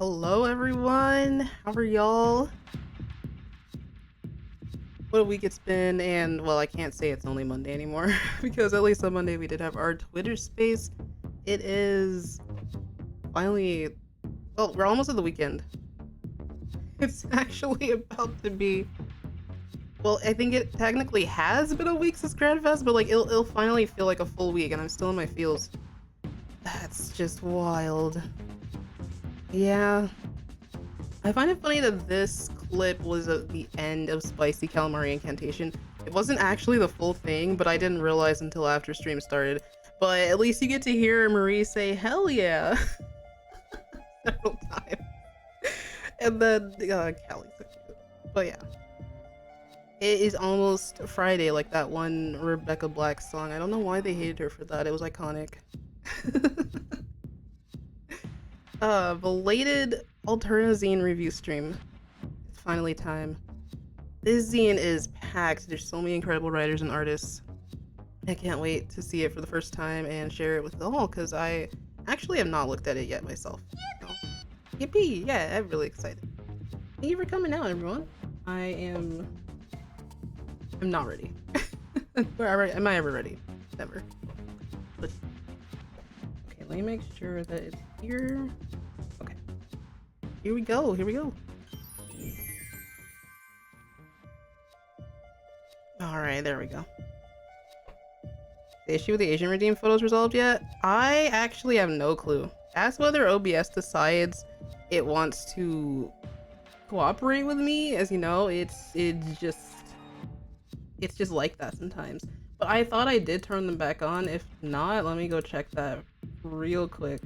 Hello everyone, how are y'all? What a week it's been, and well, I can't say it's only Monday anymore because at least on Monday we did have our Twitter space. It is finally, well, we're almost at the weekend. It's actually about to be, well, I think it technically has been a week since Grandfest, but like it'll finally feel like a full week and I'm still in my feels. That's just wild. Yeah, I find it funny that this clip was at the end of Spicy Calamari Incantation. It wasn't actually the full thing, but I didn't realize until after stream started. But at least you get to hear Marie say, "Hell yeah," several times. And then, Callie's so cute. But yeah. It is almost Friday, like that one Rebecca Black song. I don't know why they hated her for that. It was iconic. Belated Alterna Zine review stream. It's finally time. This zine is packed. There's so many incredible writers and artists. I can't wait to see it for the first time and share it with all, because I actually have not looked at it yet myself. So, yippee! Yeah, I'm really excited. Thank you for coming out, everyone. I'm not ready. Am I ever ready? Never. But, okay, let me make sure that it's here. Okay. Here we go. Here we go. Alright, there we go. The issue with the Asian Redeem photos resolved yet? I actually have no clue. Ask whether OBS decides it wants to cooperate with me. As you know, it's just like that sometimes. But I thought I did turn them back on. If not, let me go check that real quick.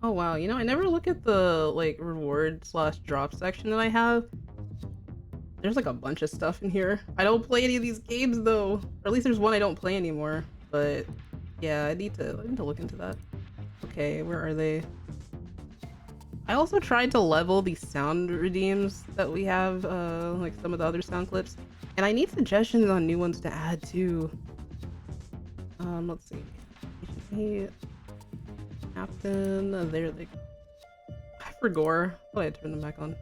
Oh wow, you know, I never look at the like reward/drop section that I have. There's like a bunch of stuff in here. I don't play any of these games though. Or at least there's one I don't play anymore. But yeah, I need to look into that. Okay, where are they? I also tried to level the sound redeems that we have, like some of the other sound clips. And I need suggestions on new ones to add too. Let's see. Hey, Captain, there they go. I forgot. I thought I turned them back on.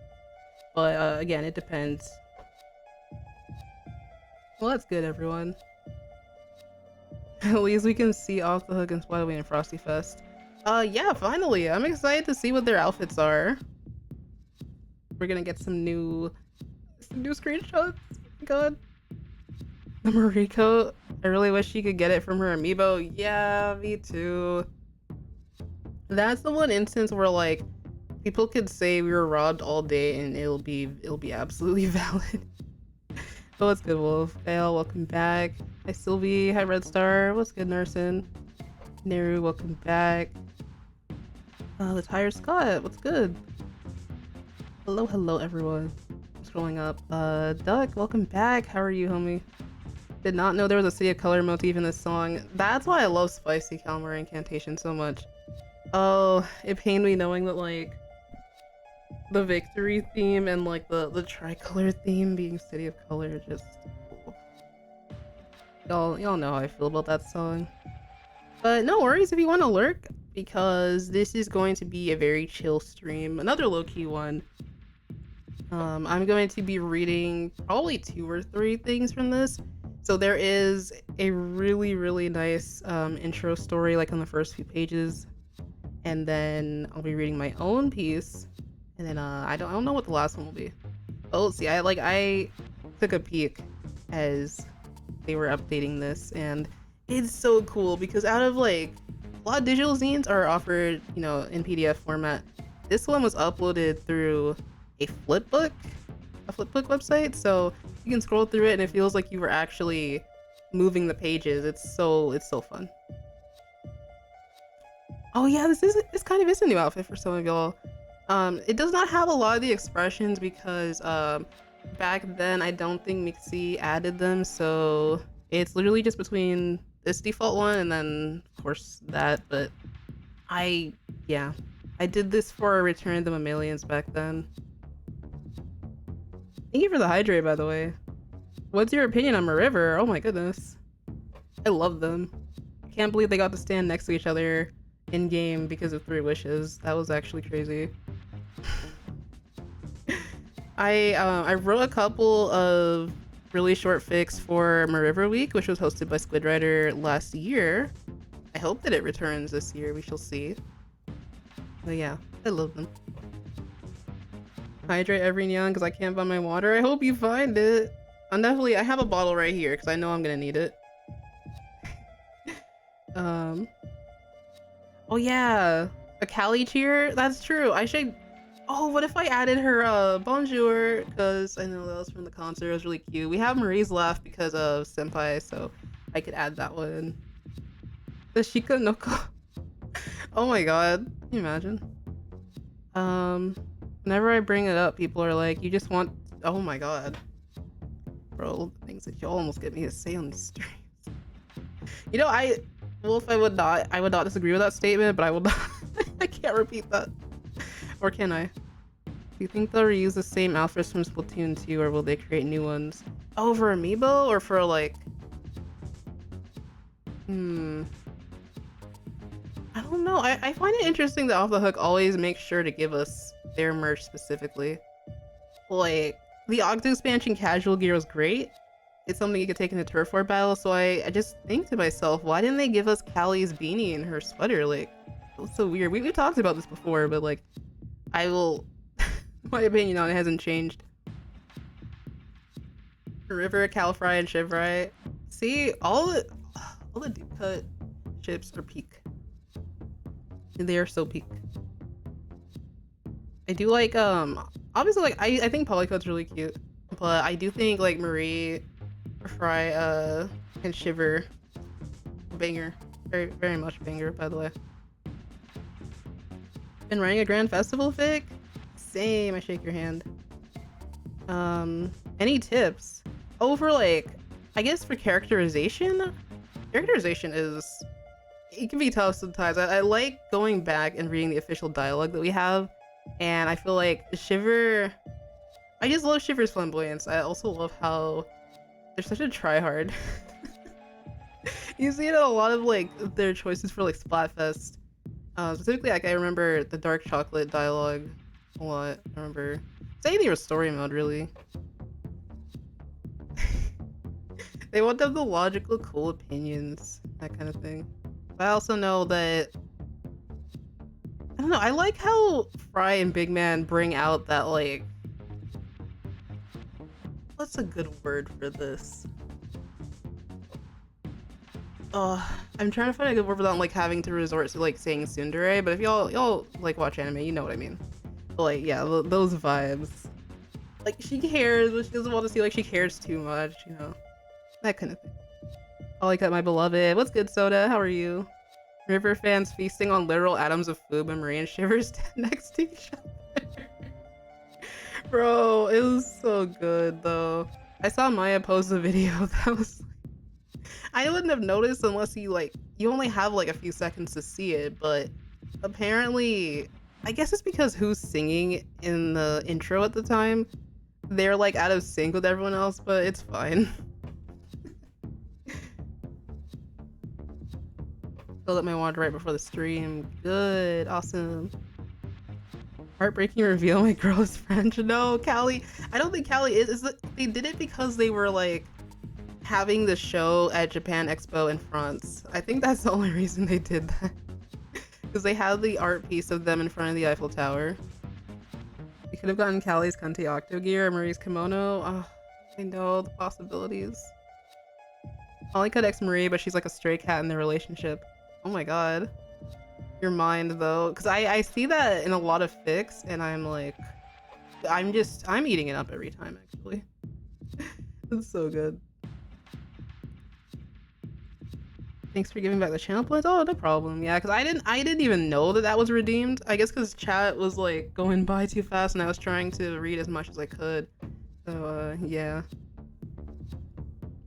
But again, it depends. Well, that's good, everyone. At least we can see Off the Hook and Splataway and Frosty Fest. Yeah, finally. I'm excited to see what their outfits are. We're gonna get some new screenshots. God. The Marie coat. I really wish she could get it from her amiibo. Yeah, me too. That's the one instance where like people could say we were robbed all day and it'll be absolutely valid. But what's good, Wolf? Dale, welcome back. Hi Sylvie, hi Red Star. What's good, Narson? Neru, welcome back. The Tire Scott, what's good? Hello everyone. I'm scrolling up. Duck, welcome back. How are you, homie? Did not know there was a City of Color motif in this song. That's why I love Spicy Calamari Incantation so much. Oh, it pained me knowing that like the victory theme and like the tricolor theme being City of Color just y'all know how I feel about that song. But no worries if you want to lurk, because this is going to be a very chill stream, another low-key one. I'm going to be reading probably 2 or 3 things from this. So there is a really nice intro story like on the first few pages, and then I'll be reading my own piece, and then I don't know what the last one will be. But let's see. I took a peek as they were updating this, and it's so cool because out of like a lot of digital zines are offered, you know, in PDF format. This one was uploaded through a flipbook website, so you can scroll through it and it feels like you were actually moving the pages. It's so fun. Oh yeah, this kind of is a new outfit for some of y'all. It does not have a lot of the expressions because back then I don't think Mixi added them, so it's literally just between this default one and then of course that. But I did this for Return of the Mammalians back then. Thank you for the hydrate, by the way. What's your opinion on River? Oh my goodness, I love them. I can't believe they got to stand next to each other in game because of 3 wishes. That was actually crazy. I wrote a couple of really short fics for Mariver Week, which was hosted by Squid Rider last year. I hope that it returns this year. We shall see. But yeah, I love them. Hydrate every now because I can't find my water. I hope you find it. I have a bottle right here because I know I'm gonna need it. Oh yeah, a Callie cheer. That's true. I should. Oh, what if I added her bonjour? Because I know that was from the concert. It was really cute. We have Marie's laugh because of Senpai, so I could add that one. The Shika Noko. Oh my god. Can you imagine? Whenever I bring it up, people are like, you just want. Oh my god. Bro, the things that you almost get me to say on these streams. You know, Wolf, I would not disagree with that statement, but I will not. I can't repeat that. Or can I? Do you think they'll reuse the same outfits from Splatoon 2, or will they create new ones? Oh, for Amiibo, or for like... I don't know. I find it interesting that Off the Hook always makes sure to give us their merch specifically. Like, the Octo expansion casual gear was great. It's something you could take into Turf War battle, so I just think to myself, why didn't they give us Callie's beanie and her sweater? Like, it was so weird. We've talked about this before, but like, I will... my opinion on it hasn't changed. River, Calfry, and Shivrai. See, all the deep cut ships are peak. They are so peak. I do like, obviously, like, I think Polycode's really cute, but I do think, like, Marie, Fry, and Shiver, banger. Very, very much banger, by the way. Been running a Grand Festival fic? Same, I shake your hand. Any tips? Oh, for like, I guess for characterization? Characterization is, it can be tough sometimes. I like going back and reading the official dialogue that we have, and I feel like Shiver, I just love Shiver's flamboyance. I also love how they're such a tryhard. You see it in a lot of like their choices for like Splatfest. Specifically, like I remember the dark chocolate dialogue a lot. I remember saying your story mode really. They want to have the logical, cool opinions, that kind of thing. But I also know that I don't know. I like how Fry and Big Man bring out that like. What's a good word for this? I'm trying to find a good word without like having to resort to like saying tsundere, but if y'all like watch anime, you know what I mean. But, like, yeah, those vibes. Like, she cares, but she doesn't want to see like she cares too much, you know? That kind of thing. I like that, my beloved. What's good, Soda? How are you? River fans feasting on literal atoms of food when Marie and Shiver stand next to each other. Bro, it was so good, though. I saw Maya post a video that was I wouldn't have noticed unless you only have like a few seconds to see it, but apparently, I guess it's because who's singing in the intro at the time, they're like out of sync with everyone else, but it's fine. Filled up my water right before the stream. Good, awesome. Heartbreaking reveal my girl is French. No, Callie, I don't think Callie is they did it because they were like having the show at Japan Expo in France. I think that's the only reason they did that. Because they had the art piece of them in front of the Eiffel Tower. We could have gotten Callie's Kante Octo gear or Marie's kimono. Oh, I know the possibilities. Holly could ex Marie, but she's like a stray cat in their relationship. Oh my god. Your mind though. Because I see that in a lot of fics and I'm like, I'm eating it up every time actually. It's so good. Thanks for giving back the channel points. Oh, no problem. Yeah, because I didn't even know that was redeemed. I guess because chat was like going by too fast and I was trying to read as much as I could. So yeah.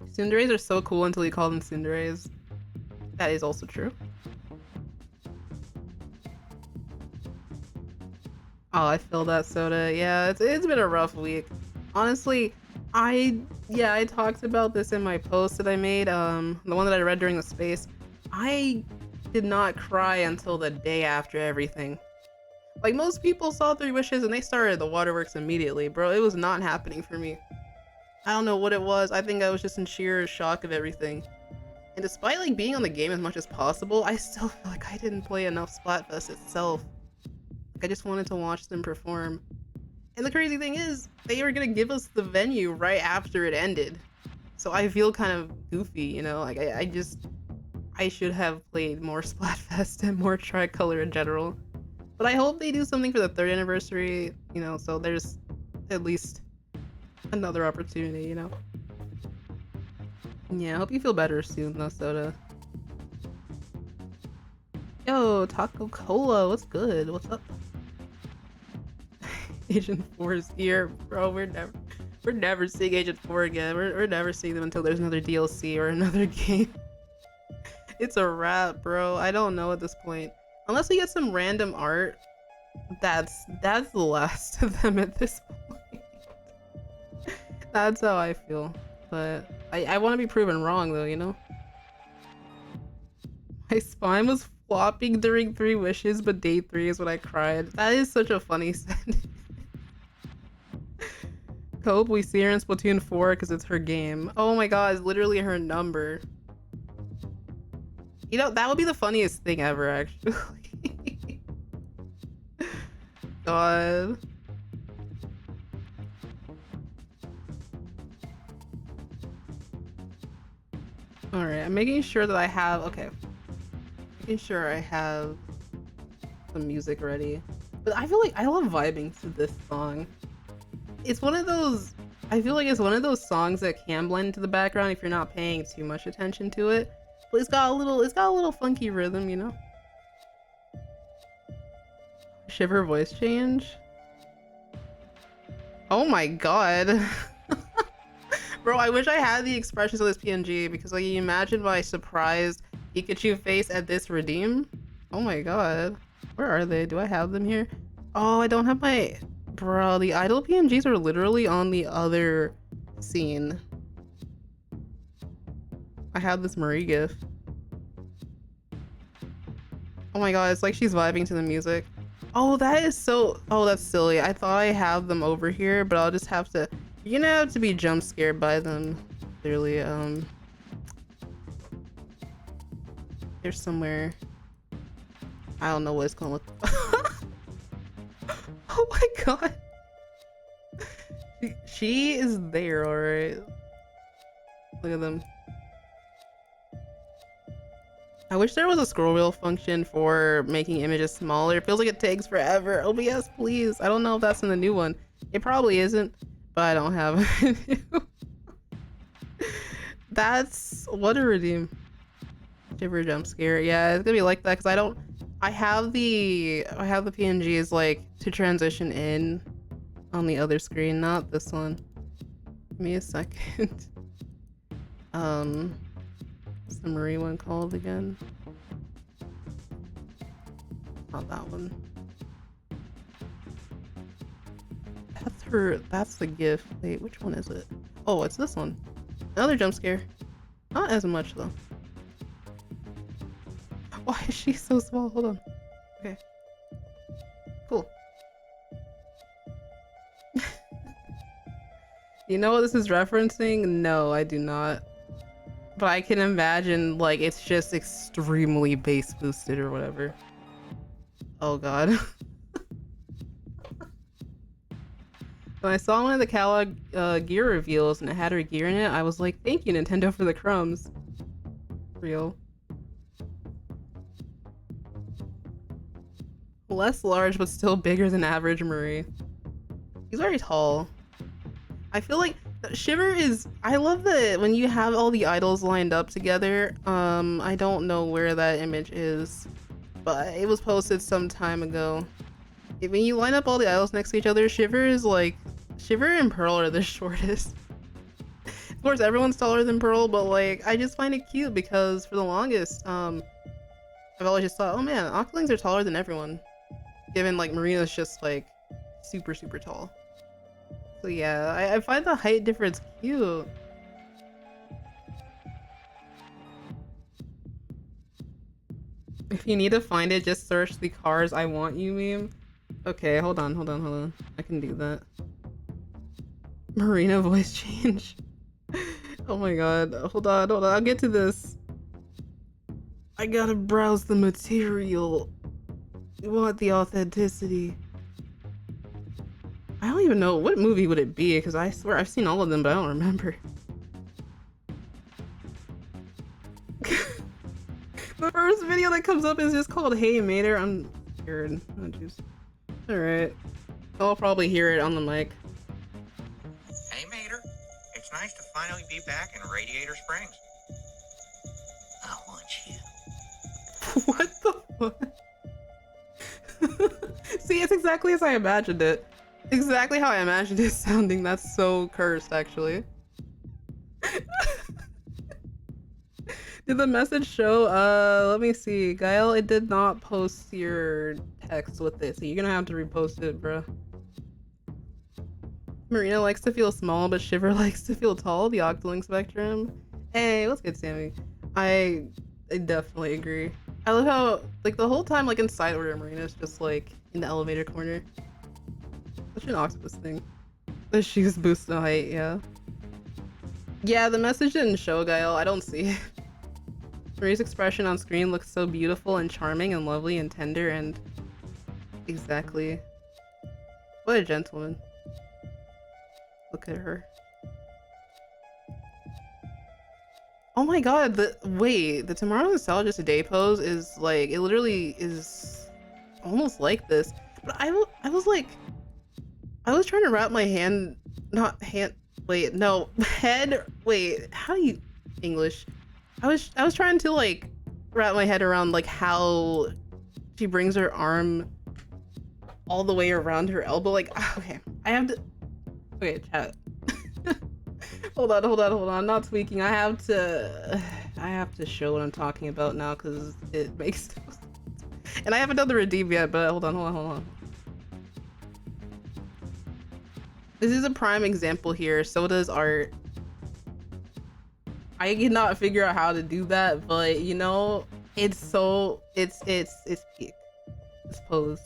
Tsunderes are so cool until you call them tsunderes. That is also true. Oh, I feel that, Soda. Yeah, it's been a rough week. Honestly, I talked about this in my post that I made, the one that I read during the space. I did not cry until the day after everything. Like, most people saw Three Wishes and they started the waterworks immediately, bro. It was not happening for me. I don't know what it was. I think I was just in sheer shock of everything. And despite like being on the game as much as possible, I still feel like I didn't play enough Splatfest itself. Like, I just wanted to watch them perform. And the crazy thing is, they were gonna give us the venue right after it ended. So I feel kind of goofy, you know? Like, I should have played more Splatfest and more Tricolor in general. But I hope they do something for the 3rd anniversary, you know, so there's at least another opportunity, you know? Yeah, I hope you feel better soon, though, Soda. Yo, Taco Cola, what's good? What's up? Agent 4 is here, bro. We're never seeing Agent 4 again. We're never seeing them until there's another DLC or another game. It's a wrap, bro. I don't know at this point. Unless we get some random art, that's the last of them at this point. That's how I feel. But I want to be proven wrong, though, you know? My spine was flopping during 3 Wishes, but day 3 is when I cried. That is such a funny sentence. Hope we see her in Splatoon 4 because it's her game. Oh my god, it's literally her number. You know, that would be the funniest thing ever, actually. God. Alright, I'm making sure that I have... Okay. Making sure I have the music ready. But I feel like I love vibing to this song. It's one of those... I feel like it's one of those songs that can blend into the background if you're not paying too much attention to it. But it's got a little funky rhythm, you know? Shiver voice change? Oh my god. Bro, I wish I had the expressions of this PNG because like you imagine my surprised Pikachu face at this redeem? Oh my god. Where are they? Do I have them here? Oh, I don't have my... Bro, the idle PNGs are literally on the other scene. I have this Marie gif. Oh my god, it's like she's vibing to the music. Oh, that is so... Oh, that's silly. I thought I have them over here, but I'll just have to... You're gonna have to be jump scared by them. Clearly, there's somewhere... I don't know what it's called. Oh my god. She is there, alright. Look at them. I wish there was a scroll wheel function for making images smaller. It feels like it takes forever. OBS, please. I don't know if that's in the new one. It probably isn't, but I don't have it. That's... What a redeem. Shiver jump scare. Yeah, it's gonna be like that because I have the PNGs like to transition in on the other screen, not this one. Give me a second. What's the Marie one called again? Not that one. That's the gift. Wait, which one is it? Oh, it's this one. Another jump scare. Not as much though. Why is she so small? Hold on. Okay. Cool. You know what this is referencing? No, I do not. But I can imagine, like, it's just extremely bass boosted or whatever. Oh god. When I saw one of the Kellogg gear reveals and it had her gear in it, I was like, thank you, Nintendo, for the crumbs. Real. Less large, but still bigger than average Marie. He's very tall. I feel like Shiver is... I love that when you have all the idols lined up together. I don't know where that image is, but it was posted some time ago. When you line up all the idols next to each other, Shiver is like... Shiver and Pearl are the shortest. Of course, everyone's taller than Pearl, but like, I just find it cute because for the longest, I've always just thought, oh man, Octolings are taller than everyone. Given like Marina's just like super tall. So yeah, I find the height difference cute. If you need to find it, just search the cars I want you meme. Okay, hold on. I can do that. Marina voice change. Oh my god. Hold on. I'll get to this. I gotta browse the material. You want the authenticity. I don't even know. What movie would it be? Because I swear I've seen all of them, but I don't remember. The first video that comes up is just called Heyyy Mater. I'm scared. Oh, jeez. Alright. I'll probably hear it on the mic. Hey, Mater. It's nice to finally be back in Radiator Springs. I want you. What the fuck? See, it's exactly as I imagined it. Exactly how I imagined it sounding. That's so cursed, actually. Did the message show? Let me see. Gael, it did not post your text with it, so you're gonna have to repost it, bro. Marina likes to feel small, but Shiver likes to feel tall. The Octoling spectrum. Hey, what's good, Sammy? I definitely agree. I love how, like, the whole time, like, inside order, Marina's just, like, in the elevator corner. Such an octopus thing. The shoes boost the height, yeah. Yeah, the message didn't show, Gael. I don't see it. Marie's expression on screen looks so beautiful and charming and lovely and tender and... Exactly. What a gentleman. Look at her. Oh my god, the Tomorrow Nostalgia Today pose is like, it literally is almost like this. But I was like, I was trying to wrap my head, how do you, English? I was trying to like wrap my head around like how she brings her arm all the way around her elbow. Like, okay, okay, chat. hold on, not tweaking. I have to show what I'm talking about now because it makes no sense. And I haven't done the redeem yet, but hold on. This is a prime example here. So does art. I cannot figure out how to do that, but you know, it's peak. This pose.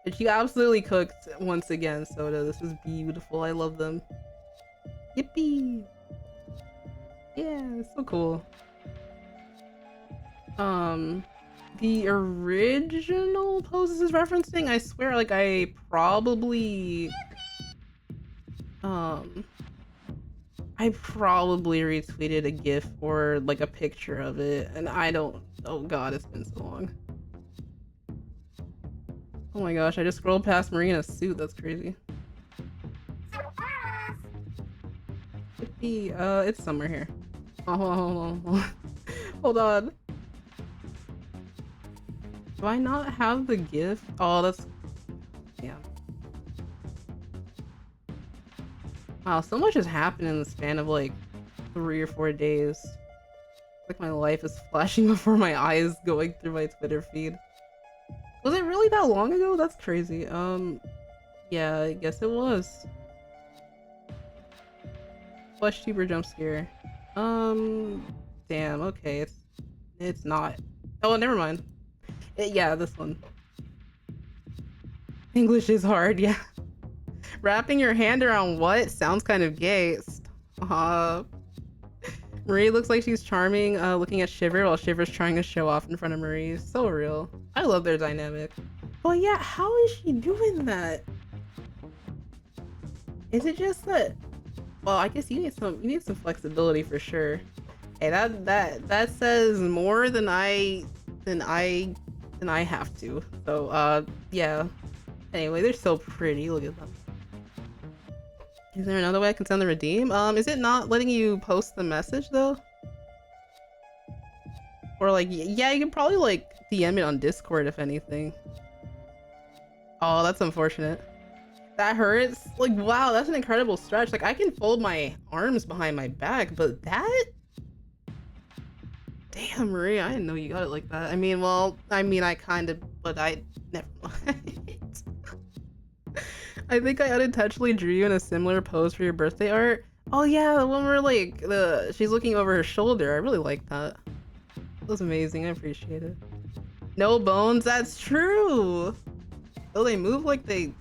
But you absolutely cooked once again, Soda. This is beautiful. I love them. Yippee! Yeah, it's so cool. The original pose this is referencing, I swear, like I probably retweeted a GIF or like a picture of it, and oh god, it's been so long. Oh my gosh, I just scrolled past Marina's suit, that's crazy. Yippee, it's summer here. Oh, hold on. Do I not have the GIF? Oh, that's... yeah. Wow, so much has happened in the span of like 3 or 4 days. Like my life is flashing before my eyes going through my Twitter feed. Was it really that long ago? That's crazy. Yeah, I guess it was. Flesh Tuber jump scare. Damn, okay, it's not. Oh, never mind. Yeah, this one. English is hard, yeah. Wrapping your hand around what? Sounds kind of gay. Marie looks like she's charming, looking at Shiver while Shiver's trying to show off in front of Marie. So real. I love their dynamic. But yeah, how is she doing that? Is it just that? Well, I guess you need some flexibility for sure. Hey, that says more than I have to. So yeah. Anyway, they're so pretty. Look at them. Is there another way I can send the redeem? Is it not letting you post the message though? Or like, yeah, you can probably like DM it on Discord if anything. Oh, that's unfortunate. That hurts. Like, wow, that's an incredible stretch. Like, I can fold my arms behind my back, but that? Damn, Maria, I didn't know you got it like that. I mean, well, I kind of, but I never mind. I think I unintentionally drew you in a similar pose for your birthday art. Oh yeah, the one where like she's looking over her shoulder. I really like that. That was amazing. I appreciate it. No bones, that's true. Though they move like they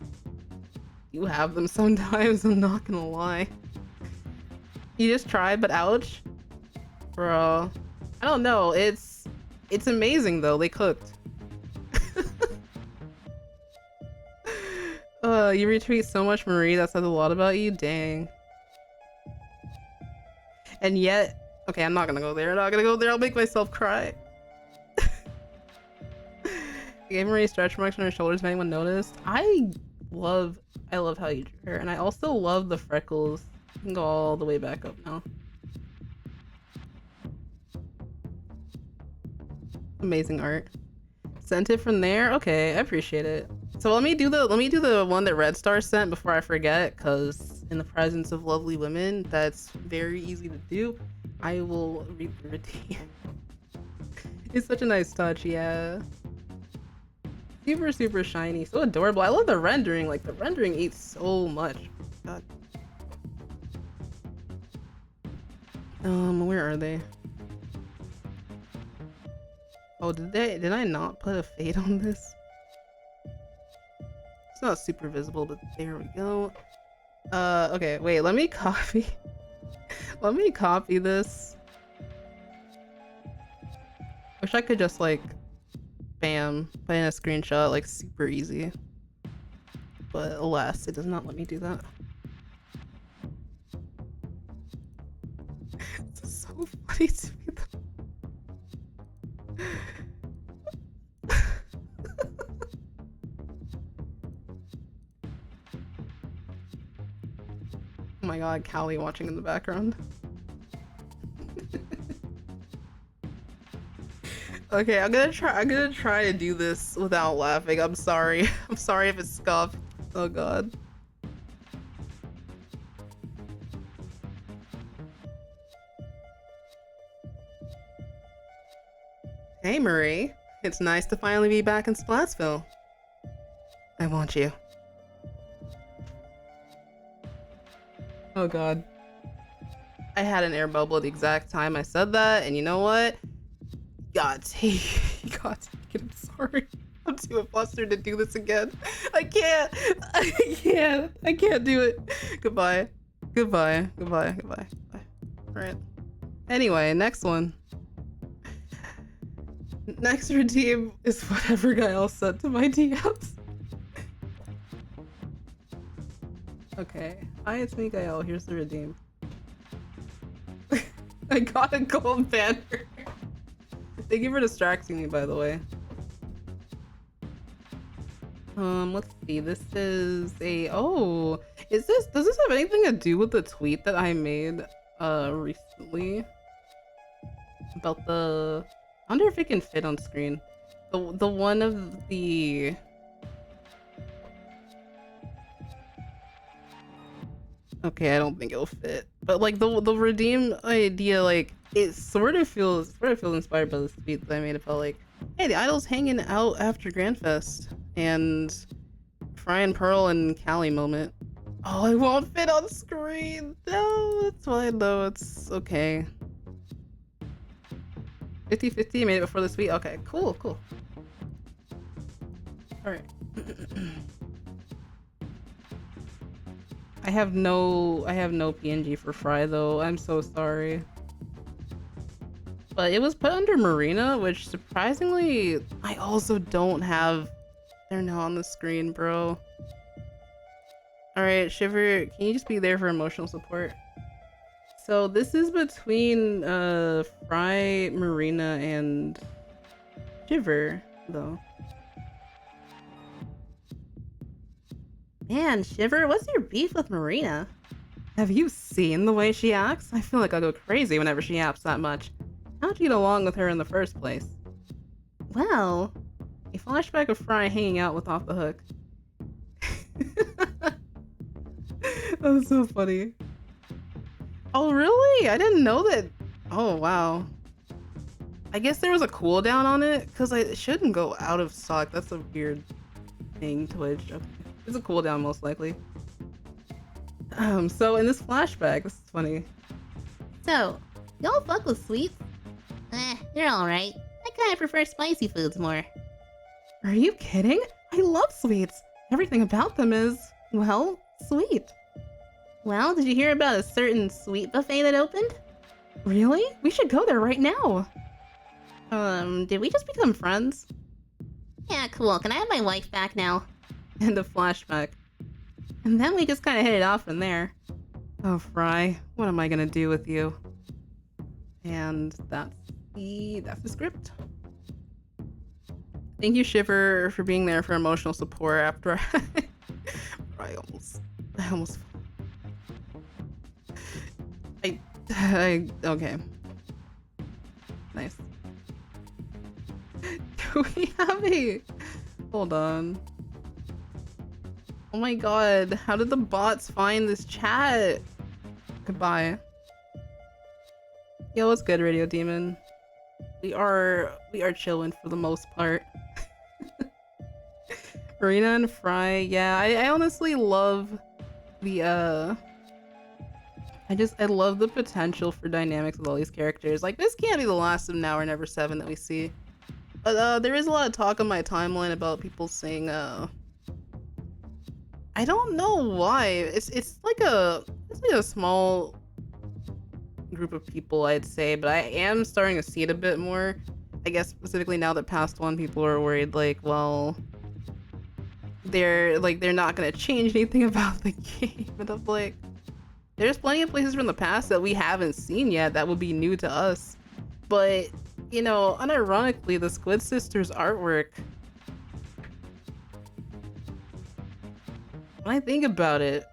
do have them sometimes, I'm not gonna lie. You just tried, but ouch. Bro. I don't know, it's amazing though, they cooked. You retweet so much, Marie, that says a lot about you, dang. And yet, okay, I'm not gonna go there, I'll make myself cry. I gave Marie stretch marks on her shoulders if anyone noticed. I love how you drew her, and I also love the freckles. You can go all the way back up now. Amazing art. Sent it from there? Okay, I appreciate it. So let me do the one that Red Star sent before I forget, because in the presence of lovely women, that's very easy to do. I will read the redeem. It's such a nice touch, yeah. Super, super shiny, so adorable. I love the rendering, like the rendering eats so much. God. Where are they? Oh, did I not put a fade on this? It's not super visible, but there we go. Okay, wait, let me copy. Let me copy this. Wish I could just like, bam, put in a screenshot, like super easy. But alas, it does not let me do that. It's so funny to me though. Oh my god, Callie watching in the background. Okay, I'm gonna try to do this without laughing. I'm sorry. I'm sorry if it's scuffed. Oh god. Hey Marie, it's nice to finally be back in Splatsville. I want you. Oh god. I had an air bubble at the exact time I said that, and you know what? God take it. I'm sorry. I'm too flustered to do this again. I can't do it. Goodbye. Alright. Anyway, next one. Next redeem is whatever guy else sent to my DMs. Okay. Hi, it's me, Gael. Here's the redeem. I got a gold banner. Thank you for distracting me, by the way. Let's see. This is a... Oh! Does this have anything to do with the tweet that I made, recently? About the... I wonder if it can fit on screen. The one of the... Okay, I don't think it'll fit. But like the redeem idea, like it sort of feels inspired by this tweet that I made about like, hey, the idol's hanging out after Grandfest and Fry and Pearl and Callie moment. Oh, it won't fit on screen. No, it's fine though. It's okay. 50-50 made it before the tweet. Okay, cool. All right. I have no PNG for Fry though. I'm so sorry. But it was put under Marina, which surprisingly I also don't have. They're not on the screen, bro. All right, Shiver, can you just be there for emotional support? So this is between Fry, Marina, and Shiver though. Man, Shiver, what's your beef with Marina? Have you seen the way she acts? I feel like I'll go crazy whenever she yaps that much. How'd you get along with her in the first place? Well, a flashback of Fry hanging out with Off the Hook. That was so funny. Oh, really? I didn't know that. Oh, wow. I guess there was a cooldown on it, because it shouldn't go out of stock. That's a weird thing, Twitch. Okay. It's a cooldown, most likely. So in this flashback, this is funny. So, y'all fuck with sweets? They're alright. I kinda prefer spicy foods more. Are you kidding? I love sweets. Everything about them is, well, sweet. Well, did you hear about a certain sweet buffet that opened? Really? We should go there right now. Did we just become friends? Yeah, cool. Can I have my wife back now? And a flashback. And then we just kind of hit it off from there. Oh, Fry, what am I gonna do with you? And that's the script. Thank you, Shiver, for being there for emotional support after I almost okay. Nice. Do we have a... Hold on. Oh my god, how did the bots find this chat? Goodbye. Yo, what's good, Radio Demon? We are chilling for the most part. Marina and Fry, yeah, I honestly love the I love the potential for dynamics with all these characters. Like, this can't be the last of Now or Never 7 that we see. But there is a lot of talk on my timeline about people saying I don't know why. It's like a small group of people, I'd say, but I am starting to see it a bit more. I guess specifically now that past one, people are worried, like, well, they're not gonna change anything about the game. But I'm like, there's plenty of places from the past that we haven't seen yet that would be new to us. But, you know, unironically, the Squid Sisters artwork, when I think about it,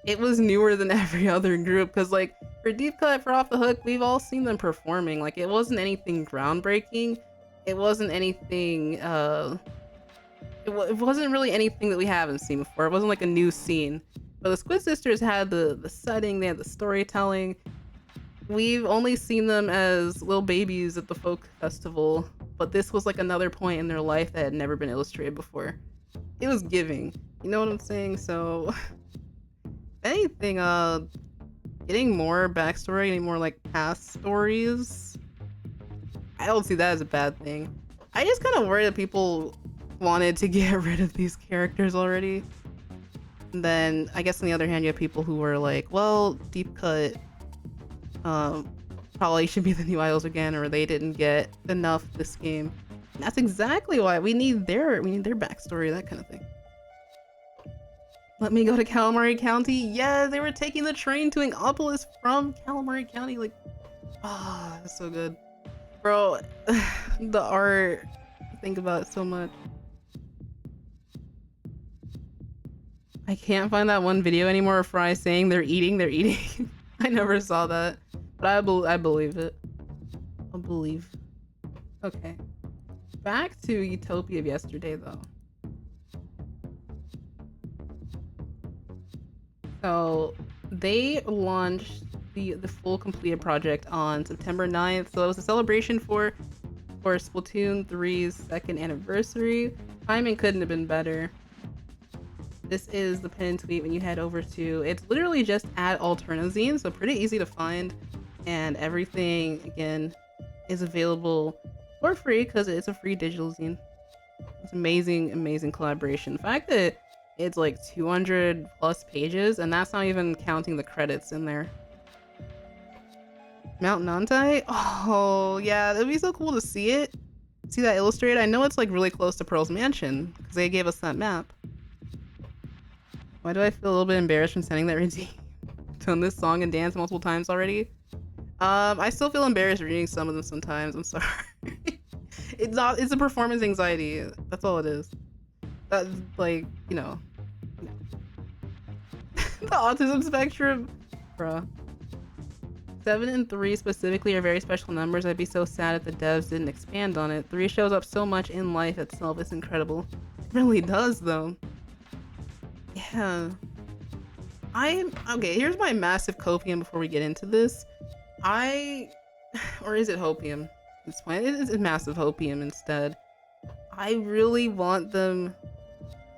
it was newer than every other group, because, like, for Deep Cut, for Off the Hook, we've all seen them performing. Like, it wasn't anything groundbreaking. It wasn't anything, it wasn't really anything that we haven't seen before. It wasn't like a new scene. But the Squid Sisters had the setting, they had the storytelling. We've only seen them as little babies at the folk festival, but this was like another point in their life that had never been illustrated before. It was giving, you know what I'm saying? So, if anything, getting more backstory, getting more like past stories, I don't see that as a bad thing. I just kind of worry that people wanted to get rid of these characters already. And then, I guess on the other hand, you have people who were like, well, Deep Cut probably should be the new idols again, or they didn't get enough this game. And that's exactly why we need their backstory, that kind of thing. Let me go to Calamari County. Yeah, they were taking the train to Inkopolis from Calamari County. Like, ah, that's so good, bro. The art, I think about it so much. I can't find that one video anymore of Fry saying they're eating. I never saw that, but I believe it. I'll believe. Okay, back to Utopia of yesterday though. So they launched the full completed project on September 9th. So it was a celebration for Splatoon 3's 2nd anniversary. Timing couldn't have been better. This is the pinned tweet when you head over to, it's literally just at Alterna Zine, so pretty easy to find, and everything again is available for free because it's a free digital zine. It's amazing collaboration. The fact that it's like 200 plus pages, and that's not even counting the credits in there. Mount Nantai? Oh yeah, it'd be so cool to see it. See that illustrated? I know it's like really close to Pearl's Mansion because they gave us that map. Why do I feel a little bit embarrassed from sending that redeem? Done this song and dance multiple times already. I still feel embarrassed reading some of them sometimes. I'm sorry. It's a performance anxiety. That's all it is. That's like, you know. The autism spectrum. Bruh. 7 and 3 specifically are very special numbers. I'd be so sad if the devs didn't expand on it. 3 shows up so much in life itself. It's incredible. It really does though. Yeah. Okay, here's my massive copium before we get into this. Or is it hopium? It's fine. It is massive hopium instead. I really want them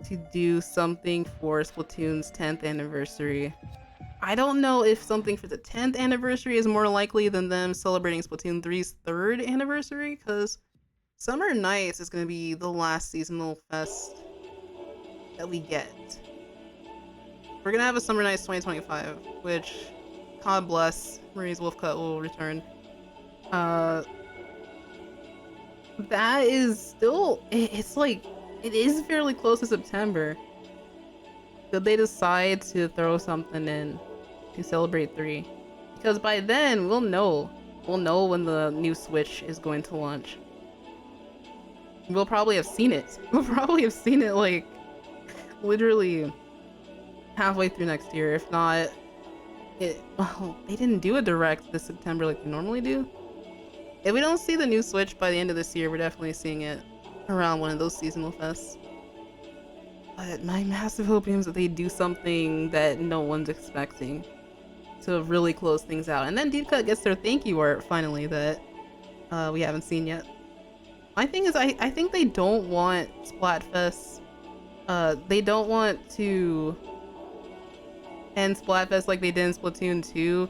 to do something for Splatoon's 10th anniversary. I don't know if something for the 10th anniversary is more likely than them celebrating Splatoon 3's 3rd anniversary, because Summer Nights is gonna be the last seasonal fest that we get. We're gonna have a Summer Nights 2025, which, God bless, Marie's Wolf Cut will return. Uh, that is still, it's like, it is fairly close to September. Did they decide to throw something in to celebrate 3? Because by then, we'll know. We'll know when the new Switch is going to launch. We'll probably have seen it. We'll probably have seen it, like, literally halfway through next year. If not, well, they didn't do a direct this September like they normally do. If we don't see the new Switch by the end of this year, we're definitely seeing it around one of those seasonal fests. But my massive hope is that they do something that no one's expecting to really close things out. And then Deep Cut gets their thank you art finally that we haven't seen yet. My thing is, I think they don't want Splatfest. They don't want to end Splatfest like they did in Splatoon 2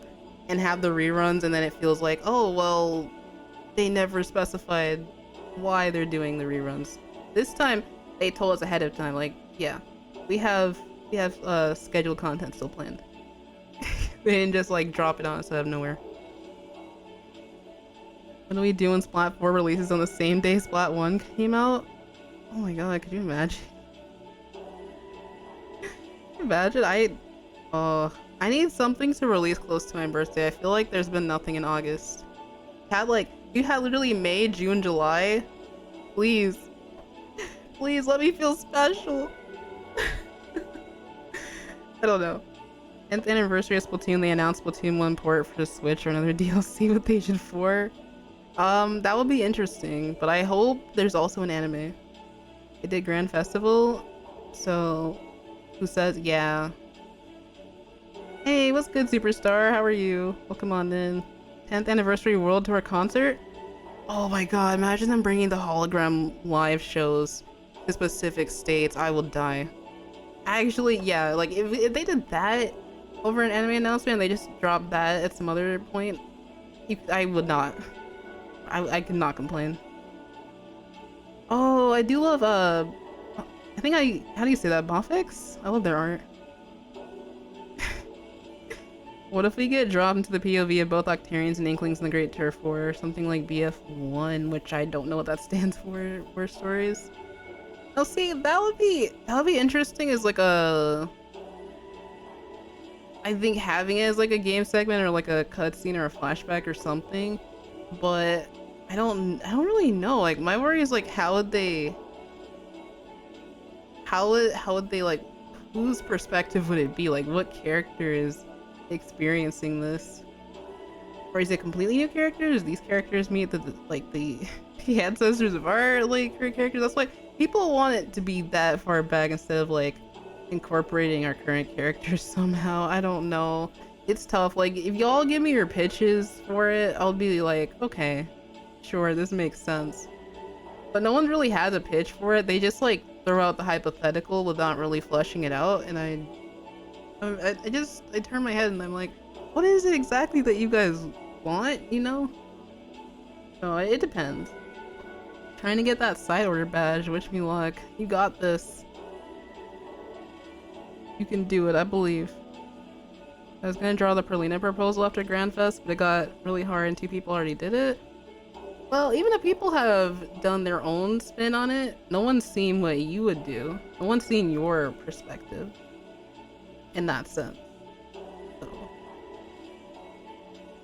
and have the reruns, and then it feels like, oh, well, they never specified why they're doing the reruns. This time, they told us ahead of time, like, yeah, we have scheduled content still planned. They didn't just like drop it on us out of nowhere. What are we doing? Splat 4 releases on the same day Splat 1 came out? Oh my god, could you imagine? Imagine, I need something to release close to my birthday. I feel like there's been nothing in August. You had literally May, June, July. Please. Please let me feel special. I don't know. 10th anniversary of Splatoon, they announced Splatoon 1 port for the Switch or another DLC with Agent 4. That would be interesting, but I hope there's also an anime. They did Grand Festival, so who says yeah. Hey, what's good, Superstar? How are you? Welcome on in. 10th anniversary World Tour concert? Oh my god, imagine them bringing the hologram live shows to specific states. I will die. Actually, yeah, like if they did that over an anime announcement and they just dropped that at some other point, I would not. I could not complain. Oh, I do love, how do you say that? Bofix? I love their art. What if we get dropped into the POV of both Octarians and Inklings in the Great Turf War, or something like BF1, which I don't know what that stands for, War Stories? Oh, see, that would be interesting as like I think having it as like a game segment or like a cutscene or a flashback or something, but I don't really know. Like my worry is like how would they like, whose perspective would it be? Like what character is experiencing this? Or is it completely new characters? These characters meet the ancestors of our like current characters. That's why people want it to be that far back instead of like incorporating our current characters somehow. I don't know. It's tough. Like if y'all give me your pitches for it, I'll be like, okay, sure, this makes sense. But no one really has a pitch for it. They just like throw out the hypothetical without really fleshing it out, and I turn my head and I'm like, what is it exactly that you guys want, you know? So it depends. Trying to get that side order badge, wish me luck. You got this. You can do it, I believe. I was gonna draw the Perlina proposal after Grand Fest, but it got really hard and 2 people already did it. Well, even if people have done their own spin on it, no one's seen what you would do. No one's seen your perspective in that sense. So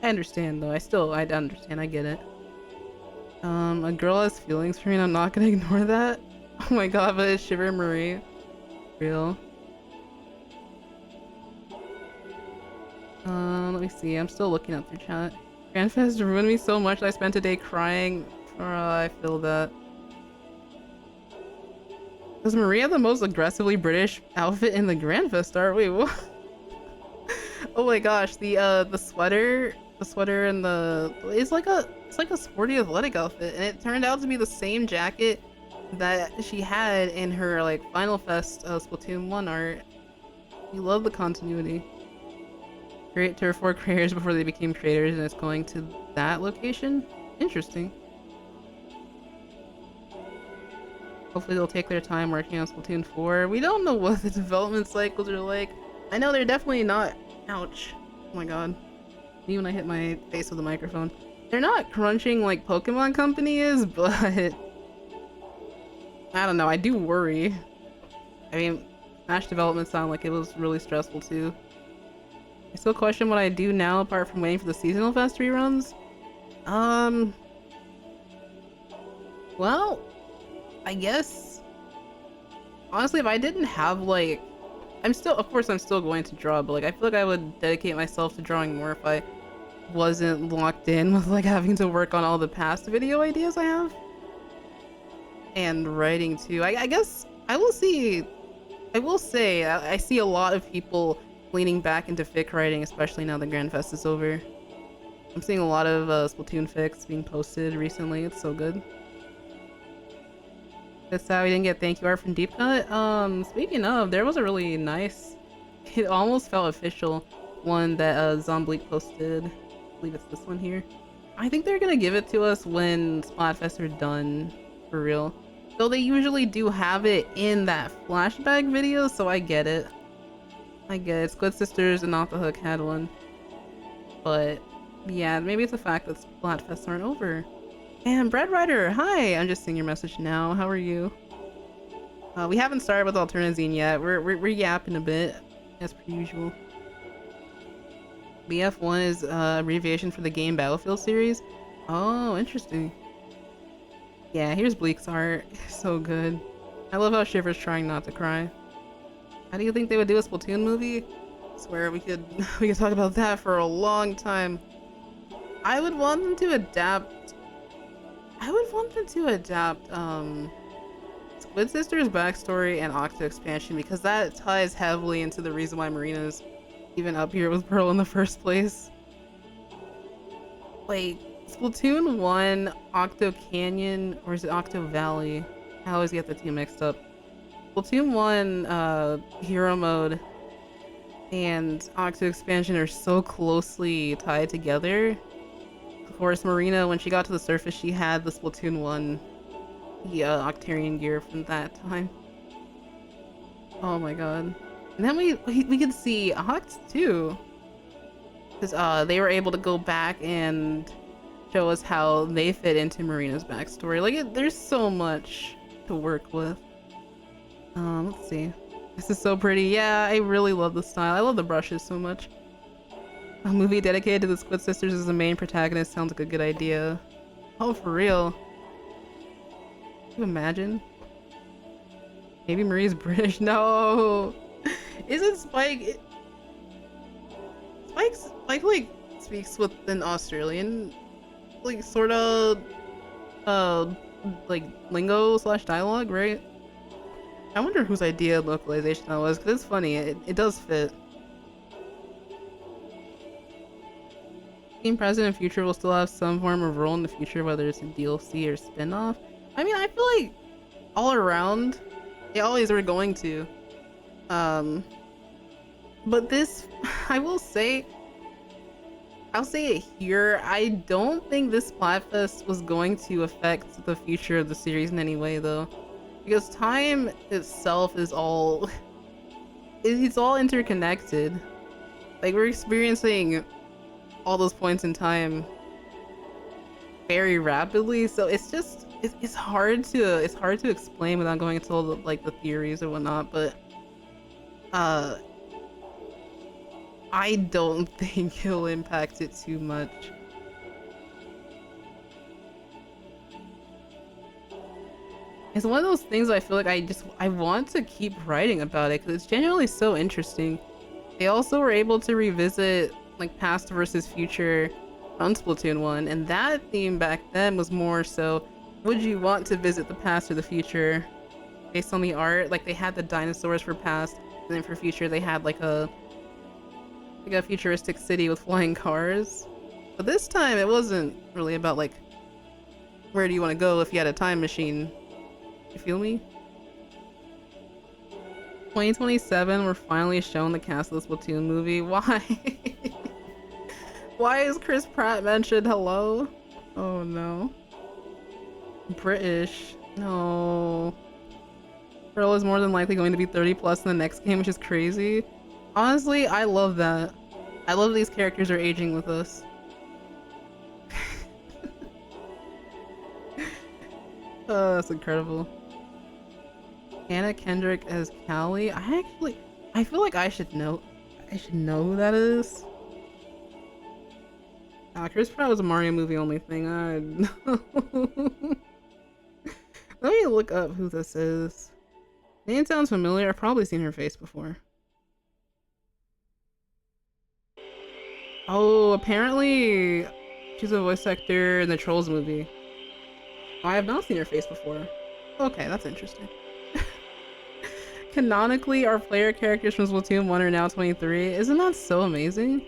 I understand though. I understand, I get it. A girl has feelings for me and I'm not gonna ignore that. Oh my god, but it's Shiver Marie. Real. Let me see. I'm still looking up through chat. Grandfest ruined me so much that I spent a day crying. I feel that. Does Maria have the most aggressively British outfit in the Grandfest art? Wait, what? Oh my gosh, the sweater and it's like a sporty athletic outfit, and it turned out to be the same jacket that she had in her like Final Fest Splatoon 1 art. You love the continuity. Create Turf War creators before they became creators, and it's going to that location? Interesting. Hopefully they'll take their time working on Splatoon 4. We don't know what the development cycles are like. I know they're definitely not... Ouch. Oh my god. Even when I hit my face with the microphone. They're not crunching like Pokemon Company is, but... I don't know, I do worry. I mean, Smash development sounded like it was really stressful too. I still question what I do now apart from waiting for the Seasonal Fest reruns. Well, I guess... Honestly, if I didn't have like... of course I'm still going to draw, but like I feel like I would dedicate myself to drawing more if I wasn't locked in with like having to work on all the past video ideas I have. And writing too. I guess I will see... I will say, I see a lot of people leaning back into fic writing, especially now that Grand Fest is over. I'm seeing a lot of Splatoon fics being posted recently. It's so good. It's sad we didn't get thank you art from Deep Cut. Speaking of, there was a really nice, it almost felt official, one that Zombleek posted. I believe it's this one here. I think they're gonna give it to us when Splatfests are done, for real. Though they usually do have it in that flashback video, so I get it. I get it. Squid Sisters and Off the Hook had one. But yeah, maybe it's the fact that Splatfests aren't over. And Bread Rider, hi! I'm just seeing your message now. How are you? We haven't started with Alterna Zine yet. We're yapping a bit, as per usual. BF1 is abbreviation for the game Battlefield series. Oh, interesting. Yeah, here's Bleak's art. So good. I love how Shiver's trying not to cry. How do you think they would do a Splatoon movie? I swear we could talk about that for a long time. I would want them to adapt Squid Sisters' backstory and Octo expansion because that ties heavily into the reason why Marina's even up here with Pearl in the first place. Like, Splatoon 1, Octo Canyon, or is it Octo Valley? I always get the two mixed up. Splatoon 1, Hero Mode, and Octo Expansion are so closely tied together. Of course, Marina, when she got to the surface, she had the Splatoon 1, the Octarian gear from that time. Oh my god. And then we could see Oct too. Because they were able to go back and show us how they fit into Marina's backstory. Like, there's so much to work with. Let's see. This is so pretty. Yeah, I really love the style. I love the brushes so much. A movie dedicated to the Squid Sisters as the main protagonist sounds like a good idea. Oh, for real. Can you imagine? Maybe Marie's British? No! Isn't Spike... Spike, like, speaks with an Australian, like, sort of, like, lingo slash dialogue, right? I wonder whose idea of localization that was, because it's funny, it does fit. Team Present and Future will still have some form of role in the future, whether it's a DLC or spin-off. I mean, I feel like, all around, they always were going to. But this, I'll say it here, I don't think this Splatfest was going to affect the future of the series in any way, though. Because time itself is all... it's all interconnected. Like, we're experiencing all those points in time very rapidly, so it's just... It's hard to explain without going into all the, like, the theories or whatnot, but... I don't think it'll impact it too much. It's one of those things I feel like I want to keep writing about it because it's genuinely so interesting. They also were able to revisit like past versus future on Splatoon 1, and that theme back then was more so, would you want to visit the past or the future? Based on the art, like they had the dinosaurs for past, and then for future they had like a futuristic city with flying cars. But this time it wasn't really about like, where do you want to go if you had a time machine? You feel me? 2027, we're finally shown the cast of the Splatoon movie. Why? Why is Chris Pratt mentioned? Hello? Oh no. British. No. Pearl is more than likely going to be 30 plus in the next game, which is crazy. Honestly, I love that. I love these characters are aging with us. Oh, that's incredible. Anna Kendrick as Callie. I feel like I should know who that is. Chris Pratt was a Mario movie only thing. Let me look up who this is. Name sounds familiar. I've probably seen her face before. Oh, apparently she's a voice actor in the Trolls movie. I have not seen her face before. Okay, that's interesting. Canonically, our player characters from Splatoon 1 are now 23. Isn't that so amazing?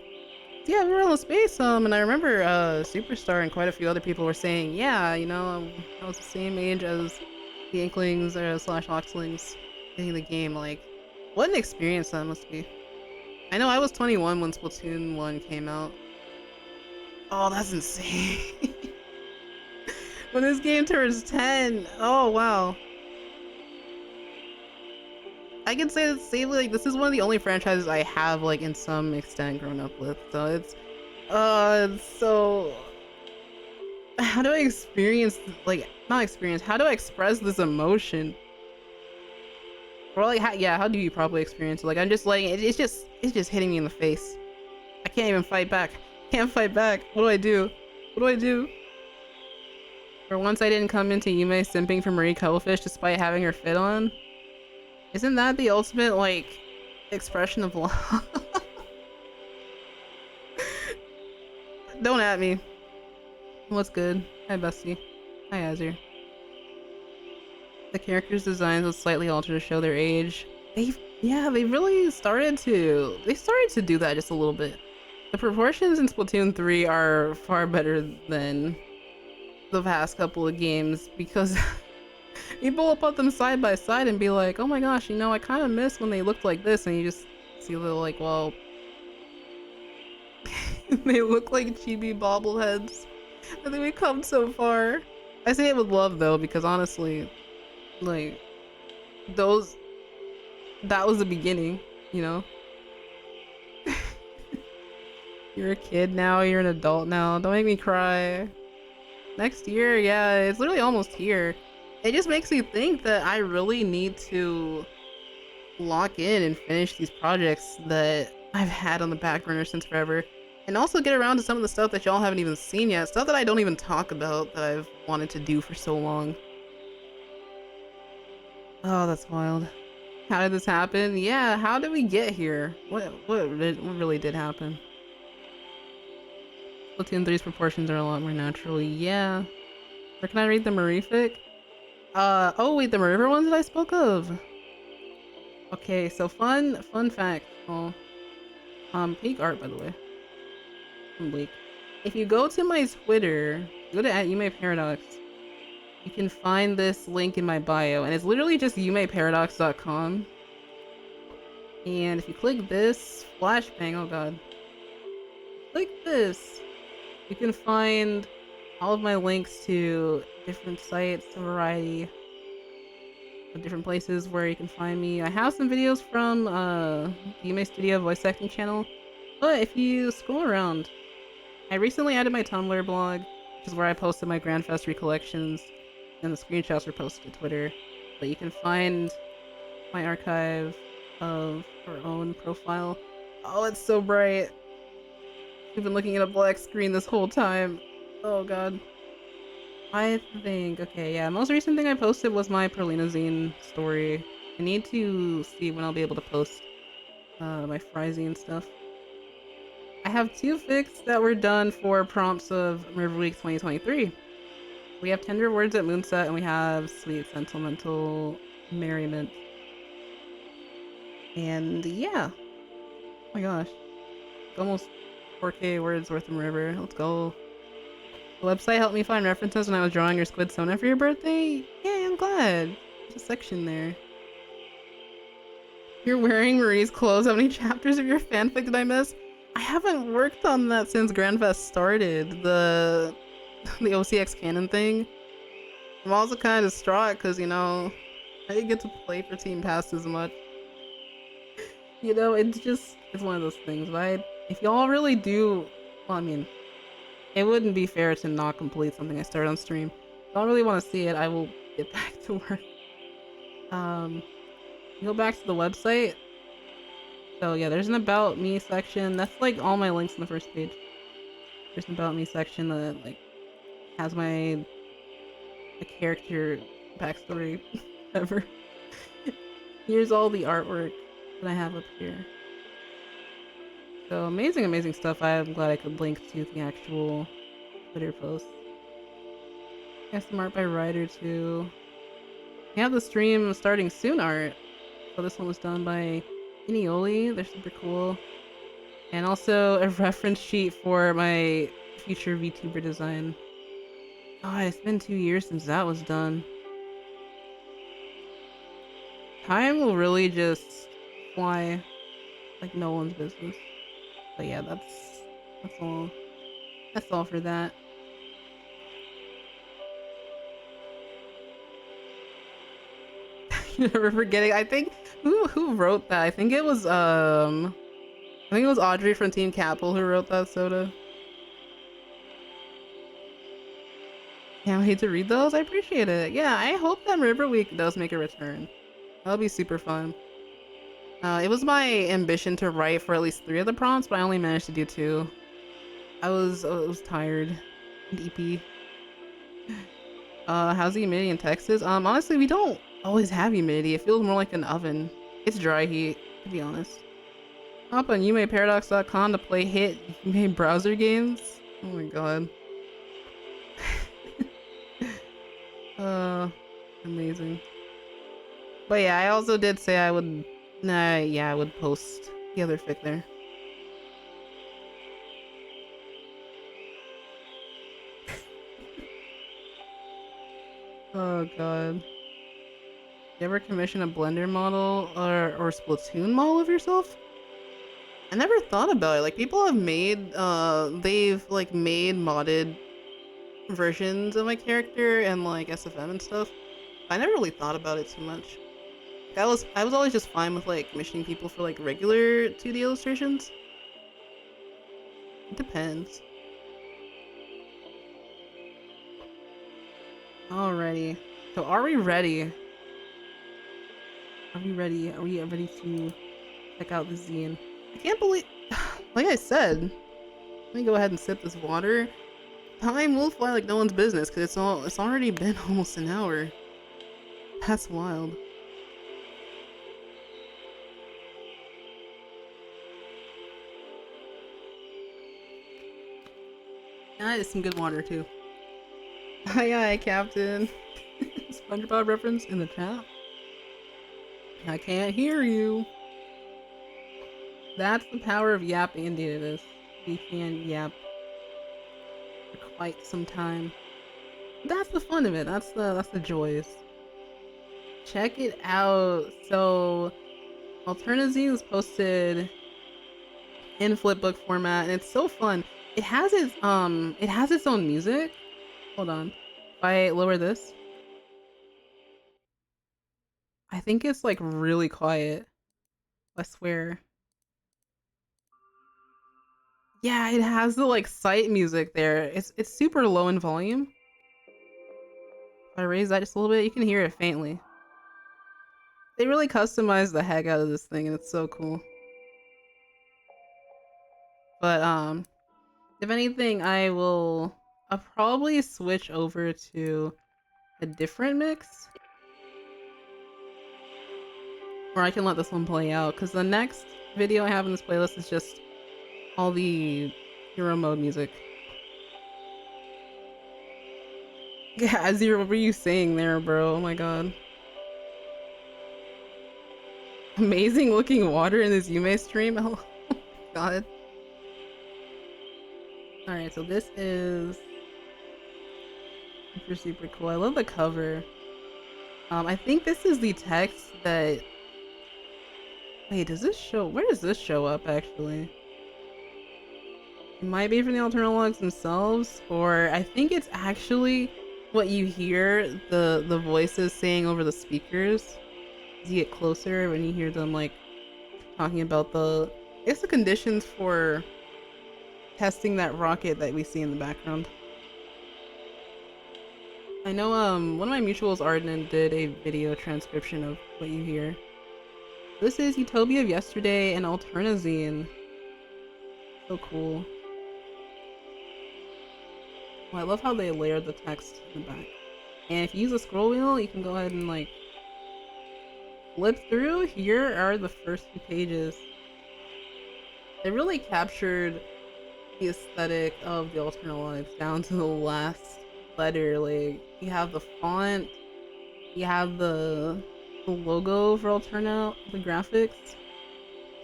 Yeah, we were in space, and I remember Superstar and quite a few other people were saying, yeah, you know, I was the same age as the Inklings slash Oxlings getting the game. Like, what an experience that must be. I know I was 21 when Splatoon 1 came out. Oh, that's insane. When this game turns 10, oh wow. I can say safely, like, this is one of the only franchises I have, like, in some extent grown up with. So it's so how do I experience, like, not experience, how do I express this emotion? Or like, how do you probably experience it? Like, I'm just like, it's just hitting me in the face. I can't even fight back. Can't fight back. What do I do? What do I do? For once I didn't come into Yume simping for Marie Cuttlefish despite having her fit on. Isn't that the ultimate, like, expression of love? Don't at me. What's good? Hi, Bestie. Hi, Azir. The characters' designs was slightly altered to show their age. They really started to do that just a little bit. The proportions in Splatoon 3 are far better than the past couple of games because people will put them side by side and be like, oh my gosh, you know, I kind of miss when they looked like this, and you just see they're like, well, they look like chibi bobbleheads. I think we've come so far. I say it with love though, because honestly, like, that was the beginning, you know? You're a kid now, you're an adult now. Don't make me cry. Next year, yeah, it's literally almost here. It just makes me think that I really need to lock in and finish these projects that I've had on the back burner since forever. And also get around to some of the stuff that y'all haven't even seen yet. Stuff that I don't even talk about that I've wanted to do for so long. Oh, that's wild. How did this happen? Yeah, how did we get here? What really did happen? Splatoon 3's proportions are a lot more natural. Yeah. Where can I read the Marific? Oh wait, the river ones that I spoke of. Okay, so fun fact. Oh, peak art, by the way. From Bleak. If you go to my Twitter, go to @yumeparadox, you can find this link in my bio, and it's literally just yumeparadox.com. And if you click this flashbang, oh god, click this, you can find all of my links to different sites, a variety of different places where you can find me. I have some videos from the Yume Studio voice acting channel, but if you scroll around, I recently added my Tumblr blog, which is where I posted my Grandfest recollections, and the screenshots were posted to Twitter. But you can find my archive of our own profile. Oh, it's so bright. We've been looking at a black screen this whole time. Oh god. I think, okay, yeah, most recent thing I posted was my Alterna Zine story. I need to see when I'll be able to post my Fryzine stuff. I have 2 fics that were done for prompts of River Week 2023. We have Tender Words at Moonset, and we have Sweet Sentimental Merriment. And yeah. Oh my gosh. It's almost 4K words worth of River. Let's go. The website helped me find references when I was drawing your Squid Sona for your birthday. Yeah, I'm glad. There's a section there. You're wearing Marie's clothes. How many chapters of your fanfic did I miss? I haven't worked on that since Grandfest started. The OCX canon thing. I'm also kind of distraught because, you know, I didn't get to play for Team Pass as much. You know, it's one of those things, right? If y'all really do, well, I mean, it wouldn't be fair to not complete something I started on stream. If y'all really want to see it, I will get back to work. Go back to the website. So yeah, there's an About Me section. That's like all my links on the first page. There's an About Me section that like has my character backstory ever. Here's all the artwork that I have up here. So amazing, amazing stuff. I'm glad I could link to the actual Twitter post. Has some art by Ryder too. We have the stream starting soon art. So this one was done by Inioli. They're super cool. And also a reference sheet for my future VTuber design. God, it's been 2 years since that was done. Time will really just fly like no one's business. But yeah, that's all. That's all for that. You never forgetting. I think who wrote that? I think it was Audrey from Team Capel who wrote that soda. Can't wait to read those. I appreciate it. Yeah, I hope that River Week does make a return. That'll be super fun. It was my ambition to write for at least 3 of the prompts, but I only managed to do 2. I was tired and EP. How's the humidity in Texas? Honestly, we don't always have humidity. It feels more like an oven. It's dry heat, to be honest. Hop on yumeparadox.com to play hit Yume browser games. Oh my god. Amazing. But yeah, I also did say I would. Yeah, I would post the other fic there. Oh god. You ever commission a Blender model or Splatoon model of yourself? I never thought about it. Like people have made they've like made modded versions of my character and like SFM and stuff. I never really thought about it too much. I was always just fine with like commissioning people for like regular 2D illustrations. It depends. Alrighty. So are we ready? Are we ready? Are we ready to check out the zine? I can't believe, like I said, let me go ahead and sip this water. Time will fly like no one's business because it's already been almost an hour. That's wild. That is some good water too. Aye aye, Captain. SpongeBob reference in the chat. I can't hear you. That's the power of yapping. Indeed it is. We can yap for quite some time. That's the fun of it. That's the joys. Check it out. So Alterna Zine was posted in flipbook format and it's so fun. It has its own music. Hold on. If I lower this, I think it's like really quiet. I swear. Yeah, it has the like sight music there. It's super low in volume. If I raise that just a little bit, you can hear it faintly. They really customized the heck out of this thing and it's so cool. But if anything, I'll probably switch over to a different mix. Or I can let this one play out, because the next video I have in this playlist is just all the hero mode music. Yeah, Azir, what were you saying there, bro? Oh my god. Amazing looking water in this Yume stream? Oh my god. Alright, so this is super, super cool. I love the cover. I think this is the text that... Wait, does this show... Where does this show up, actually? It might be from the Alterna logs themselves, or I think it's actually what you hear the voices saying over the speakers as you get closer, when you hear them like talking about I guess the conditions for testing that rocket that we see in the background. I know one of my mutuals, Arden, did a video transcription of what you hear. This is Utopia of yesterday and Alterna Zine. So cool. Oh, I love how they layered the text in the back. And if you use a scroll wheel, you can go ahead and like flip through. Here are the first few pages. It really captured the aesthetic of the Alterna lives down to the last letter. Like, you have the font, you have the logo for Alterna, the graphics.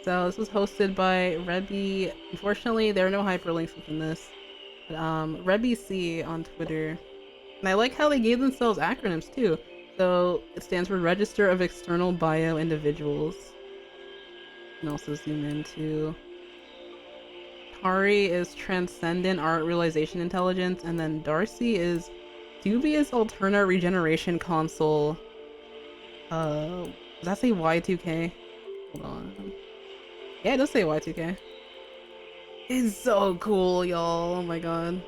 So this was hosted by Rebby. Unfortunately, there are no hyperlinks within this. But Rebby C on Twitter. And I like how they gave themselves acronyms too. So it stands for Register of External Bio Individuals. You can also zoom into Tari is Transcendent Art Realization Intelligence, and then Darcy is Dubious Alterna Regeneration Console. Does that say Y2K? Hold on. Yeah, it does say Y2K. It's so cool, y'all. Oh my god.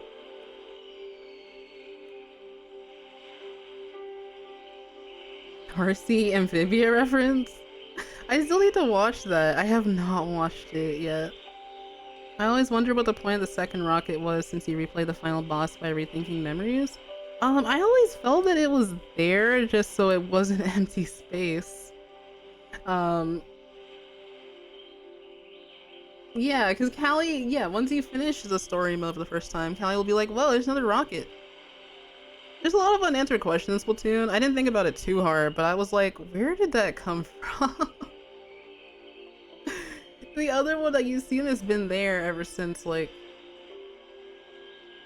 Darcy Amphibia reference? I still need to watch that. I have not watched it yet. I always wonder what the point of the second rocket was, since you replay the final boss by rethinking memories. I always felt that it was there just so it wasn't empty space. Yeah, because Callie, yeah, once you finish the story mode for the first time, Callie will be like, well, there's another rocket. There's a lot of unanswered questions in Splatoon. I didn't think about it too hard, but I was like, where did that come from? The other one that you've seen has been there ever since, like...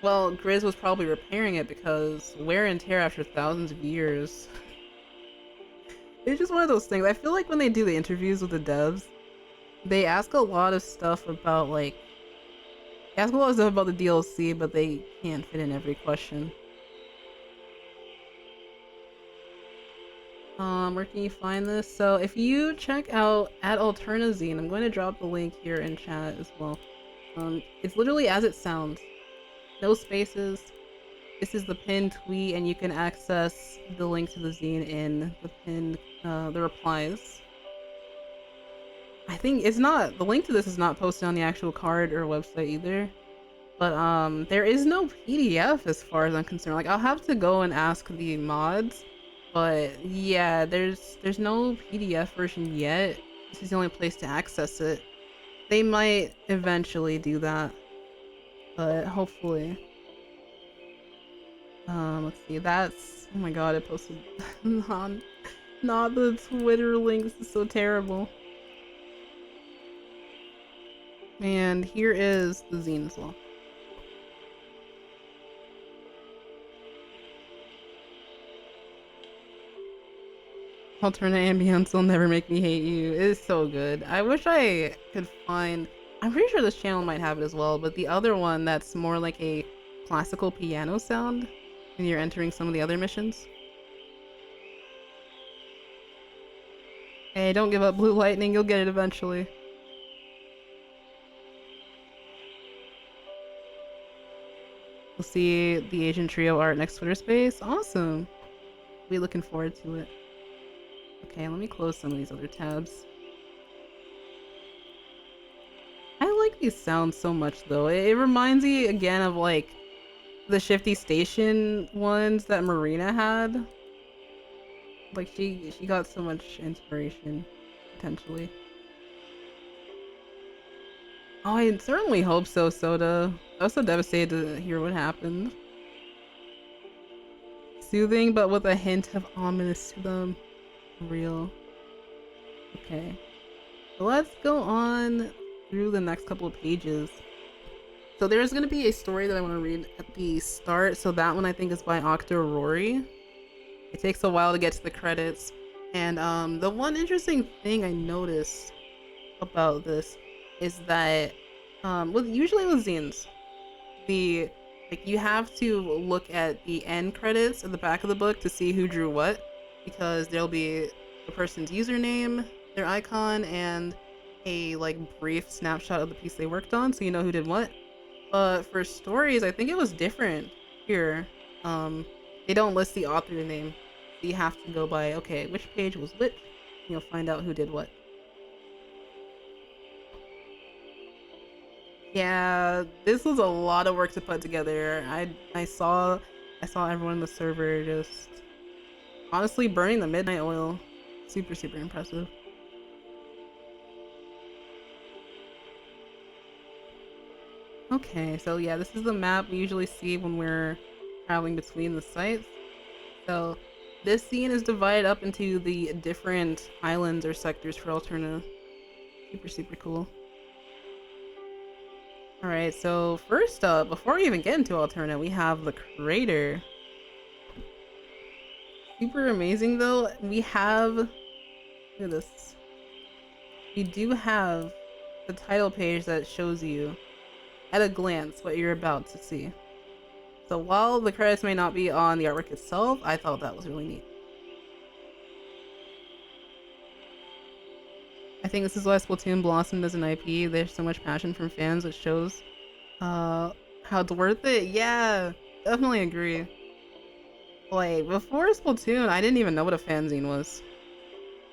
Well, Grizz was probably repairing it because wear and tear after thousands of years. It's just one of those things. I feel like when they do the interviews with the devs, they ask a lot of stuff about, like... They ask a lot of stuff about the DLC, but they can't fit in every question. Where can you find this? So if you check out at Alterna Zine, I'm going to drop the link here in chat as well. It's literally as it sounds. No spaces. This is the pinned tweet, and you can access the link to the zine in the pinned, the replies. I think it's not, the link to this is not posted on the actual card or website either. But there is no PDF as far as I'm concerned. Like, I'll have to go and ask the mods. But yeah, there's no PDF version yet. This is the only place to access it. They might eventually do that, but hopefully. Let's see. That's, oh my god, I posted not the Twitter links. This is so terrible. And here is the zine as well. Alterna ambience will never make me hate you. It is so good. I wish I could find... I'm pretty sure this channel might have it as well, but the other one that's more like a classical piano sound when you're entering some of the other missions. Hey, don't give up, Blue Lightning. You'll get it eventually. We'll see the Asian Trio art next Twitter space. Awesome. We'll be looking forward to it. Okay, let me close some of these other tabs. I like these sounds so much though. It reminds me again of like the Shifty Station ones that Marina had. Like she got so much inspiration, potentially. Oh, I certainly hope so, Soda. I was so devastated to hear what happened. Soothing, but with a hint of ominous to them. Real. Okay. So let's go on through the next couple of pages. So there's going to be a story that I want to read at the start. So that one I think is by Octo Rory. It takes a while to get to the credits. And the one interesting thing I noticed about this is that usually with zines, the Like, you have to look at the end credits at the back of the book to see who drew what, because there'll be the person's username, their icon, and a like brief snapshot of the piece they worked on, so you know who did what. But for stories, I think it was different here. They don't list the author name, so you have to go by, okay, which page was which, and you'll find out who did what. Yeah, this was a lot of work to put together. I saw everyone in the server just honestly burning the midnight oil. Super, super impressive. Okay, so yeah, this is the map we usually see when we're traveling between the sites. So this scene is divided up into the different islands or sectors for Alterna. Super, super cool. Alright, so first up, before we even get into Alterna, we have the crater. Super amazing though. We have, look at this. We do have the title page that shows you at a glance what you're about to see. So while the credits may not be on the artwork itself, I thought that was really neat. I think this is why Splatoon blossomed as an IP. There's so much passion from fans, which shows how it's worth it. Yeah, definitely agree. Like, before Splatoon, I didn't even know what a fanzine was.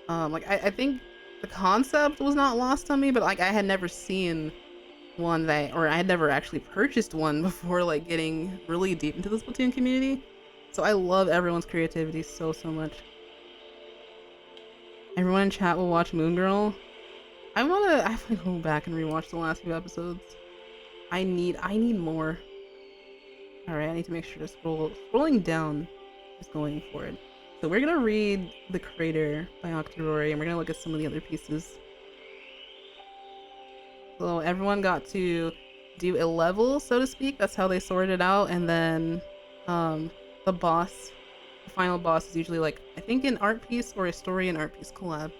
Like, I think the concept was not lost on me, but like I had never seen one or I had never actually purchased one before like getting really deep into the Splatoon community. So I love everyone's creativity so, so much. Everyone in chat will watch Moon Girl. I wanna go back and rewatch the last few episodes. I need more. Alright, I need to make sure to scrolling down is going forward. So we're gonna read The Crater by Octorori, and we're gonna look at some of the other pieces. So everyone got to do a level, so to speak. That's how they sorted it out, and then the final boss is usually like, I think an art piece or a story and art piece collab.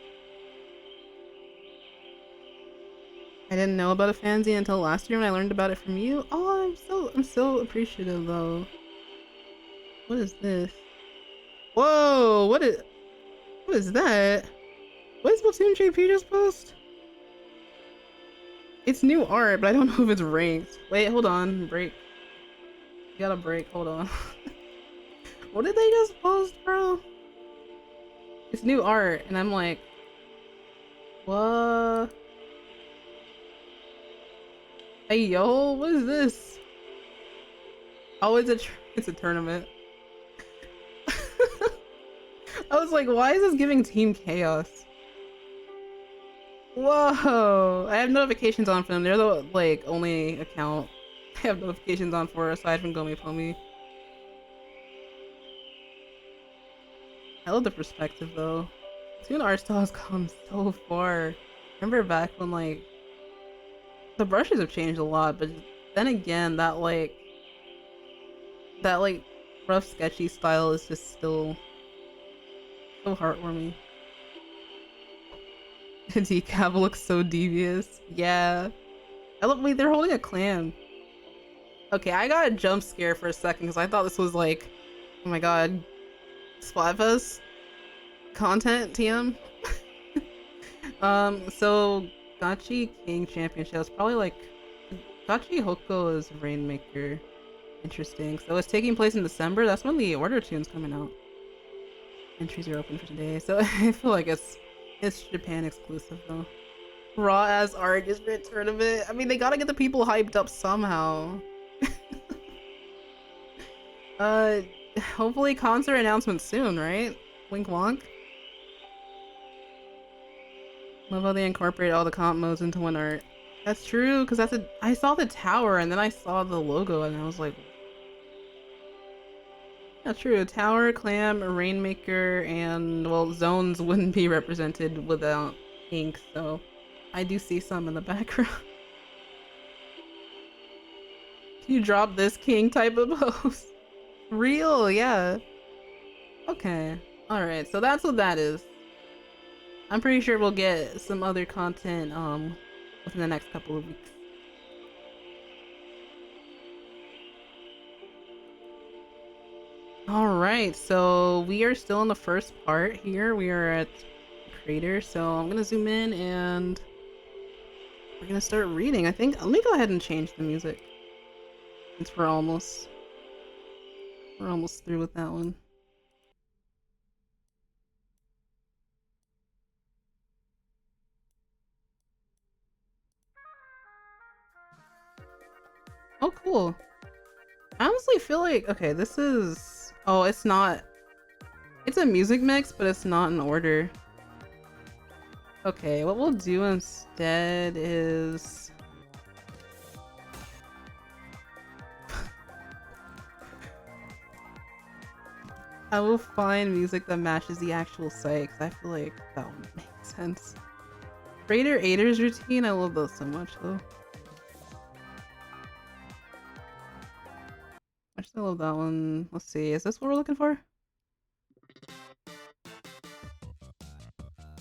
I didn't know about a fanzine until last year when I learned about it from you. Oh, I'm so appreciative though. What is this? Whoa, what is that? What is Splatoon JP just post? It's new art, but I don't know if it's ranked. Wait, hold on, break. You gotta break, hold on. What did they just post, bro? It's new art, and I'm like, what? Hey yo, what is this? Oh, it's a tournament. I was like, why is this giving Team Chaos? Whoa! I have notifications on for them. They're the like only account I have notifications on for aside from Gomi Pomi. I love the perspective though. Toon art style has come so far. Remember back when like the brushes have changed a lot, but then again that rough sketchy style is just still so heartwarming. The decap looks so devious. Yeah. Wait, they're holding a clam. Okay, I got a jump scare for a second because I thought this was like, oh my god, Splatfest content TM. So Gachi King Championship is probably like Gachi Hoko is Rainmaker. Interesting. So it's taking place in December. That's when the order tune's coming out. Entries are open for today, so I feel like it's Japan exclusive though. Raw as art is for a tournament. I mean, they gotta get the people hyped up somehow. Hopefully concert announcement soon, right? Wink wonk. Love how they incorporate all the comp modes into one art. That's true, because I saw the tower and then I saw the logo and I was like, that's true. Tower, Clam, Rainmaker, and well, zones wouldn't be represented without ink, so I do see some in the background. You drop this king type of post. Real, yeah. Okay. Alright, so that's what that is. I'm pretty sure we'll get some other content within the next couple of weeks. Alright, so we are still in the first part here. We are at Crater, so I'm gonna zoom in and we're gonna start reading. I think let me go ahead and change the music since we're almost through with that one. Oh cool. I honestly feel like okay, this is it's not it's a music mix, but it's not in order. Okay, what we'll do instead is I will find music that matches the actual site because I feel like that would make sense. Raider Aiders routine, I love those so much though. I just love that one. Let's see, is this what we're looking for?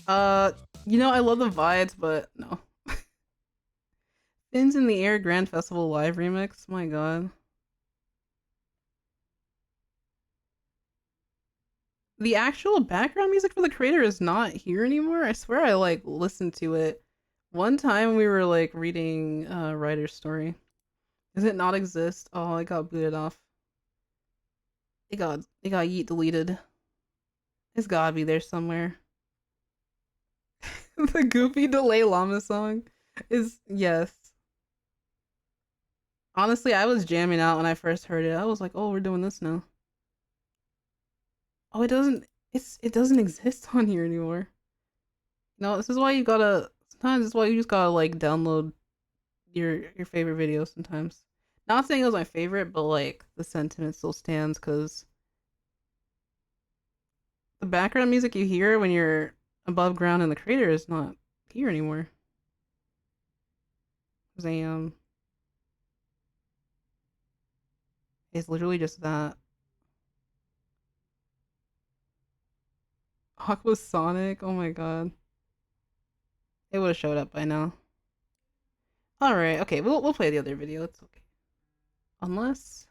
Uh, I love the vibes, but no. Fins in the Air Grand Festival live remix. My god. The actual background music for the creator is not here anymore. I swear I like listened to it one time we were like reading writer's story. Does it not exist? Oh, it got booted off. It got yeet deleted. It's gotta be there somewhere. The Goofy Delay Llama song is yes. Honestly, I was jamming out when I first heard it. I was like, "Oh, we're doing this now." Oh, it doesn't exist on here anymore. No, this is why you gotta. Sometimes it's why you just gotta like download your favorite videos. Sometimes, not saying it was my favorite, but like the sentiment still stands because the background music you hear when you're above ground in the crater is not here anymore. Zam. It's literally just that. Aqua Sonic. Oh my god. It would have showed up by now. All right. Okay. We'll play the other video. It's okay. Unless.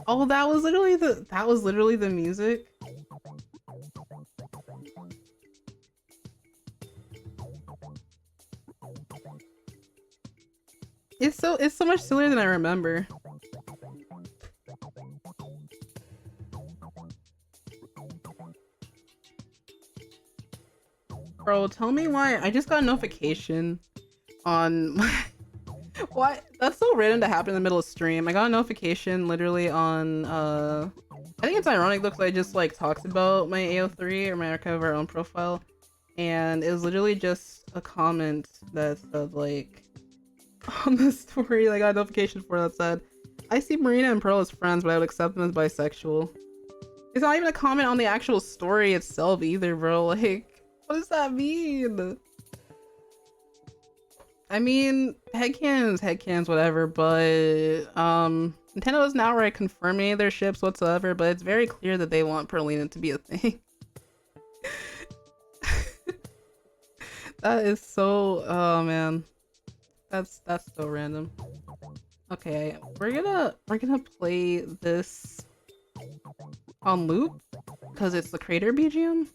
Oh, that was literally the music. It's so much sillier than I remember. Bro, tell me why I just got a notification on my why that's so random to happen in the middle of stream. I got a notification literally on I think it's ironic though because I just like talked about my AO3 or my archive of our own profile and it was literally just a comment that said like on the story like I got a notification for that said I see Marina and Pearl as friends but I would accept them as bisexual. It's not even a comment on the actual story itself either, bro. Like what does that mean? I mean, headcanons, whatever, but Nintendo is not outright confirming their ships whatsoever, but it's very clear that they want Perlina to be a thing. That is so oh man. That's so random. Okay, we're gonna play this on loop because it's the Crater BGM.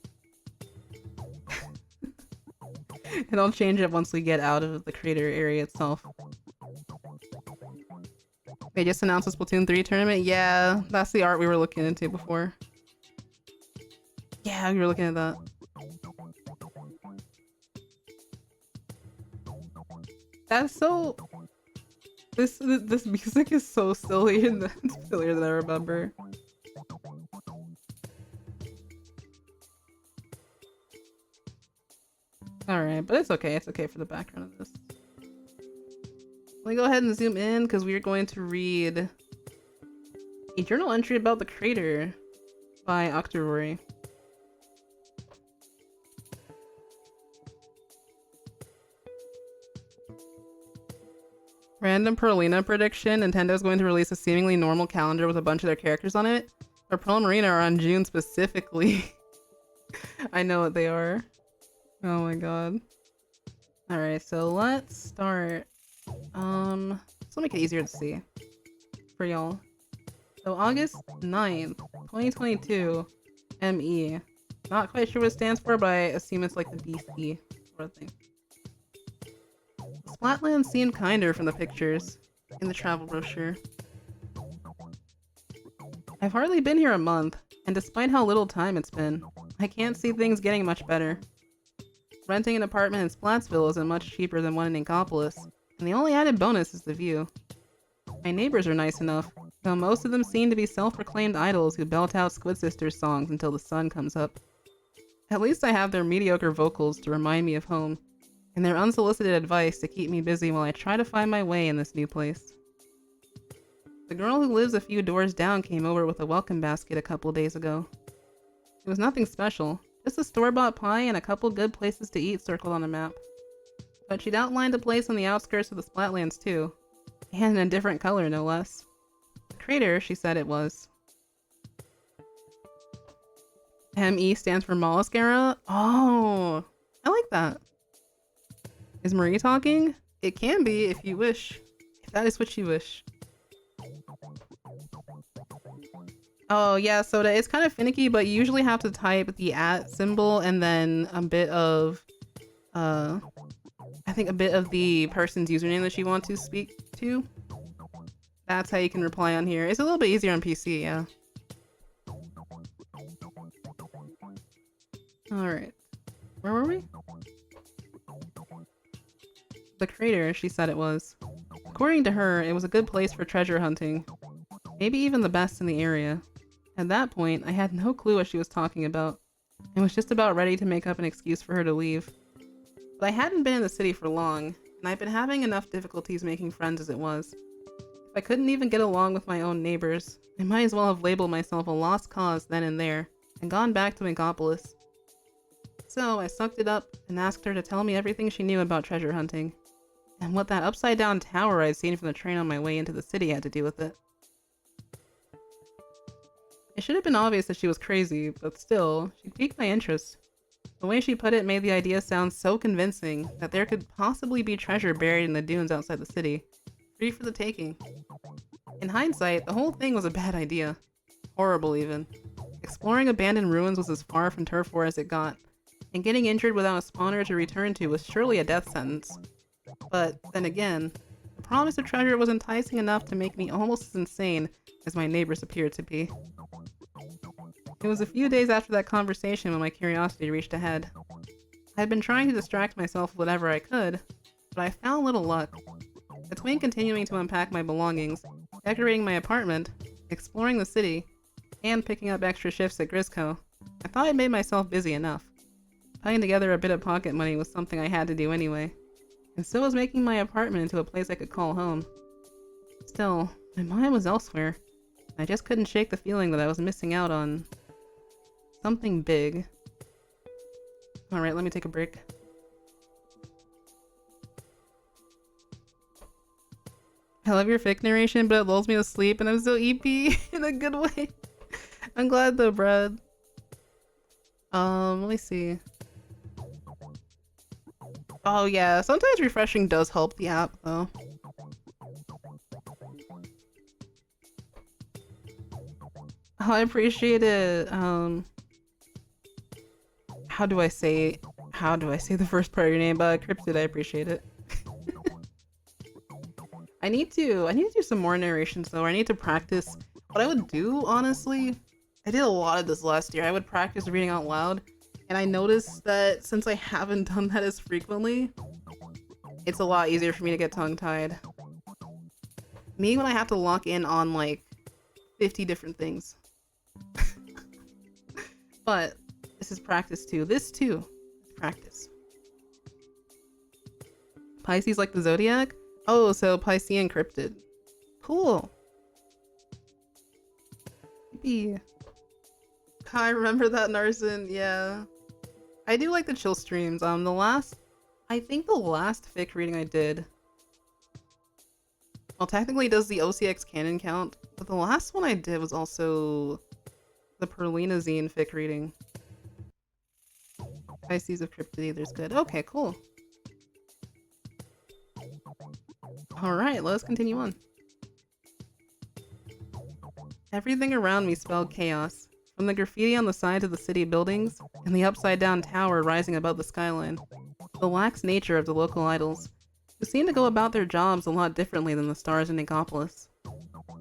And I'll change it once we get out of the crater area itself. They just announced the Splatoon 3 tournament? Yeah, that's the art we were looking into before. Yeah, we were looking at that. That's so... This music is so silly and sillier than I remember. Alright, but it's okay. It's okay for the background of this. Let me go ahead and zoom in because we are going to read a journal entry about the crater by Octorori. Random Perlina prediction. Nintendo is going to release a seemingly normal calendar with a bunch of their characters on it. But Pearl and Marina are on June specifically. I know what they are. Oh my god. Alright, so let's start. Let's make it easier to see. for y'all. So August 9th, 2022, ME. Not quite sure what it stands for, but I assume it's like the BC sort of thing. Splatland seemed kinder from the pictures in the travel brochure. I've hardly been here a month, and despite how little time it's been, I can't see things getting much better. Renting an apartment in Splatsville isn't much cheaper than one in Inkopolis, and the only added bonus is the view. My neighbors are nice enough, though most of them seem to be self-proclaimed idols who belt out Squid Sisters songs until the sun comes up. At least I have their mediocre vocals to remind me of home, and their unsolicited advice to keep me busy while I try to find my way in this new place. The girl who lives a few doors down came over with a welcome basket a couple days ago. It was nothing special, just a store-bought pie and a couple good places to eat circled on a map. But she'd outlined a place on the outskirts of the Splatlands too, and in a different color no less. The crater, she said it was. ME stands for Mollusk Era? Oh, I like that. Is Marie talking? It can be if you wish. If that is what you wish. Oh yeah, Soda, it's kind of finicky, but you usually have to type the @ symbol and then a bit of, I think a bit of the person's username that you want to speak to. That's how you can reply on here. It's a little bit easier on PC, yeah. Alright. Where were we? The crater, she said it was. According to her, it was a good place for treasure hunting. Maybe even the best in the area. At that point, I had no clue what she was talking about, and was just about ready to make up an excuse for her to leave. But I hadn't been in the city for long, and I'd been having enough difficulties making friends as it was. If I couldn't even get along with my own neighbors, I might as well have labeled myself a lost cause then and there, and gone back to Inkopolis. So I sucked it up and asked her to tell me everything she knew about treasure hunting, and what that upside-down tower I'd seen from the train on my way into the city had to do with it. It should have been obvious that she was crazy, but still, she piqued my interest. The way she put it made the idea sound so convincing that there could possibly be treasure buried in the dunes outside the city, free for the taking. In hindsight, the whole thing was a bad idea. Horrible, even. Exploring abandoned ruins was as far from turf war as it got, and getting injured without a spawner to return to was surely a death sentence. But, then again, the promise of treasure was enticing enough to make me almost as insane as my neighbors appeared to be. It was a few days after that conversation when my curiosity reached a head. I had been trying to distract myself with whatever I could, but I found little luck. Between continuing to unpack my belongings, decorating my apartment, exploring the city, and picking up extra shifts at Grisco, I thought I'd made myself busy enough. Putting together a bit of pocket money was something I had to do anyway, and so was making my apartment into a place I could call home. Still, my mind was elsewhere. I just couldn't shake the feeling that I was missing out on something big. Alright, let me take a break. I love your fic narration, but it lulls me to sleep and I'm so EP in a good way. I'm glad though, Brad. Let me see. Oh yeah, sometimes refreshing does help the app though. Oh, I appreciate it. How do I say the first part of your name? Cryptid, I appreciate it. I need to do some more narrations though. I need to practice. What I would do, honestly, I did a lot of this last year. I would practice reading out loud, and I noticed that since I haven't done that as frequently, it's a lot easier for me to get tongue-tied. Me when I have to lock in on like 50 different things. But this is practice too. This too is practice. Pisces like the zodiac? Oh, so Piscean cryptid. Cool. Maybe. I remember that, Narsen. Yeah. I do like the chill streams. I think the last fic reading I did, well, technically it does the OCX canon count, but the last one I did was also the Alterna Zine fic reading. Pisces of Cryptid Either's good. Okay, cool. Alright, let's continue on. Everything around me spelled chaos, from the graffiti on the sides of the city buildings and the upside-down tower rising above the skyline, to the lax nature of the local idols, who seemed to go about their jobs a lot differently than the stars in Nigopolis.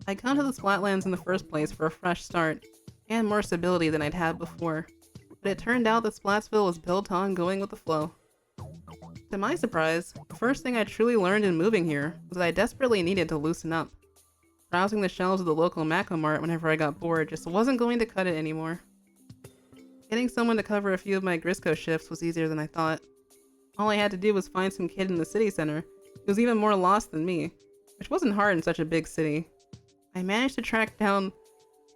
I'd come to the Splatlands in the first place for a fresh start, and more stability than I'd had before, but it turned out that Splatsville was built on going with the flow. To my surprise, the first thing I truly learned in moving here was that I desperately needed to loosen up. Browsing the shelves of the local Macro Mart whenever I got bored just wasn't going to cut it anymore. Getting someone to cover a few of my Grisco shifts was easier than I thought. All I had to do was find some kid in the city center who was even more lost than me, which wasn't hard in such a big city. I managed to track down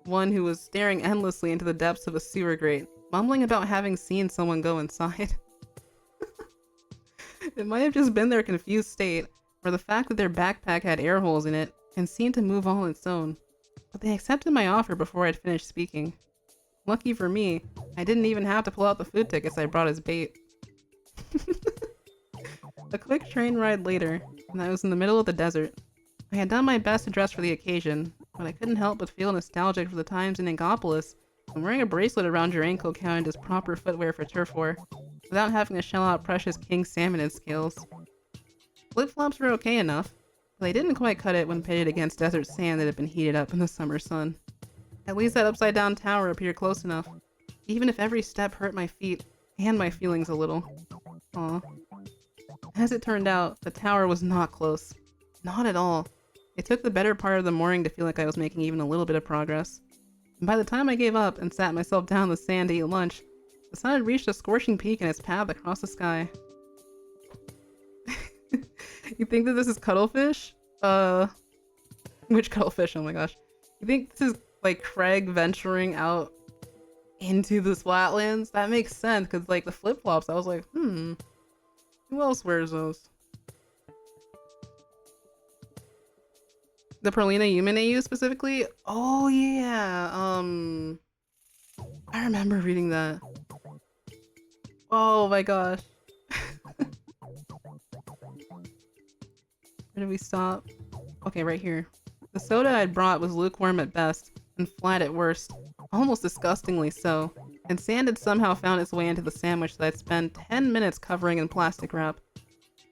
one who was staring endlessly into the depths of a sewer grate, mumbling about having seen someone go inside. It might have just been their confused state, or the fact that their backpack had air holes in it and seemed to move all on its own, but they accepted my offer before I'd finished speaking. Lucky for me, I didn't even have to pull out the food tickets I brought as bait. A quick train ride later, and I was in the middle of the desert. I had done my best to dress for the occasion, but I couldn't help but feel nostalgic for the times in Nigopolis when wearing a bracelet around your ankle counted as proper footwear for turf war, without having to shell out precious king salmon and scales. Flip-flops were okay enough, but they didn't quite cut it when pitted against desert sand that had been heated up in the summer sun. At least that upside-down tower appeared close enough, even if every step hurt my feet and my feelings a little. Aw. As it turned out, the tower was not close. Not at all. It took the better part of the morning to feel like I was making even a little bit of progress. And by the time I gave up and sat myself down in the sand to eat lunch, the sun had reached a scorching peak in its path across the sky. You think that this is cuttlefish? Which cuttlefish? Oh my gosh. You think this is like Craig venturing out into the Splatlands? That makes sense, because like the flip-flops, I was like, who else wears those? The Perlina Yumene specifically? Oh yeah, I remember reading that. Oh my gosh. Where did we stop? Okay, right here. The soda I'd brought was lukewarm at best, and flat at worst. Almost disgustingly so, and sand had somehow found its way into the sandwich that I'd spent 10 minutes covering in plastic wrap.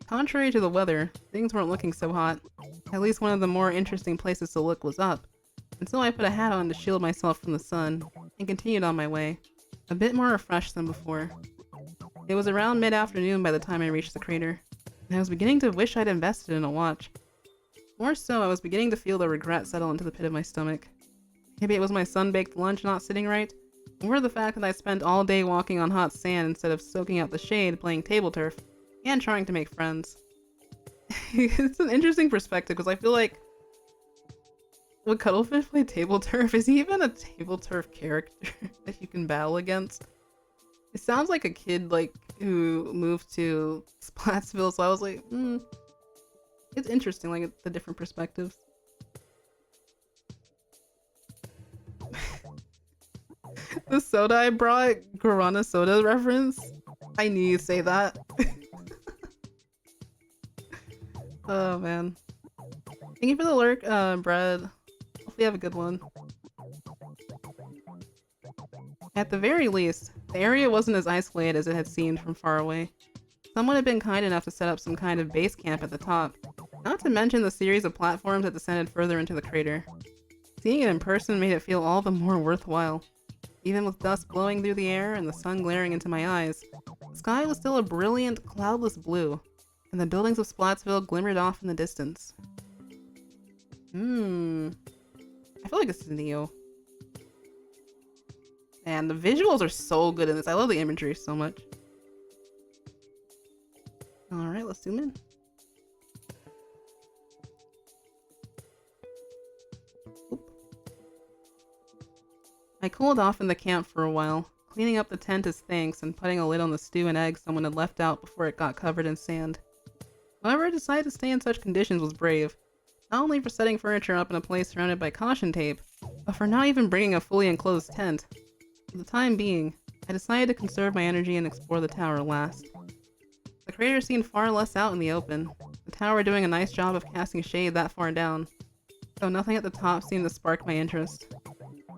Contrary to the weather, things weren't looking so hot. At least one of the more interesting places to look was up, and so I put a hat on to shield myself from the sun, and continued on my way, a bit more refreshed than before. It was around mid-afternoon by the time I reached the crater, and I was beginning to wish I'd invested in a watch. More so, I was beginning to feel the regret settle into the pit of my stomach. Maybe it was my sun-baked lunch not sitting right, or the fact that I spent all day walking on hot sand instead of soaking out the shade playing table turf, and trying to make friends. It's an interesting perspective, because I feel like would Cuttlefish play table turf? Is he even a table turf character that you can battle against? It sounds like a kid like who moved to Splatsville, so I was like, it's interesting, like the different perspectives. The soda I brought, Guarana soda reference. I knew you'd say that. Oh man. Thank you for the lurk, Brad. Hopefully you have a good one. At the very least, the area wasn't as isolated as it had seemed from far away. Someone had been kind enough to set up some kind of base camp at the top, not to mention the series of platforms that descended further into the crater. Seeing it in person made it feel all the more worthwhile. Even with dust blowing through the air and the sun glaring into my eyes, the sky was still a brilliant, cloudless blue, and the buildings of Splatsville glimmered off in the distance. I feel like this is Neo. And the visuals are so good in this. I love the imagery so much. Alright, let's zoom in. Oop. I cooled off in the camp for a while, cleaning up the tent as thanks and putting a lid on the stew and eggs someone had left out before it got covered in sand. However, I decided to stay in such conditions was brave. Not only for setting furniture up in a place surrounded by caution tape, but for not even bringing a fully enclosed tent. For the time being, I decided to conserve my energy and explore the tower last. The crater seemed far less out in the open, the tower doing a nice job of casting shade that far down, though nothing at the top seemed to spark my interest.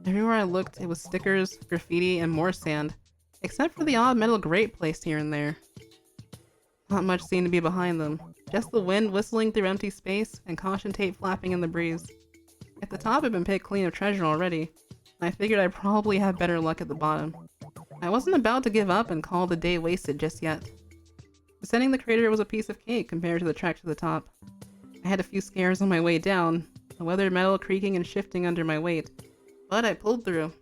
Everywhere I looked, it was stickers, graffiti, and more sand. Except for the odd metal grate placed here and there. Not much seemed to be behind them. Just the wind whistling through empty space and caution tape flapping in the breeze. At the top had been picked clean of treasure already, and I figured I'd probably have better luck at the bottom. I wasn't about to give up and call the day wasted just yet. Descending the crater was a piece of cake compared to the trek to the top. I had a few scares on my way down, the weathered metal creaking and shifting under my weight, but I pulled through.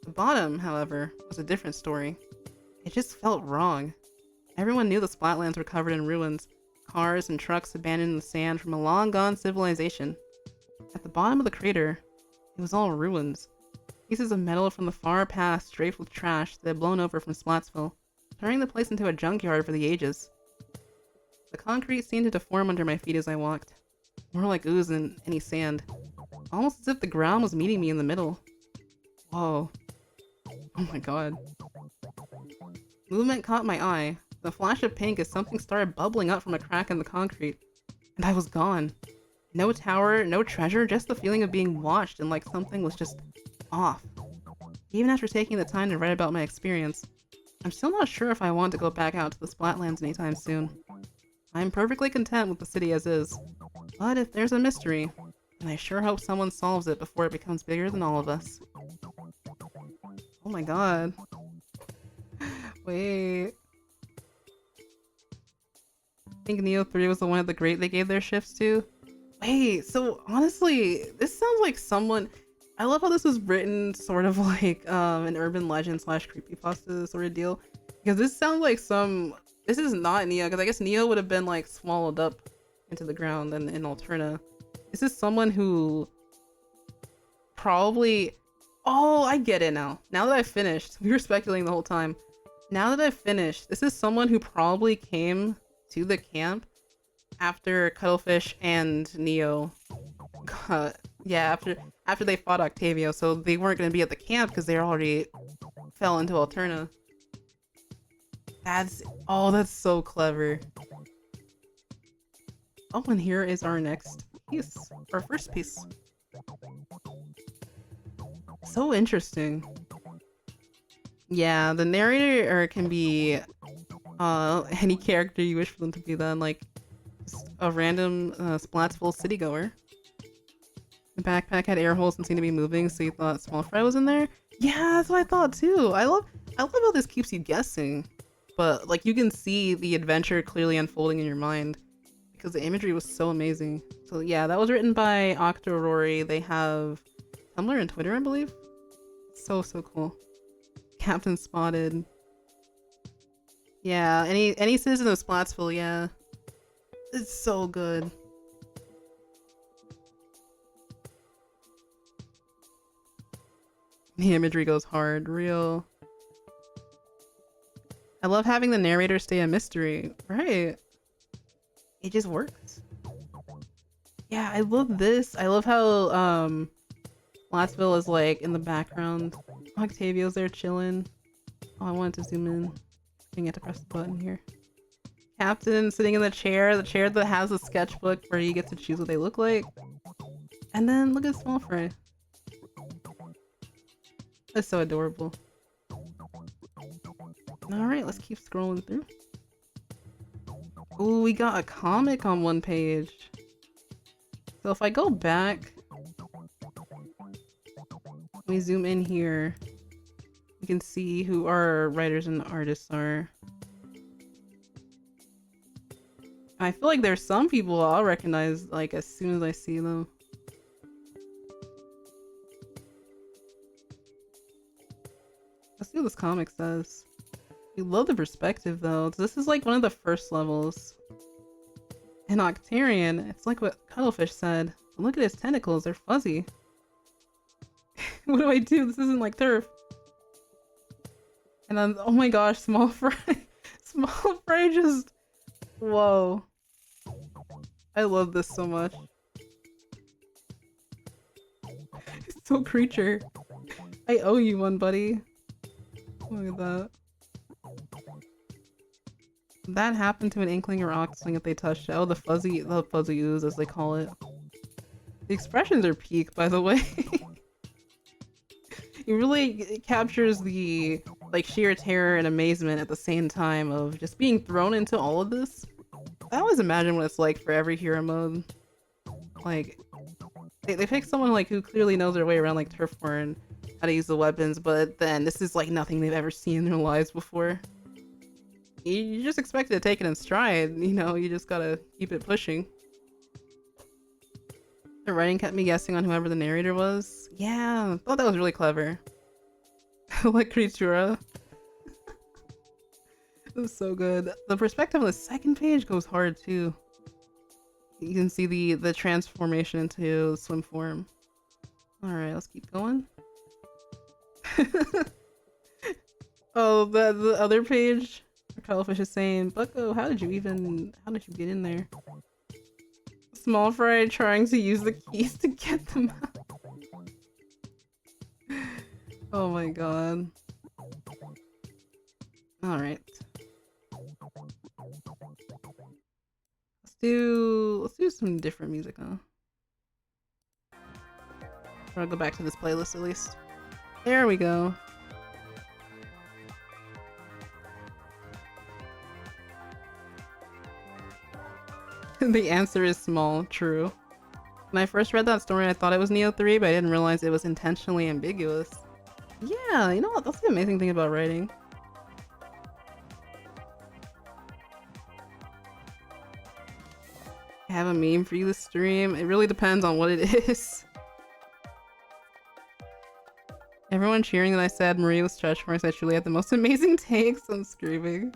The bottom, however, was a different story. It just felt wrong. Everyone knew the Splatlands were covered in ruins, cars and trucks abandoned in the sand from a long-gone civilization. At the bottom of the crater, it was all ruins. Pieces of metal from the far past draped with trash that had blown over from Splatsville, turning the place into a junkyard for the ages. The concrete seemed to deform under my feet as I walked, more like ooze than any sand, almost as if the ground was meeting me in the middle. Whoa. Oh my god. Movement caught my eye, the flash of pink as something started bubbling up from a crack in the concrete, and I was gone. No tower, no treasure, just the feeling of being watched and like something was just off. Even after taking the time to write about my experience, I'm still not sure if I want to go back out to the Splatlands anytime soon. I'm perfectly content with the city as is, but if there's a mystery, then I sure hope someone solves it before it becomes bigger than all of us. Oh my god. Wait. I think Neo 3 was the one at the grate they gave their shifts to. Wait, so honestly, this sounds like someone... I love how this was written sort of like an urban legend / creepypasta sort of deal. Because this sounds like some... This is not Neo, because I guess Neo would have been like swallowed up into the ground in Alterna. This is someone who probably... Oh, I get it now. Now that I've finished. We were speculating the whole time. Now that I've finished, this is someone who probably came to the camp after Cuttlefish and Neo yeah, after they fought Octavio, so they weren't going to be at the camp because they already fell into Alterna. That's so clever. Oh, and here is our next piece, our first piece. So interesting. Yeah, the narrator can be any character you wish for them to be then, like just a random Splatsville citygoer. The backpack had air holes and seemed to be moving, so you thought Small Fry was in there? Yeah, that's what I thought too. I love how this keeps you guessing. But like you can see the adventure clearly unfolding in your mind because the imagery was so amazing. So yeah, that was written by Octorori. They have Tumblr and Twitter, I believe. So cool. Captain Spotted. Yeah, any citizen of Splatsville, yeah. It's so good. The imagery goes hard, real. I love having the narrator stay a mystery. Right. It just works. Yeah, I love this. I love how Splatsville is like in the background. Octavio's there chilling. Oh, I wanted to zoom in. I get to press the button here. Captain sitting in the chair that has a sketchbook where you get to choose what they look like. And then look at Small Fry. That's so adorable. Alright, let's keep scrolling through. Ooh, we got a comic on one page. So if I go back, we zoom in here, you can see who our writers and artists are. I feel like there's some people I'll recognize like as soon as I see them. Let's see what this comic says. We love the perspective though. This is like one of the first levels. In Octarian, it's like what Cuttlefish said. Look at his tentacles, they're fuzzy. What do I do? This isn't like turf. And then, oh my gosh, Small Fry. Small Fry just... Whoa. I love this so much. It's so creature. I owe you one, buddy. Look at that. That happened to an inkling or oxling if they touched it. Oh, the fuzzy ooze, as they call it. The expressions are peak, by the way. It really captures the like sheer terror and amazement at the same time of just being thrown into all of this. I always imagine what it's like for every hero mode. Like they pick someone like who clearly knows their way around like turf war and how to use the weapons, but then this is like nothing they've ever seen in their lives before. You just expect it to take it in stride, you know, you just gotta keep it pushing. The writing kept me guessing on whoever the narrator was. Yeah, I thought that was really clever. Like Creatura. It was so good. The perspective on the second page goes hard too. You can see the transformation into swim form. Alright, let's keep going. Oh, the other page? Cuttlefish is saying, Bucko, how did you get in there? Small fry trying to use the keys to get them out. Oh my god. Alright. Let's do some different music now. I'll go back to this playlist at least. There we go. The answer is small, true. When I first read that story, I thought it was Neo 3, but I didn't realize it was intentionally ambiguous. Yeah, you know what? That's the amazing thing about writing. I have a meme for you to stream. It really depends on what it is. Everyone cheering that I said Marie was stretch marks. I truly had the most amazing takes. I'm screaming.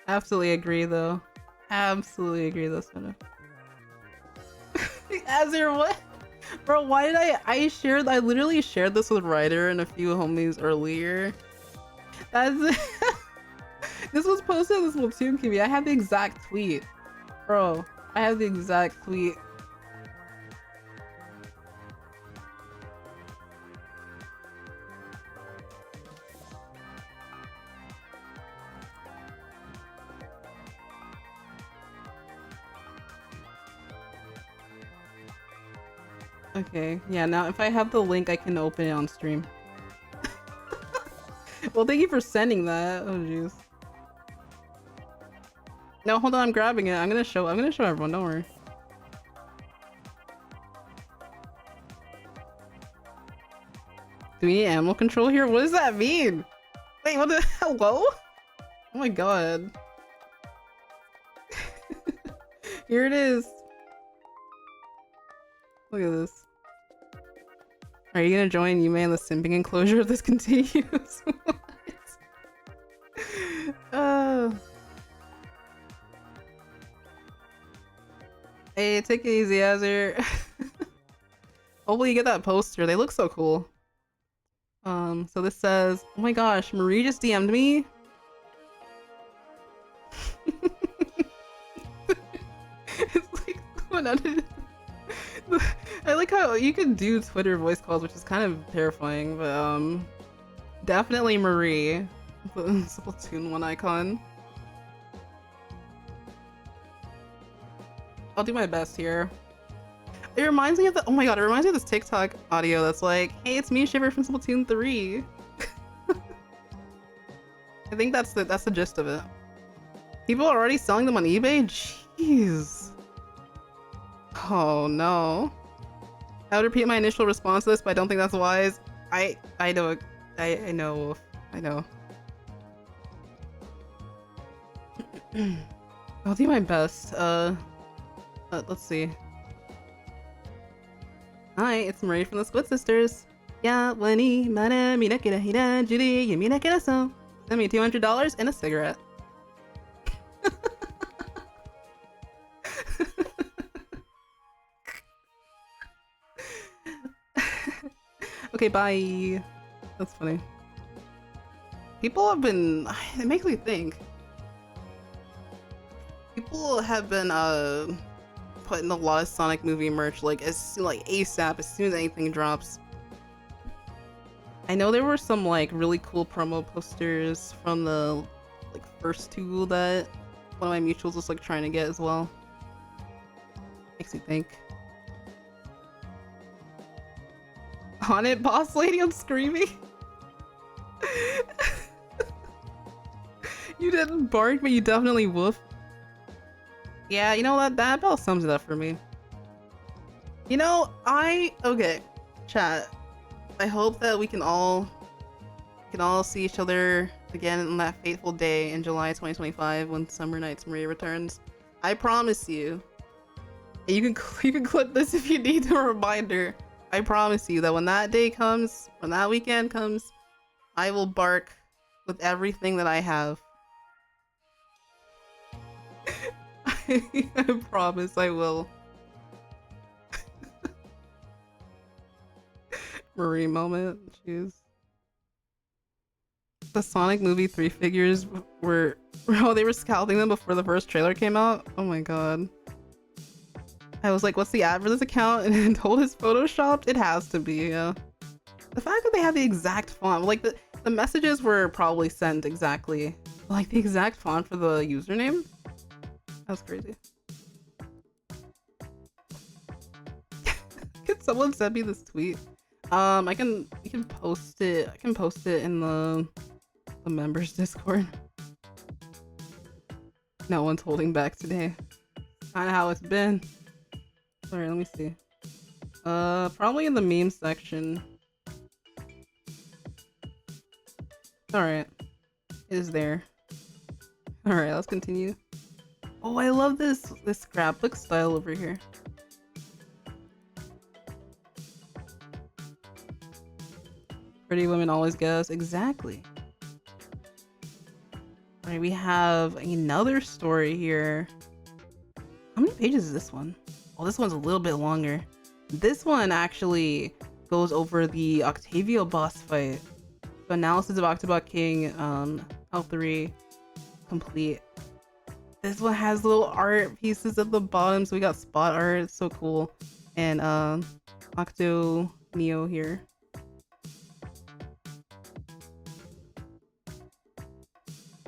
Absolutely agree though. Absolutely agree though, Sona. Azir, what? Bro, why did I literally shared this with Ryder and a few homies earlier. That's This was posted in the Splatoon community. I had the exact tweet. Bro, I have the exact tweet. Okay, yeah, now if I have the link, I can open it on stream. Well, thank you for sending that. Oh, jeez. No, hold on, I'm grabbing it. I'm gonna show everyone, don't worry. Do we need animal control here? What does that mean? Wait, what the hello? Oh my god. Here it is. Look at this. Are you gonna join Yume in the simping enclosure if this continues? Hey, take it easy, Azir. Hopefully you get that poster. They look so cool. So this says, oh my gosh, Marie just DM'd me. It's like someone edited. I like how you can do Twitter voice calls, which is kind of terrifying, but definitely Marie. The Splatoon 1 icon. I'll do my best here. It reminds me of oh my god, it reminds me of this TikTok audio that's like, hey, it's me, Shiver from Splatoon 3. I think that's the gist of it. People are already selling them on eBay? Jeez. Oh no. I would repeat my initial response to this, but I don't think that's wise. I know. I know. I'll do my best. Let's see. Hi, it's Marie from the Split Sisters. Yeah, Lenny, Mana, Mina Kira Hira, Judy, Yamina Kiraso. Send me $200 and a cigarette. Okay, bye. That's funny. People have been. It makes me think. People have been putting a lot of Sonic movie merch like ASAP as soon as anything drops. I know there were some like really cool promo posters from the like first two that one of my mutuals was like trying to get as well. Makes me think. On it, boss lady, I'm screaming. You didn't bark, but you definitely woof. Yeah, you know what? That about sums it up for me. You know, okay, chat. I hope that we can all see each other again on that fateful day in July 2025 when Summer Nights Maria returns. I promise you. You can clip this if you need a reminder. I promise you that when that day comes, when that weekend comes, I will bark with everything that I have. I promise I will. Marie moment. Jeez. The Sonic movie 3 figures were they were scalping them before the first trailer came out. Oh my god. I was like, what's the ad for this account? And told it's photoshopped. It has to be, yeah. The fact that they have the exact font, like the messages were probably sent exactly, like the exact font for the username. That's crazy. Can someone send me this tweet? You can post it. I can post it in the members Discord. No one's holding back today. Kind of how it's been. Sorry, let me see. Probably in the meme section. Alright. It is there. Alright, let's continue. Oh, I love this scrapbook style over here. Pretty women always guess. Exactly. Alright, we have another story here. How many pages is this one? Oh, this one's a little bit longer. This one actually goes over the Octavio boss fight. So analysis of Octobot King, L3 complete. This one has little art pieces at the bottom, so we got spot art. It's so cool. And Octo Neo here.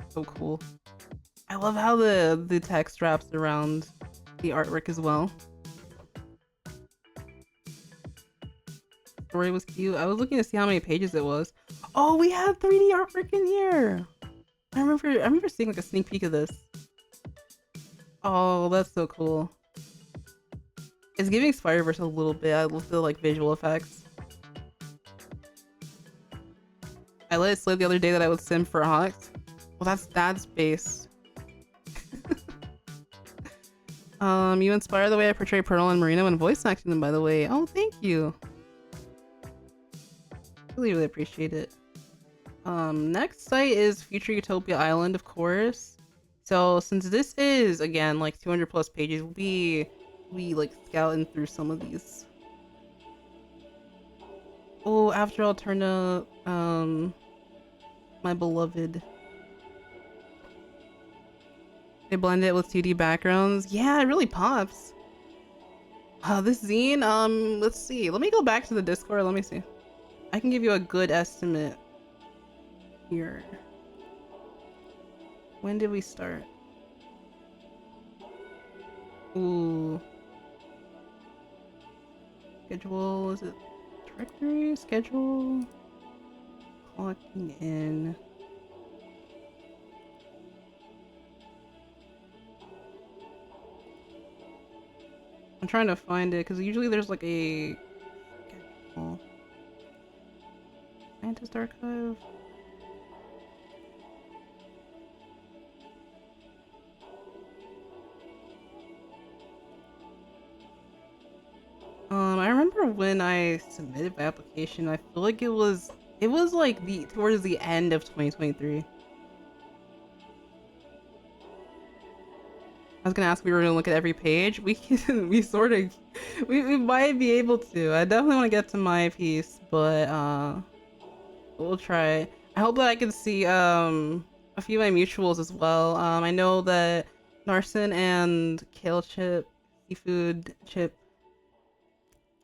So cool. I love how the text wraps around the artwork as well. Story was cute. I was looking to see how many pages it was. Oh, we have 3D artwork in here. I remember seeing like a sneak peek of this. Oh, that's so cool. It's giving Spider-Verse a little bit. I love the like visual effects. I let it slip the other day that I would sim for Hawks. Well, that's based. You inspire the way I portray Pearl and Marina when voice acting them, by the way. Oh, thank you. Really appreciate it. Next site is Future Utopia Island, of course. So since this is again like 200 plus pages, we'll be like scouting through some of these. Oh, after Alterna, my beloved. They blend it with 2D backgrounds. Yeah, it really pops. This zine, let's see. Let me go back to the Discord. Let me see. I can give you a good estimate here. When did we start? Ooh. Schedule, is it directory? Schedule? Clocking in. I'm trying to find it because usually there's like a schedule. Scientist archive. I remember when I submitted my application, I feel like it was like towards the end of 2023. I was gonna ask if we were gonna look at every page. We might be able to. I definitely want to get to my piece, but we'll try. I hope that I can see a few of my mutuals as well. I know that Narson and Kale Chip, Seafood Chip,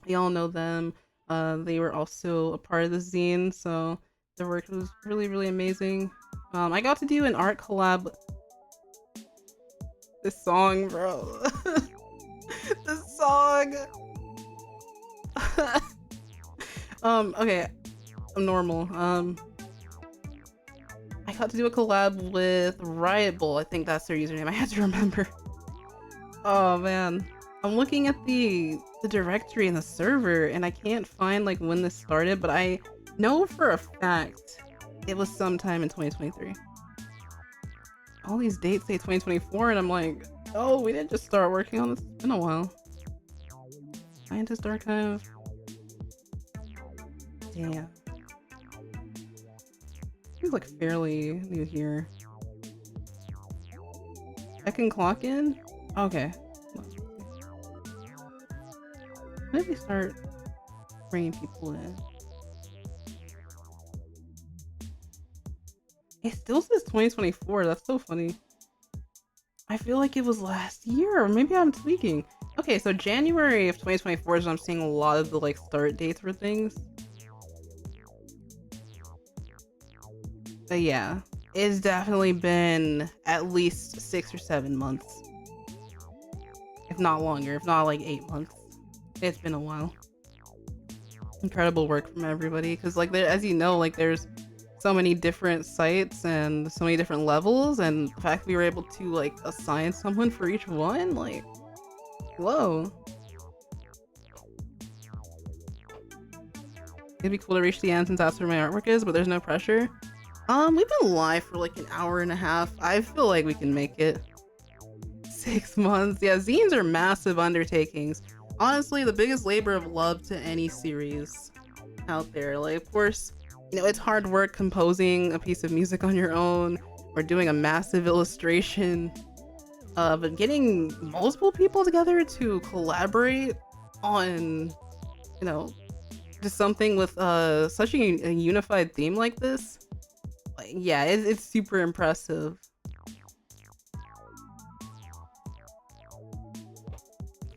we all know them. They were also a part of the zine, so their work was really amazing. I got to do an art collab. This song, bro. This song. Okay, I'm normal. I got to do a collab with Riot Bull. I think that's their username. I had to remember. Oh man, I'm looking at the directory in the server, and I can't find like when this started, but I know for a fact it was sometime in 2023. All these dates say 2024, and I'm like, oh, we didn't just start working on this. It's been a while. Scientist Archive. Damn. He's like fairly new here. I can clock in? Okay. Maybe start bringing people in. It still says 2024. That's so funny. I feel like it was last year, or maybe I'm tweaking. Okay, so January of 2024 is when I'm seeing a lot of the like start dates for things. But yeah, it's definitely been at least 6 or 7 months. If not longer, if not like 8 months. It's been a while. Incredible work from everybody, because like there, as you know, like there's so many different sites and so many different levels, and the fact we were able to like assign someone for each one, like, whoa. It'd be cool to reach the end since that's where my artwork is, but there's no pressure. We've been live for like an hour and a half. I feel like we can make it. 6 months. Yeah, zines are massive undertakings. Honestly, the biggest labor of love to any series out there. Like, of course, you know, it's hard work composing a piece of music on your own or doing a massive illustration. But getting multiple people together to collaborate on, you know, just something with such a unified theme like this, like, yeah, it's super impressive.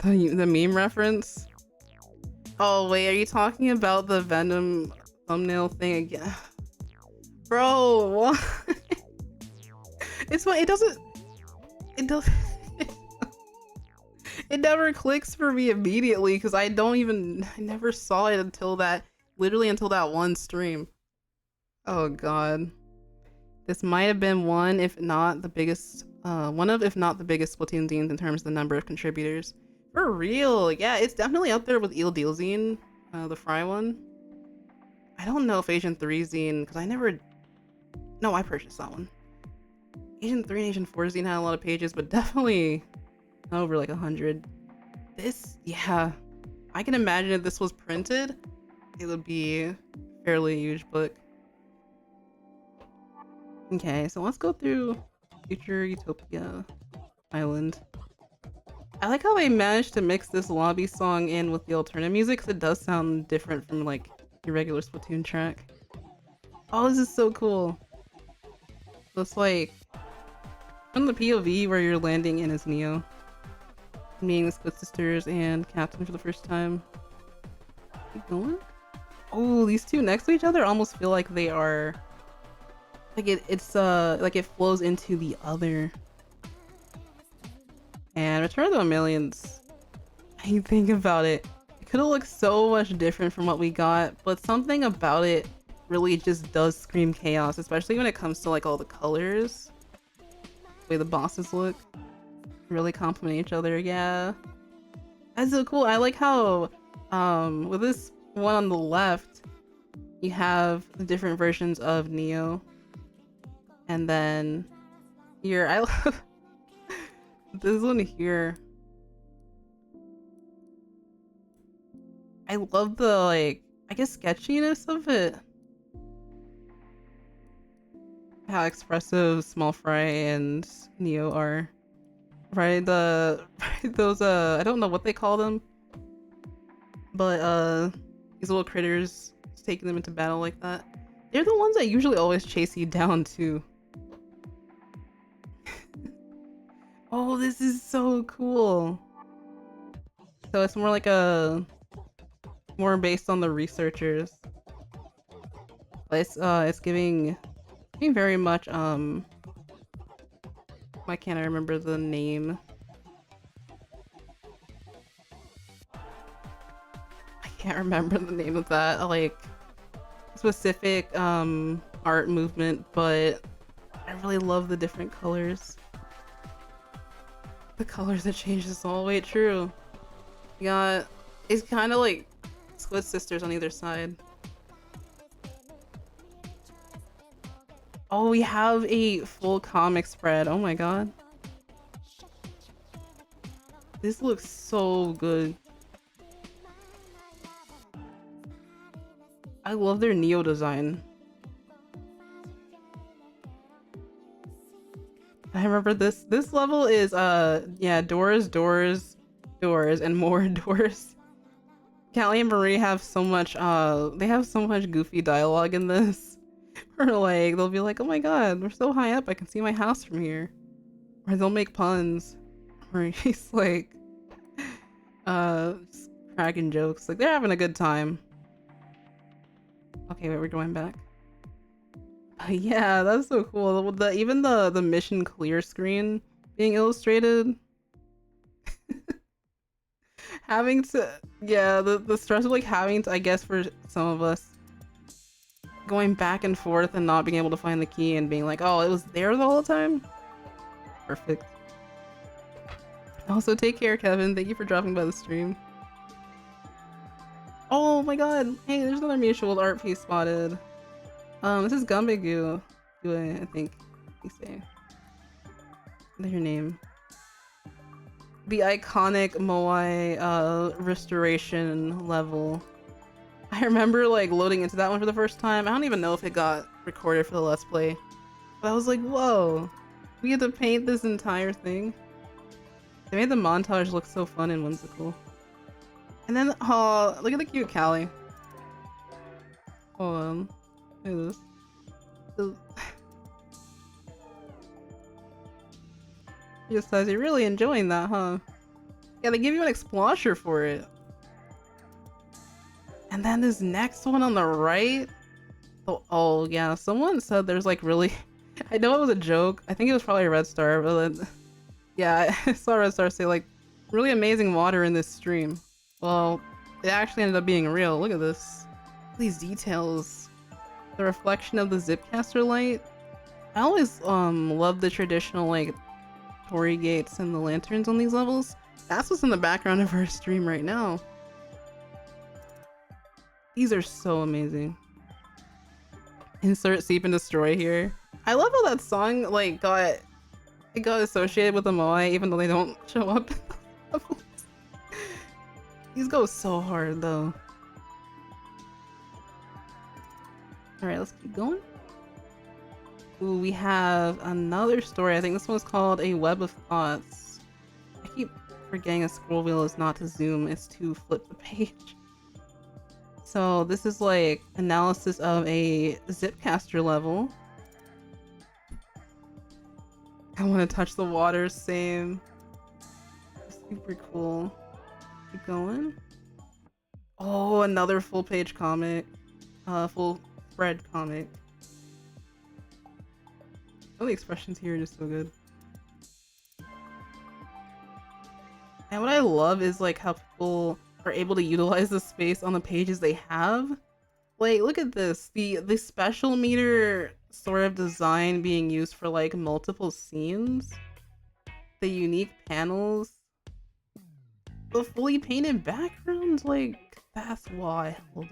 The meme reference? Oh wait, are you talking about the Venom thumbnail thing again? Bro, what? It's fine. It doesn't. It never clicks for me immediately because I never saw it until literally until that one stream. Oh god. This might have been one, if not the biggest, if not the biggest Splatoon zines in terms of the number of contributors. For real, yeah, it's definitely up there with Eel Deal Zine, the Fry one. I don't know if Asian 3 Zine, because no, I purchased that one. Asian 3 and Asian 4 Zine had a lot of pages, but definitely over like 100. This, yeah, I can imagine if this was printed, it would be a fairly huge book. Okay, so let's go through future Utopia Island. I like how they managed to mix this lobby song in with the Alterna music, because it does sound different from like your regular Splatoon track. Oh, this is so cool. So it's like from the POV where you're landing in as Neo, meeting the Split Sisters and Captain for the first time. Keep going. Oh, these two next to each other almost feel like they are like it's like it flows into the other. And Return of the Millions, I think about it, it could have looked so much different from what we got, but something about it really just does scream chaos, especially when it comes to like all the colors, the way the bosses look, really complement each other. Yeah, that's so cool. I like how with this one on the left you have the different versions of Neo, and then here I love this one here. I love the, like, I guess sketchiness of it. How expressive Small Fry and Neo are. Right, those I don't know what they call them, but these little critters, just taking them into battle like that. They're the ones that usually always chase you down too. Oh, this is so cool. So it's more like more based on the researchers. But it's giving very much why can't I remember the name? can't remember the name of that, like, specific art movement, but I really love the different colors. The colors that change this all. Wait, true. You got, it's kind of like Squid Sisters on either side. Oh, we have a full comic spread. Oh my god. This looks so good. I love their Neo design. I remember this level is yeah, doors, and more doors. Callie and Marie have so much they have so much goofy dialogue in this. Or like they'll be like, oh my god, we're so high up I can see my house from here. Or they'll make puns. Or he's like just cracking jokes. Like they're having a good time. Okay, wait, we're going back. Yeah, that's so cool. Even the mission clear screen being illustrated. Having to, yeah, the stress of like having to, I guess for some of us, going back and forth and not being able to find the key and being like, oh, it was there the whole time? Perfect. Also, take care, Kevin. Thank you for dropping by the stream. Oh my god. Hey, there's another mutual art piece spotted. This is Gumbigu. I think you say. What's your name? The iconic Moai restoration level. I remember like loading into that one for the first time. I don't even know if it got recorded for the Let's Play. But I was like, whoa. We had to paint this entire thing. They made the montage look so fun and whimsical. And then, oh, look at the cute Callie. Hold on. Look at this. Just says you're really enjoying that, huh? Yeah, they give you an explosure for it. And then this next one on the right. Oh yeah, someone said there's like really. I know it was a joke. I think it was probably a Red Star, but then, yeah, I saw Red Star say like, really amazing water in this stream. Well, it actually ended up being real. Look at this. These details. The reflection of the Zipcaster light. I always love the traditional like torii gates and the lanterns on these levels. That's what's in the background of our stream right now. These are so amazing. Insert Seep and Destroy here. I love how that song like got associated with the Moai even though they don't show up in the levels. These go so hard though. Alright, let's keep going. Ooh, we have another story. I think this one's called A Web of Thoughts. I keep forgetting a scroll wheel is not to zoom, it's to flip the page. So this is like analysis of a Zipcaster level. I want to touch the water, same. Super cool. Keep going. Oh, another full page comic. Full spread comic. All the expressions here are just so good. And what I love is like how people are able to utilize the space on the pages they have. Like, look at this. The special meter sort of design being used for like multiple scenes. The unique panels. The fully painted backgrounds, like, that's wild.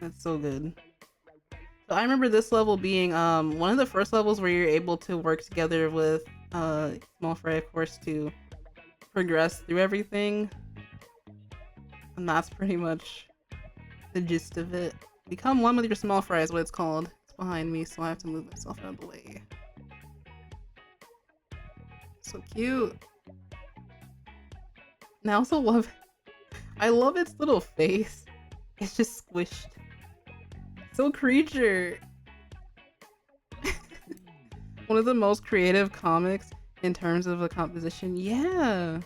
That's so good. So I remember this level being one of the first levels where you're able to work together with Small Fry, of course, to progress through everything. And that's pretty much the gist of it. Become one with your Small Fry is what it's called. It's behind me, so I have to move myself out of the way. So cute. And I also love, I love its little face. It's just squished. So creature. One of the most creative comics in terms of a composition. Yeah.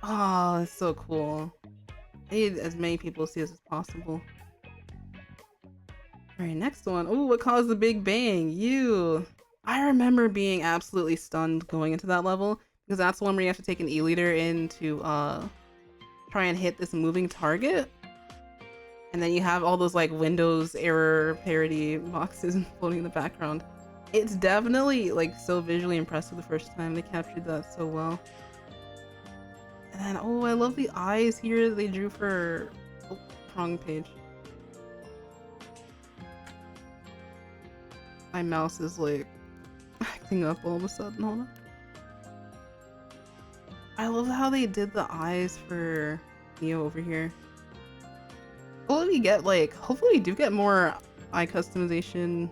Oh, it's so cool. I need as many people to see this as possible. Alright, next one. Ooh, what caused the Big Bang? You. I remember being absolutely stunned going into that level because that's the one where you have to take an E-liter into try and hit this moving target. And then you have all those like Windows error parody boxes floating in the background. It's definitely like so visually impressive the first time. They captured that so well. And then, oh, I love the eyes here that they drew for... Oh, wrong page. My mouse is like acting up all of a sudden. Hold on. I love how they did the eyes for Neo over here. Hopefully we get like, hopefully we do get more eye customization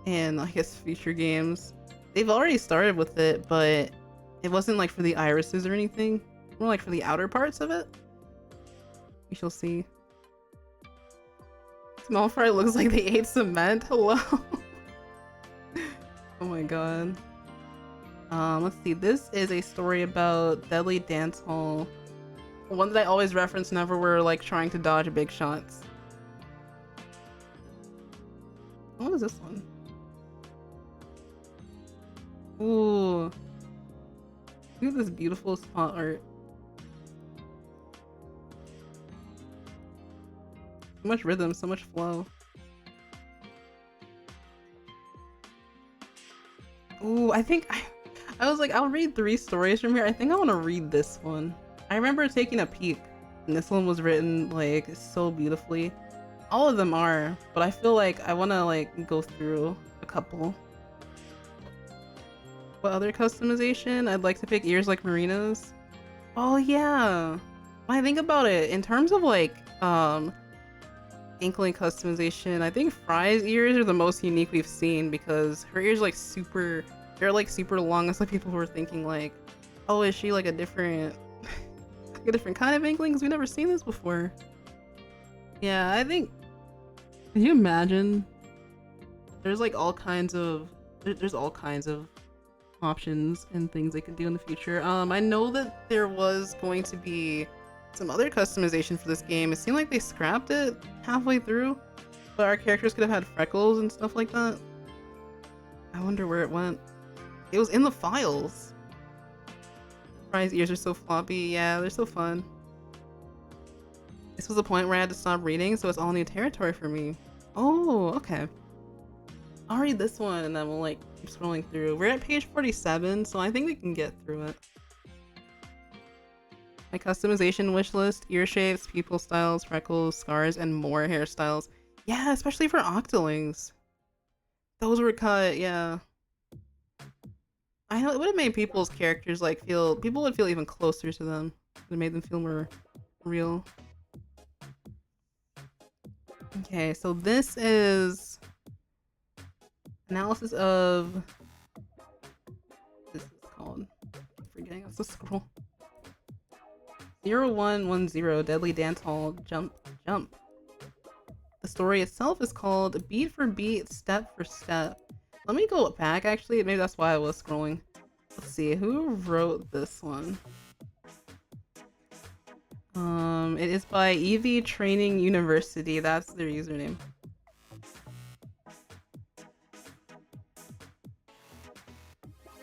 in, I guess, future games. They've already started with it, but it wasn't like for the irises or anything. More like for the outer parts of it. We shall see. Small fry looks like they ate cement. Hello. Oh my god. Let's see. This is a story about Deadly Dance Hall. One that I always reference whenever we're like trying to dodge big shots. What is this one? Ooh. Look at this beautiful spot art. So much rhythm, so much flow. Ooh, I think I was like, I'll read 3 stories from here. I think I want to read this one. I remember taking a peek, and this one was written like so beautifully. All of them are, but I feel like I want to like go through a couple. What other customization? I'd like to pick ears like Marina's. Oh yeah. When I think about it, in terms of like Inkling customization, I think Fry's ears are the most unique we've seen because her ears like they're like super long. So people were thinking like, oh, is she like a different a different kind of Inkling? Because we've never seen this before. Yeah, I think, can you imagine? There's like all kinds of options and things they could do in the future. I know that there was going to be some other customization for this game. It seemed like they scrapped it halfway through, but our characters could have had freckles and stuff like that. I wonder where it went. It was in the files. Fry's ears are so floppy. Yeah, they're so fun. This was the point where I had to stop reading, so it's all new territory for me. Oh, okay. I'll read this one and then we'll like keep scrolling through. We're at page 47, so I think we can get through it. My customization wish list: ear shapes, pupil styles, freckles, scars, and more hairstyles. Yeah, especially for Octolings. Those were cut, yeah. It would have made people's characters like people would feel even closer to them. It would have made them feel more real. Okay, so this is analysis of, this is called, I'm forgetting, let's just scroll. 0110 Deadly Dance Hall Jump. The story itself is called Beat for Beat, Step for Step. Let me go back actually, maybe that's why I was scrolling. Let's see, who wrote this one? It is by EV Training University, that's their username.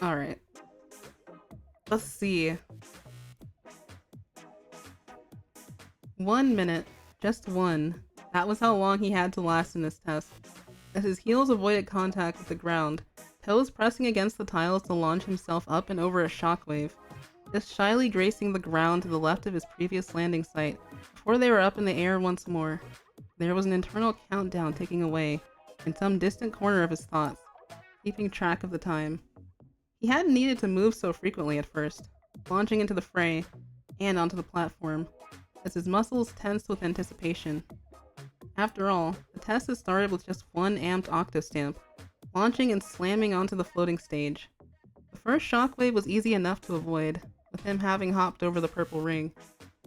Alright. Let's see. 1 minute. Just one. That was how long he had to last in this test. As his heels avoided contact with the ground, toes pressing against the tiles to launch himself up and over a shockwave, just shyly gracing the ground to the left of his previous landing site, before they were up in the air once more. There was an internal countdown ticking away, in some distant corner of his thoughts, keeping track of the time. He hadn't needed to move so frequently at first, launching into the fray, and onto the platform, as his muscles tensed with anticipation. After all, the test had started with just one amped octostamp, launching and slamming onto the floating stage. The first shockwave was easy enough to avoid, with him having hopped over the purple ring.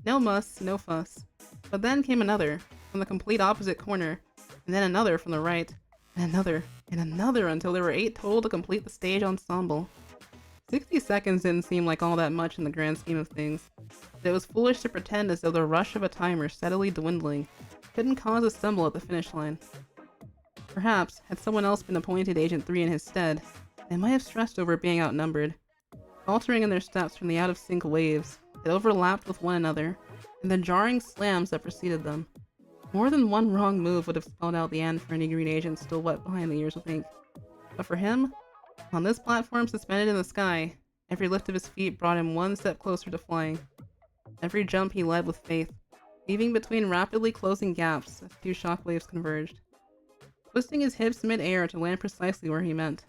No muss, no fuss. But then came another, from the complete opposite corner, and then another from the right, and another until there were 8 total to complete the stage ensemble. 60 seconds didn't seem like all that much in the grand scheme of things, but it was foolish to pretend as though the rush of a timer steadily dwindling couldn't cause a stumble at the finish line. Perhaps, had someone else been appointed Agent 3 in his stead, they might have stressed over being outnumbered, faltering in their steps from the out-of-sync waves, that overlapped with one another, and the jarring slams that preceded them. More than one wrong move would have spelled out the end for any green agent still wet behind the ears with ink. But for him, on this platform suspended in the sky, every lift of his feet brought him one step closer to flying. Every jump he led with faith, weaving between rapidly closing gaps as two shockwaves converged, twisting his hips mid-air to land precisely where he meant.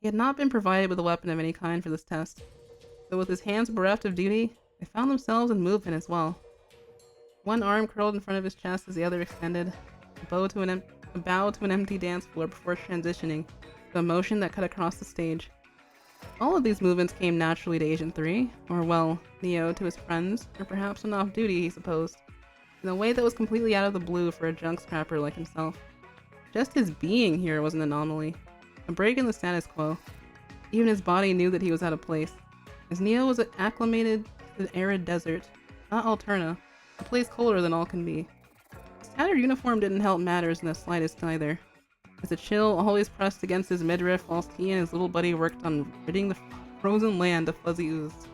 He had not been provided with a weapon of any kind for this test, so with his hands bereft of duty, they found themselves in movement as well. One arm curled in front of his chest as the other extended, a bow to an empty dance floor before transitioning to a motion that cut across the stage. All of these movements came naturally to Agent 3, or well, Neo to his friends, or perhaps when off duty, he supposed, in a way that was completely out of the blue for a junk scrapper like himself. Just his being here was an anomaly, a break in the status quo. Even his body knew that he was out of place, as Neo was acclimated to the arid desert, not Alterna, a place colder than all can be. His tattered uniform didn't help matters in the slightest either, as the chill always pressed against his midriff whilst he and his little buddy worked on ridding the frozen land of fuzzy ooze.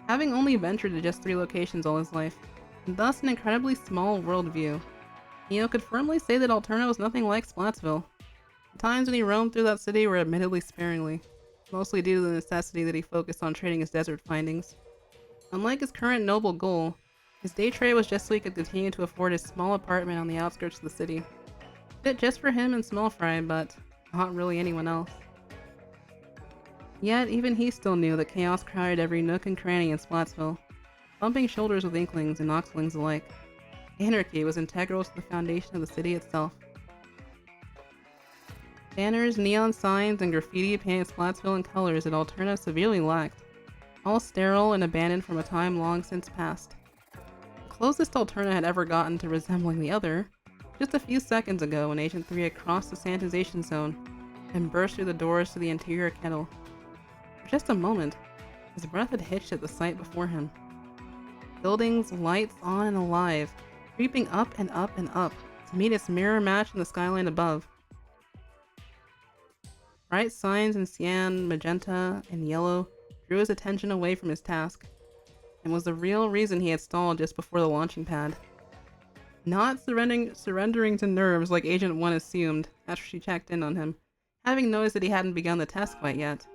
Having only ventured to just 3 locations all his life, and thus an incredibly small worldview, Neo could firmly say that Alterna was nothing like Splatsville. The times when he roamed through that city were admittedly sparingly, mostly due to the necessity that he focused on trading his desert findings. Unlike his current noble goal, his day trade was just so he could continue to afford his small apartment on the outskirts of the city. Fit just for him and Small Fry, but not really anyone else. Yet, even he still knew that chaos crowded every nook and cranny in Splatsville, bumping shoulders with Inklings and Noxlings alike. Anarchy was integral to the foundation of the city itself. Banners, neon signs, and graffiti painted Splatsville in colors that Alterna severely lacked, all sterile and abandoned from a time long since past. The closest Alterna had ever gotten to resembling the other, just a few seconds ago when Agent 3 had crossed the sanitization zone and burst through the doors to the interior kettle. For just a moment, his breath had hitched at the sight before him. Buildings, lights on and alive, creeping up and up and up to meet its mirror match in the skyline above. Bright signs in cyan, magenta, and yellow drew his attention away from his task, and was the real reason he had stalled just before the launching pad. Not surrendering to nerves like Agent 1 assumed after she checked in on him, having noticed that he hadn't begun the test quite yet.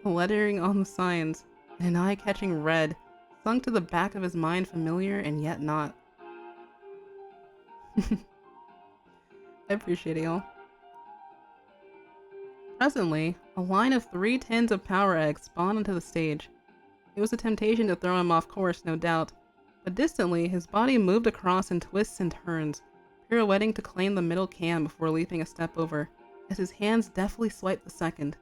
The lettering on the signs, in an eye-catching red, sunk to the back of his mind familiar and yet not. I appreciate it, y'all. Presently, a line of 3 tins of power eggs spawned onto the stage. It was a temptation to throw him off course, no doubt, but distantly his body moved across in twists and turns, pirouetting to claim the middle can before leaping a step over, as his hands deftly swiped the second.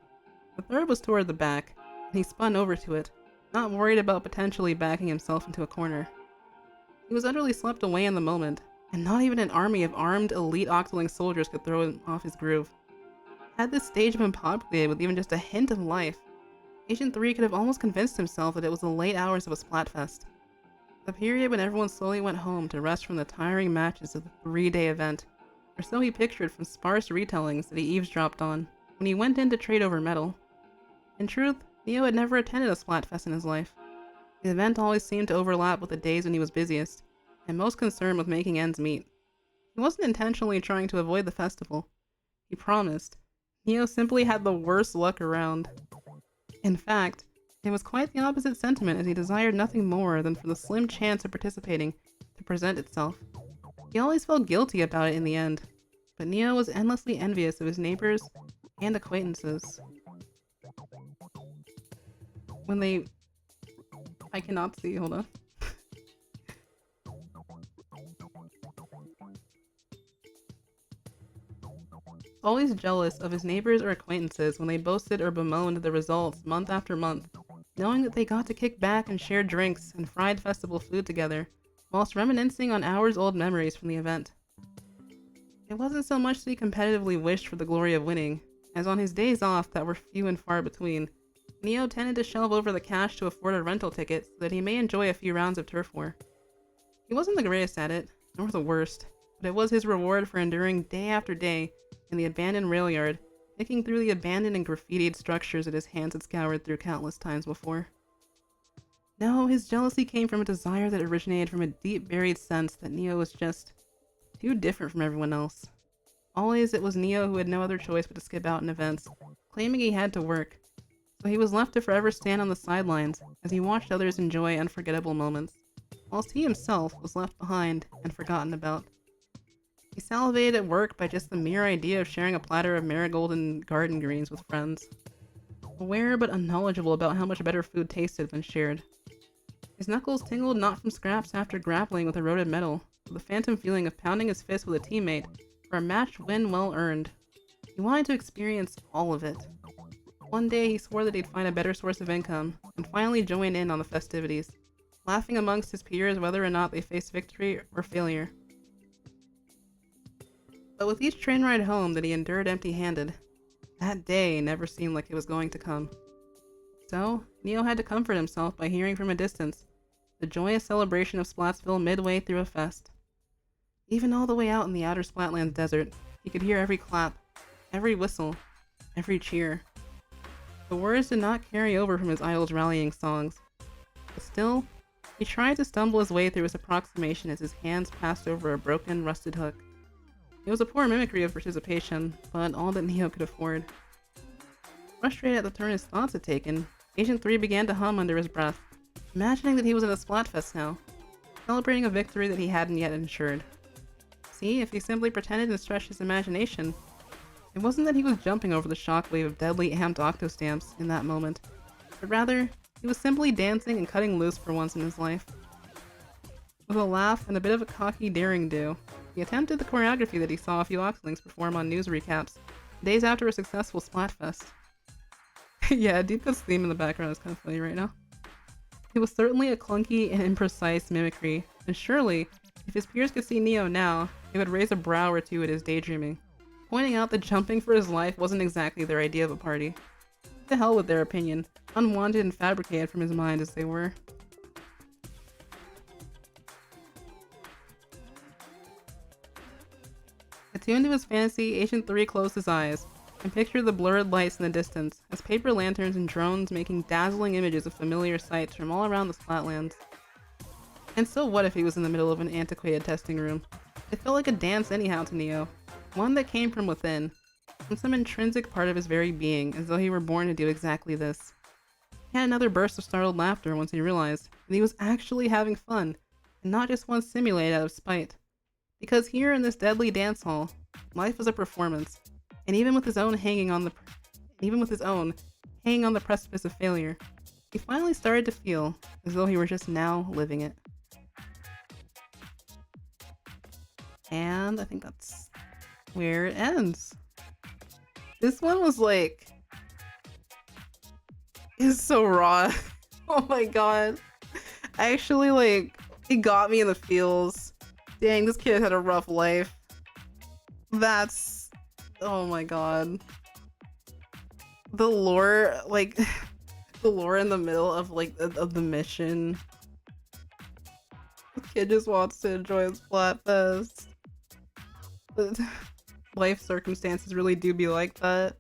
The third was toward the back, and he spun over to it, not worried about potentially backing himself into a corner. He was utterly swept away in the moment, and not even an army of armed elite Octoling soldiers could throw him off his groove. Had this stage been populated with even just a hint of life, Agent 3 could have almost convinced himself that it was the late hours of a Splatfest. The period when everyone slowly went home to rest from the tiring matches of the 3-day event, or so he pictured from sparse retellings that he eavesdropped on when he went in to trade over metal. In truth, Neo had never attended a Splatfest in his life. The event always seemed to overlap with the days when he was busiest, and most concerned with making ends meet. He wasn't intentionally trying to avoid the festival. He promised. Neo simply had the worst luck around. In fact, it was quite the opposite sentiment, as he desired nothing more than for the slim chance of participating to present itself. He always felt guilty about it in the end, but Neo was endlessly envious of his neighbors and acquaintances. When they... I cannot see, hold on. Always jealous of his neighbors or acquaintances when they boasted or bemoaned the results month after month, knowing that they got to kick back and share drinks and fried festival food together, whilst reminiscing on hours-old memories from the event. It wasn't so much that he competitively wished for the glory of winning, as on his days off that were few and far between, Neo tended to shelve over the cash to afford a rental ticket so that he may enjoy a few rounds of turf war. He wasn't the greatest at it, nor the worst, but it was his reward for enduring day after day in the abandoned rail yard picking through the abandoned and graffitied structures that his hands had scoured through countless times before. No, his jealousy came from a desire that originated from a deep-buried sense that Neo was just too different from everyone else. Always, it was Neo who had no other choice but to skip out in events, claiming he had to work. So he was left to forever stand on the sidelines as he watched others enjoy unforgettable moments, whilst he himself was left behind and forgotten about. He salivated at work by just the mere idea of sharing a platter of marigold and garden greens with friends. Aware but unknowledgeable about how much better food tasted when shared. His knuckles tingled not from scraps after grappling with eroded metal, but the phantom feeling of pounding his fist with a teammate for a match win well earned. He wanted to experience all of it. One day he swore that he'd find a better source of income, and finally join in on the festivities, laughing amongst his peers whether or not they faced victory or failure. But with each train ride home that he endured empty-handed, that day never seemed like it was going to come. So, Neo had to comfort himself by hearing from a distance the joyous celebration of Splatsville midway through a fest. Even all the way out in the outer Splatlands desert, he could hear every clap, every whistle, every cheer. The words did not carry over from his idol's rallying songs, but still, he tried to stumble his way through his approximation as his hands passed over a broken, rusted hook. It was a poor mimicry of participation, but all that Neo could afford. Frustrated at the turn his thoughts had taken, Agent 3 began to hum under his breath, imagining that he was at a Splatfest now, celebrating a victory that he hadn't yet ensured. See, if he simply pretended to stretch his imagination, it wasn't that he was jumping over the shockwave of deadly amped octostamps in that moment, but rather, he was simply dancing and cutting loose for once in his life. With a laugh and a bit of a cocky daring-do, he attempted the choreography that he saw a few Oxlings perform on news recaps, days after a successful Splatfest. Yeah, Deepa's theme in the background is kind of funny right now. It was certainly a clunky and imprecise mimicry, and surely, if his peers could see Neo now, they would raise a brow or two at his daydreaming, pointing out that jumping for his life wasn't exactly their idea of a party. To hell with their opinion, unwanted and fabricated from his mind as they were. Attuned to his fantasy, Agent 3 closed his eyes, and pictured the blurred lights in the distance, as paper lanterns and drones making dazzling images of familiar sights from all around the Splatlands. And so what if he was in the middle of an antiquated testing room? It felt like a dance anyhow to Neo, one that came from within, from some intrinsic part of his very being, as though he were born to do exactly this. He had another burst of startled laughter once he realized that he was actually having fun, and not just one simulated out of spite. Because here in this deadly dance hall, life was a performance, and even with his own hanging on the precipice of failure, he finally started to feel as though he were just now living it. And I think that's where it ends. This one was like, it's so raw. Oh my god. I actually like, it got me in the feels. Dang, this kid had a rough life. That's, oh my god. The lore, like, the lore in the middle of like, of the mission. The kid just wants to enjoy his Splatfest. Life circumstances really do be like that.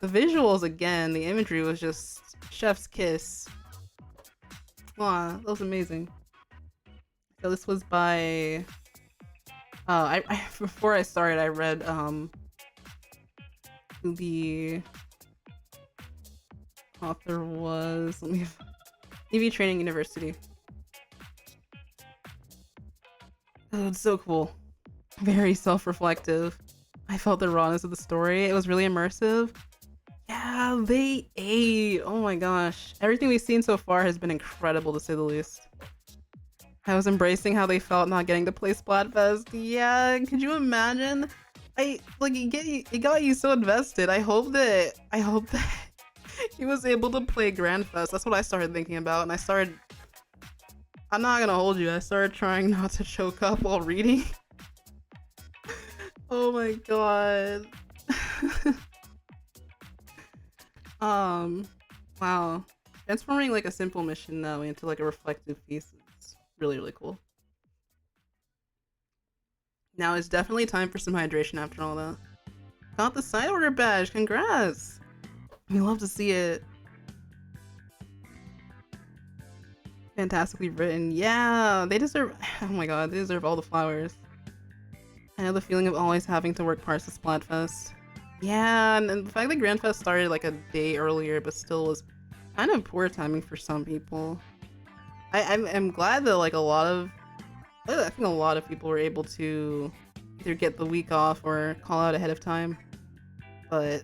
The visuals, again, the imagery was just chef's kiss. Wow, that was amazing. So this was by I before I started I read the author was, let me, EV Training University. Oh, it's so cool. Very self-reflective. I felt the rawness of the story. It was really immersive. Yeah, they ate. Oh my gosh. Everything we've seen so far has been incredible, to say the least. I was embracing how they felt not getting to play Splatfest. Yeah, could you imagine? It got you so invested. I hope that he was able to play Grandfest. That's what I started thinking about, and I'm not gonna hold you, I started trying not to choke up while reading. Oh my god. Wow. Transforming like a simple mission though into like a reflective piece is really, really cool. Now it's definitely time for some hydration after all that. got the side order badge. Congrats. We love to see it. Fantastically written. Yeah, they deserve. Oh my god, they deserve all the flowers. I know the feeling of always having to work parts of Splatfest. Yeah, and the fact that Grandfest started like a day earlier, but still was kind of poor timing for some people. I'm glad that like I think a lot of people were able to either get the week off or call out ahead of time. But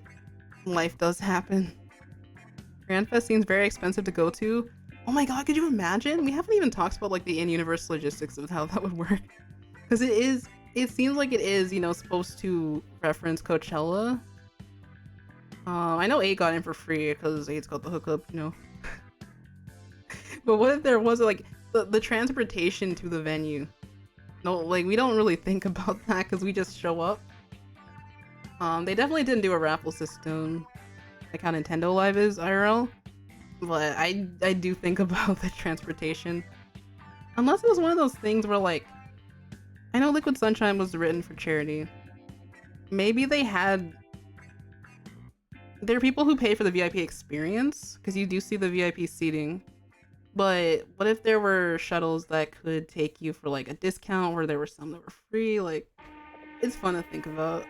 life does happen. Grandfest seems very expensive to go to. Oh my god, could you imagine? We haven't even talked about like the in-universe logistics of how that would work. Because it seems like it is, you know, supposed to reference Coachella. I know 8 got in for free because 8's got the hookup, you know. But what if there was like the transportation to the venue? No, like we don't really think about that because we just show up. They definitely didn't do a raffle system like how Nintendo Live is IRL. But I do think about the transportation. Unless it was one of those things where like, I know Liquid Sunshine was written for charity. Maybe there are people who pay for the VIP experience, because you do see the VIP seating. But what if there were shuttles that could take you for like a discount, or there were some that were free? Like, it's fun to think about.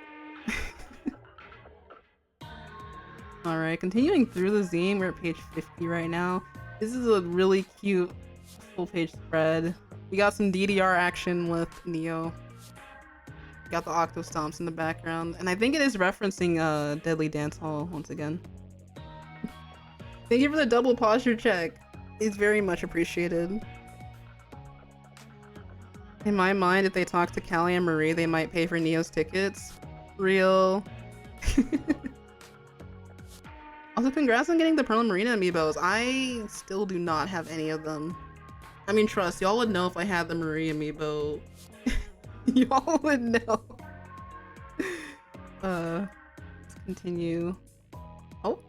Alright, continuing through the zine, we're at page 50 right now. This is a really cute full page spread. We got some DDR action with Neo. We got the Octo Stomps in the background, and I think it is referencing Deadly Dance Hall once again. Thank you for the double posture check. It's very much appreciated. In my mind, if they talk to Callie and Marie, they might pay for Neo's tickets. Real. Also, congrats on getting the Pearl and Marina amiibos. I still do not have any of them. I mean, trust, y'all would know if I had the Marie amiibo. Y'all would know. Let's continue. Oh,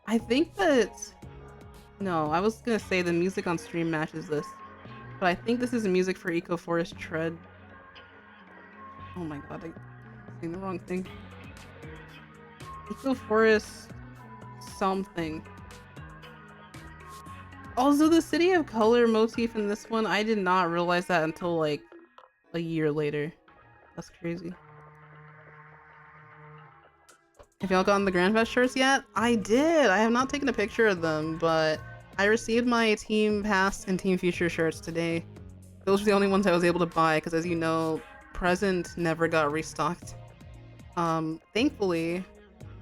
I think that... No, I was gonna say the music on stream matches this. But I think this is music for Eco Forest Tread. Oh my god, I'm saying the wrong thing. Eco Forest... something. Also, the City of Color motif in this one, I did not realize that until like a year later. That's crazy. Have y'all gotten the Grandfest shirts yet? I did! I have not taken a picture of them, but I received my Team Past and Team Future shirts today. Those were the only ones I was able to buy, because as you know, Present never got restocked. Thankfully,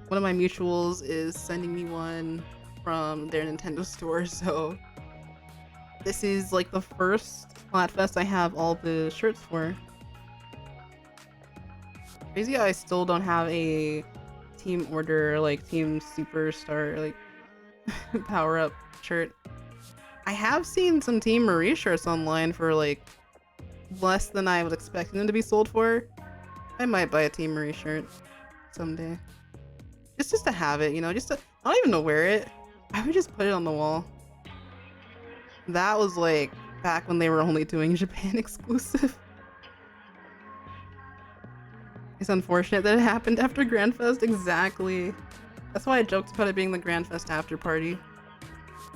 one of my mutuals is sending me one from their Nintendo store, so this is like the first Splatfest I have all the shirts for. Crazy how I still don't have a Team Order, like Team Superstar, like power up shirt. I have seen some Team Marie shirts online for like less than I was expecting them to be sold for. I might buy a Team Marie shirt someday. Just to have it, you know, just to, I don't even know where it. I would just put it on the wall. That was like back when they were only doing Japan exclusive. It's unfortunate that it happened after Grandfest, exactly. That's why I joked about it being the Grandfest after party.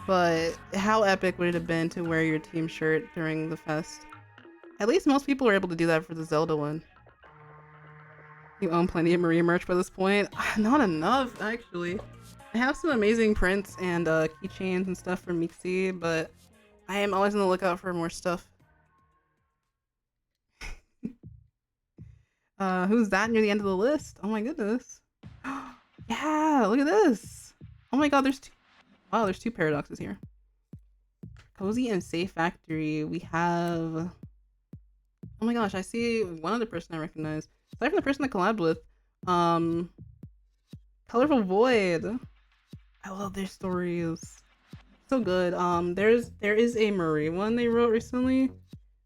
But how epic would it have been to wear your team shirt during the fest? At least most people were able to do that for the Zelda one. You own plenty of Marie merch by this point? Not enough, actually. I have some amazing prints and keychains and stuff from Mixi, but I am always on the lookout for more stuff. Who's that near the end of the list? Oh my goodness. Yeah, look at this. Oh my god, there's two. Wow, there's 2 paradoxes here. Cozy and Safe Factory. We have... Oh my gosh, I see one other person I recognize. Aside from the person I collabed with. Colorful Void. I love their stories. So good. There is a Marie one they wrote recently.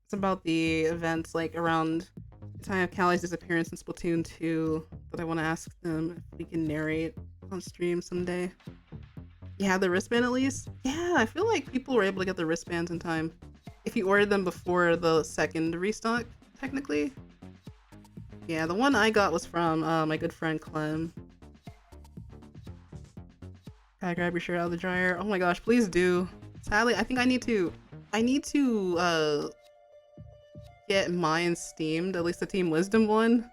It's about the events like around the time of Callie's disappearance in Splatoon 2 that I want to ask them if we can narrate on stream someday. You have the wristband at least? Yeah, I feel like people were able to get the wristbands in time. If you ordered them before the second restock, technically. Yeah, the one I got was from my good friend Clem. Gotta grab your shirt out of the dryer. Oh my gosh, please do. Sadly, I think I need to get mine steamed, at least the Team Wisdom one.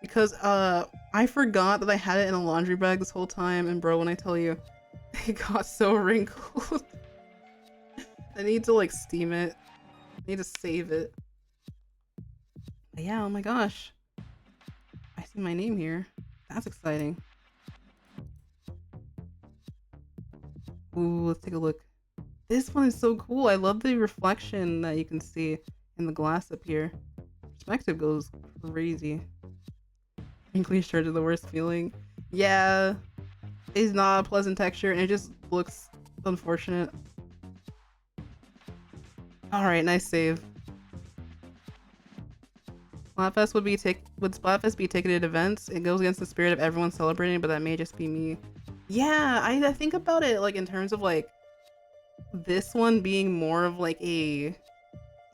Because I forgot that I had it in a laundry bag this whole time, and bro, when I tell you, it got so wrinkled. I need to like steam it. I need to save it. But yeah, oh my gosh. I see my name here. That's exciting. Ooh, let's take a look. This one is so cool. I love the reflection that you can see in the glass up here. Perspective goes crazy. Wrinkly shirt is the worst feeling. Yeah, it's not a pleasant texture and it just looks unfortunate. Alright, nice save. Splatfest would Splatfest be ticketed events? It goes against the spirit of everyone celebrating, but that may just be me. Yeah, I think about it like in terms of like this one being more of like a,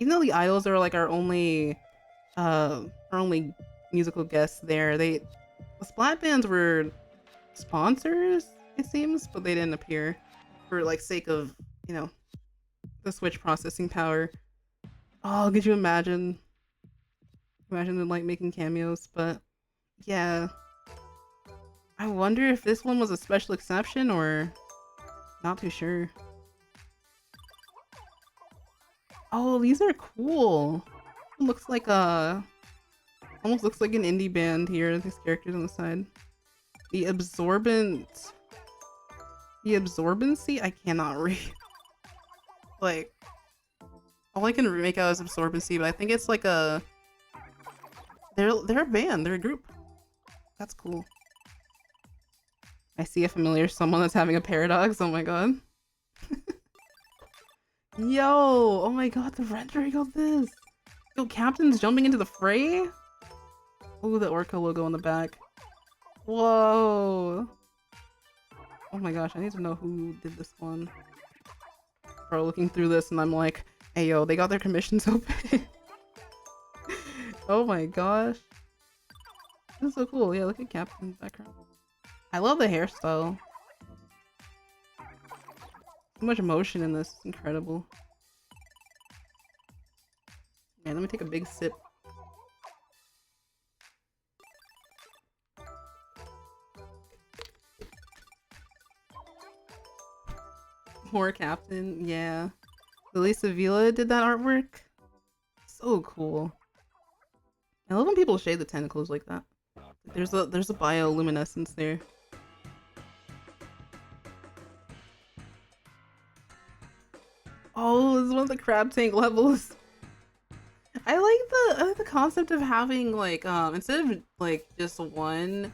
even though the idols are like our only musical guests there, the Splat bands were sponsors, it seems, but they didn't appear for like sake of, you know, the Switch processing power. Oh, could you imagine? Imagine them like making cameos, but yeah. I wonder if this one was a special exception or not too sure. Oh, these are cool. It looks like a, almost looks like an indie band here, these characters on the side. The absorbency, I cannot read. Like, all I can make out is absorbency, but I think it's like a, they're a band, they're a group. That's cool. I see a familiar someone that's having a paradox, oh my god. Yo, oh my god, the rendering of this. Yo, Captain's jumping into the fray? Oh, the Orca logo on the back. Whoa. Oh my gosh, I need to know who did this one. Bro, looking through this and I'm like, hey yo, they got their commissions open. Oh my gosh. That's so cool. Yeah, look at Captain's background. I love the hairstyle. So much emotion in this. It's incredible. Man, let me take a big sip. More Captain, yeah. Lily Sevilla did that artwork. So cool. I love when people shade the tentacles like that. There's a bioluminescence there. Oh, this is one of the crab tank levels. I like the concept of having like instead of like just one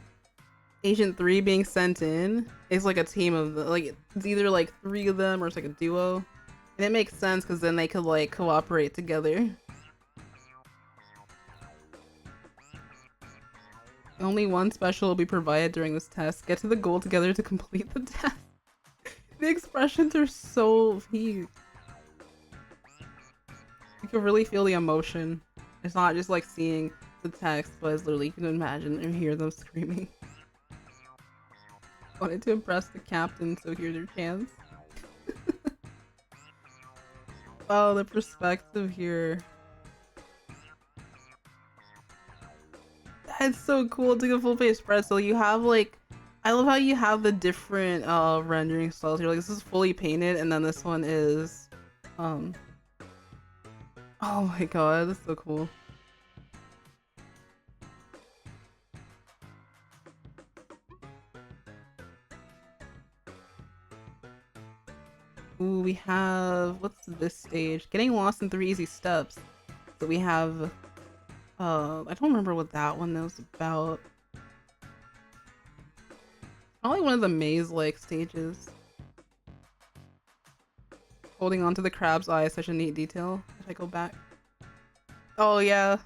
Agent 3 being sent in, it's like a team of like it's either like 3 of them or it's like a duo. And it makes sense because then they could like cooperate together. Only one special will be provided during this test. Get to the goal together to complete the test. The expressions are so peak. You can really feel the emotion. It's not just like seeing the text, but it's literally you can imagine and hear them screaming. Wanted to impress the captain, so here's your chance. Oh, the perspective here. That's so cool to get full page spread. So you have like, I love how you have the different rendering styles here. Like this is fully painted, and then this one is, oh my god, that's so cool. Ooh, we have, what's this stage? Getting lost in 3 easy steps. So we have, I don't remember what that one was about. Probably one of the maze-like stages. Holding on to the crab's eye is such a neat detail. If I go back. Oh yeah,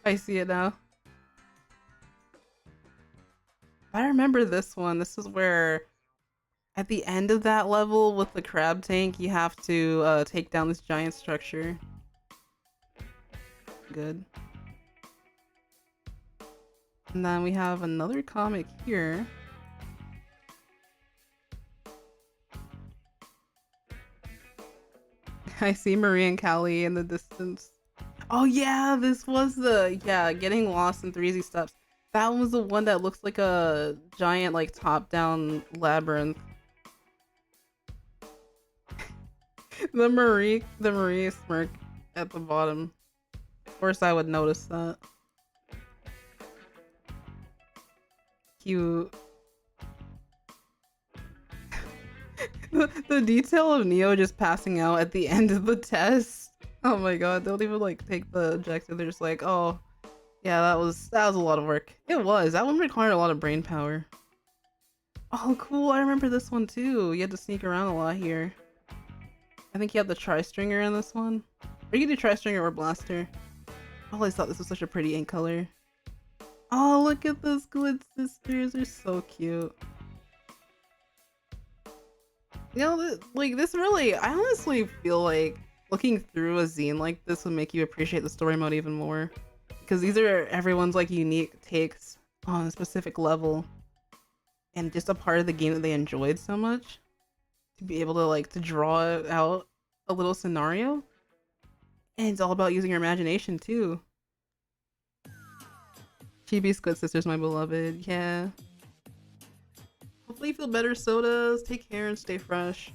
I see it now. I remember this one. This is where at the end of that level with the crab tank, you have to take down this giant structure. Good. And then we have another comic here. I see Marie and Callie in the distance. Oh yeah, this was the getting lost in 3 easy steps. That was the one that looks like a giant like top-down labyrinth. the Marie smirk at the bottom. Of course I would notice that. Cute. The detail of Neo just passing out at the end of the test. Oh my god, they don't even like take the objective. They're just like, oh, yeah, that was a lot of work. It was. That one required a lot of brain power. Oh, cool. I remember this one too. You had to sneak around a lot here. I think you have the tri-stringer in this one. Or you can do tri-stringer or blaster. I always thought this was such a pretty ink color. Oh, look at those Good Sisters. They're so cute. You know, like this really, I honestly feel like looking through a zine like this would make you appreciate the story mode even more. Because these are everyone's like unique takes on a specific level. And just a part of the game that they enjoyed so much. To be able to like to draw out a little scenario. And it's all about using your imagination too. Chibi Squid Sisters, my beloved. Yeah. Hopefully you feel better, sodas. Take care and stay fresh.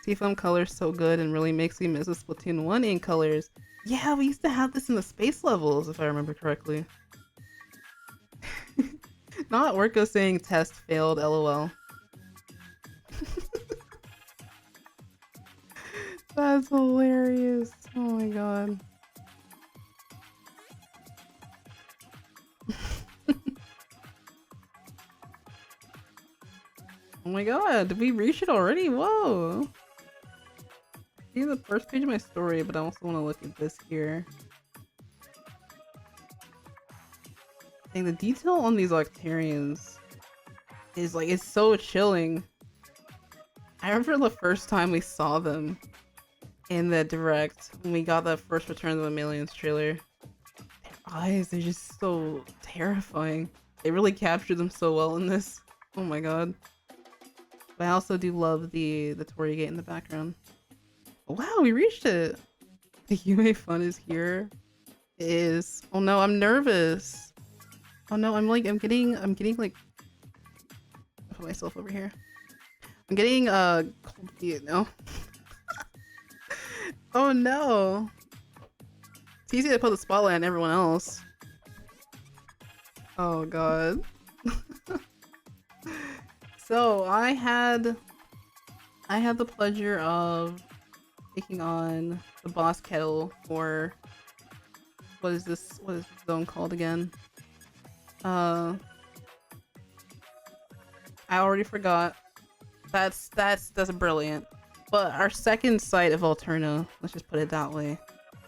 Seafoam color's so good and really makes me miss the Splatoon 1 ink colors. Yeah, we used to have this in the space levels, if I remember correctly. Not Orko saying test failed, lol. That's hilarious. Oh my god. Oh my god, did we reach it already? Whoa! See the first page of my story, but I also want to look at this here. Dang, the detail on these Octarians is like, it's so chilling. I remember the first time we saw them in the direct, when we got that first Return of the Mammalians trailer. Their eyes, they're just so terrifying. They really captured them so well in this. Oh my god. But I also do love the Torii gate in the background. Wow, we reached it! The Yume fun is here. It is. Oh no, I'm nervous. Oh no, I'm getting like, I'll put myself over here. I'm getting cold feet, no? Oh no. It's easy to put the spotlight on everyone else. Oh god. So I had the pleasure of taking on the boss kettle for what is this zone called again? I already forgot. That's brilliant. But our second sight of Alterna, let's just put it that way.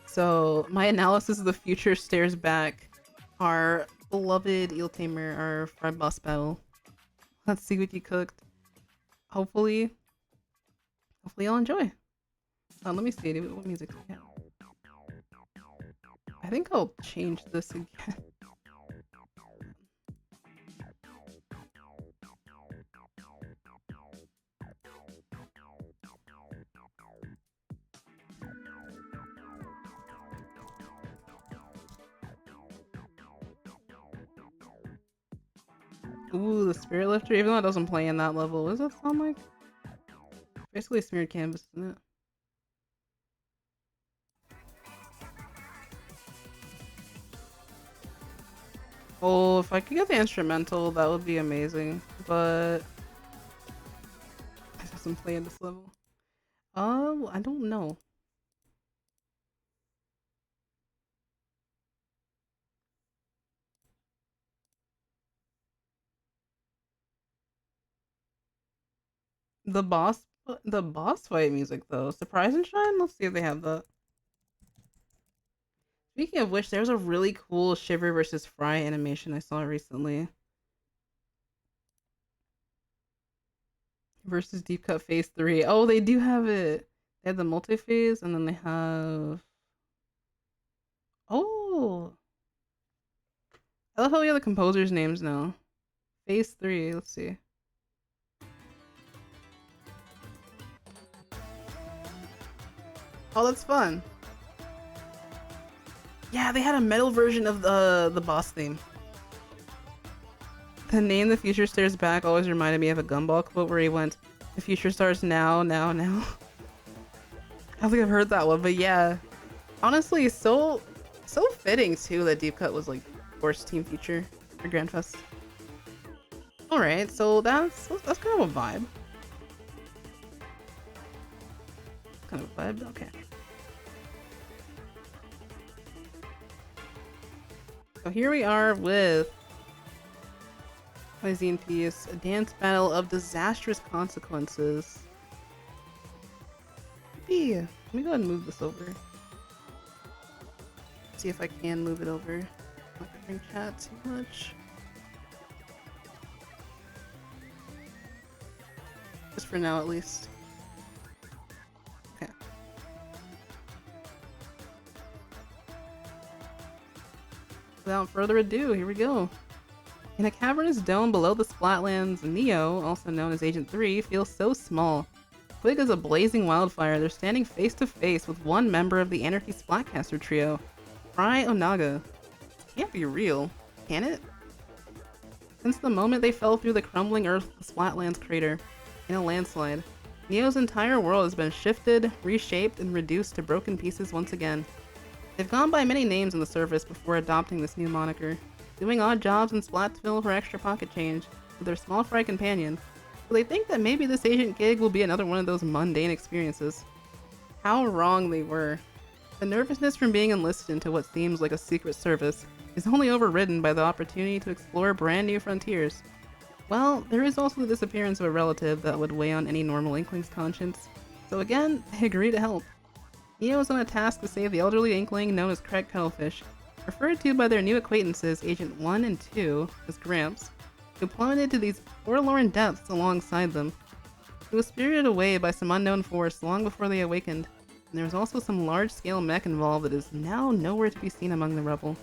So my analysis of the future stares back our beloved eel tamer, our fried boss battle. Let's see what you cooked. Hopefully you'll enjoy. Let me see what music we have. I think I'll change this again. Ooh, the Spirit Lifter, even though it doesn't play in that level. What does that sound like? Basically a smeared canvas, isn't it? Oh, if I could get the instrumental, that would be amazing. But it doesn't play in this level. I don't know. The boss fight music though. Surprise and Shine? Let's see if they have that. Speaking of which, there's a really cool Shiver versus Fry animation I saw recently. Versus Deep Cut Phase 3. Oh, they do have it. They have the multi-phase and then they have... Oh! I love how we have the composers' names now. Phase 3, let's see. Oh, that's fun. Yeah, they had a metal version of the boss theme. The name "The Future Stares Back" always reminded me of a Gumball quote where he went, "The future stars now, now, now." I don't think I've heard that one, but yeah. Honestly, so fitting too that Deep Cut was like worst team feature for Grandfest. Alright, so that's kind of a vibe. Kind of a vibe, okay. So here we are with my zine piece, a dance battle of disastrous consequences. Yeah, let me go ahead and move this over. See if I can move it over. Not covering chat too much. Just for now, at least. Okay. Without further ado, here we go. In a cavernous dome below the Splatlands, Neo, also known as Agent 3, feels so small. Quick as a blazing wildfire, they're standing face to face with one member of the Anarchy Splatcaster trio, Fry Onaga. This can't be real, can it? Since the moment they fell through the crumbling earth of the Splatlands crater in a landslide, Neo's entire world has been shifted, reshaped, and reduced to broken pieces once again. They've gone by many names on the surface before adopting this new moniker, doing odd jobs in Splatsville for extra pocket change with their small fry companion, so they think that maybe this agent gig will be another one of those mundane experiences. How wrong they were. The nervousness from being enlisted into what seems like a secret service is only overridden by the opportunity to explore brand new frontiers. Well, there is also the disappearance of a relative that would weigh on any normal Inkling's conscience, so again, they agree to help. Neo is on a task to save the elderly Inkling known as Craig Cuttlefish, referred to by their new acquaintances Agent 1 and 2 as Gramps, who plummeted to these forlorn depths alongside them. He was spirited away by some unknown force long before they awakened, and there was also some large-scale mech involved that is now nowhere to be seen among the rubble.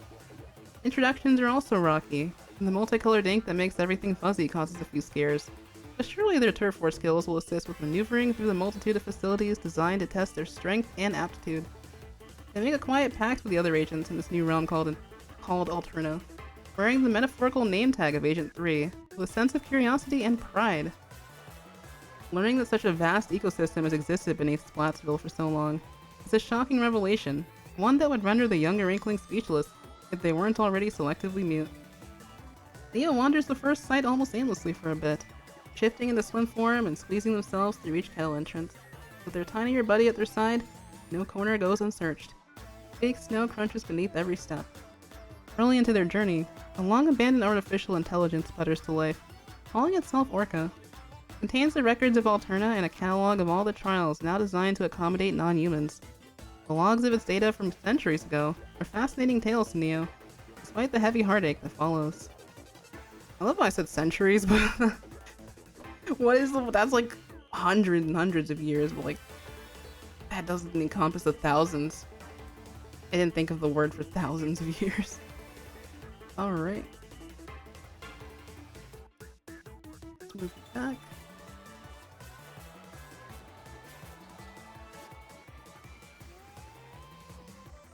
Introductions are also rocky, and the multicolored ink that makes everything fuzzy causes a few scares, but surely their turf war skills will assist with maneuvering through the multitude of facilities designed to test their strength and aptitude. They make a quiet pact with the other agents in this new realm called Alterna, wearing the metaphorical name tag of Agent 3, with a sense of curiosity and pride. Learning that such a vast ecosystem has existed beneath Splatsville for so long is a shocking revelation, one that would render the younger Inklings speechless if they weren't already selectively mute. Neo wanders the first sight almost aimlessly for a bit, shifting into swim form and squeezing themselves through each kettle entrance. With their tinier buddy at their side, no corner goes unsearched. Fake snow crunches beneath every step. Early into their journey, a long-abandoned artificial intelligence sputters to life, calling itself Orca. It contains the records of Alterna and a catalog of all the trials now designed to accommodate non-humans. The logs of its data from centuries ago are fascinating tales to Neo, despite the heavy heartache that follows. I love how I said centuries, but that's like hundreds and hundreds of years, but like, that doesn't encompass the thousands. I didn't think of the word for thousands of years. Alright. Let's move it back.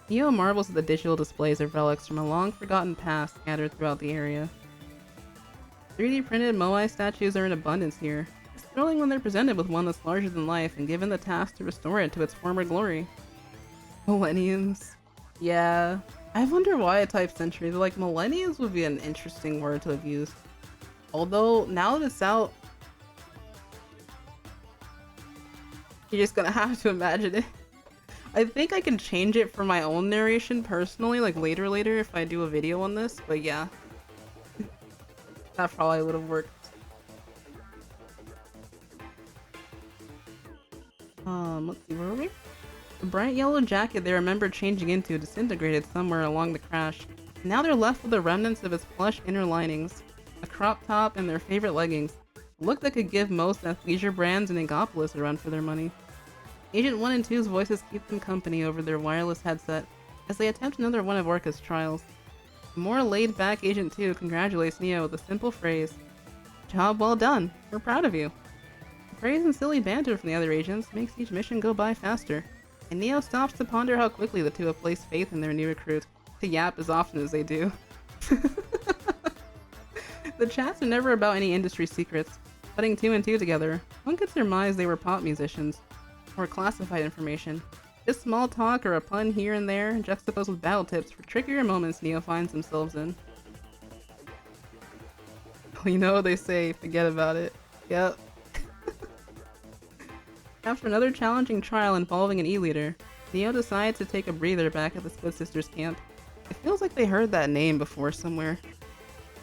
Neo marvels at the digital displays of relics from a long-forgotten past scattered throughout the area. 3D printed Moai statues are in abundance here. It's thrilling when they're presented with one that's larger than life and given the task to restore it to its former glory. Millenniums. Yeah. I wonder why I typed centuries. Like, millenniums would be an interesting word to have used. Although, now that it's out, you're just gonna have to imagine it. I think I can change it for my own narration personally, like later if I do a video on this, but yeah. That probably would have worked. Let's see, where were we? The bright yellow jacket they remember changing into disintegrated somewhere along the crash. Now they're left with the remnants of its plush inner linings, a crop top, and their favorite leggings. A look that could give most athleisure brands in Ingopolis a run for their money. Agent 1 and 2's voices keep them company over their wireless headset as they attempt another one of Orca's trials. The more laid-back Agent 2 congratulates Neo with a simple phrase. Job well done. We're proud of you. The praise and silly banter from the other agents makes each mission go by faster, and Neo stops to ponder how quickly the two have placed faith in their new recruit, to yap as often as they do. The chats are never about any industry secrets. Putting two and two together, one could surmise they were pop musicians, or classified information. Just small talk or a pun here and there, juxtaposed with battle tips for trickier moments Neo finds themselves in. You know what they say, forget about it. Yep. After another challenging trial involving an E-leader, Neo decides to take a breather back at the Split Sisters camp. It feels like they heard that name before somewhere.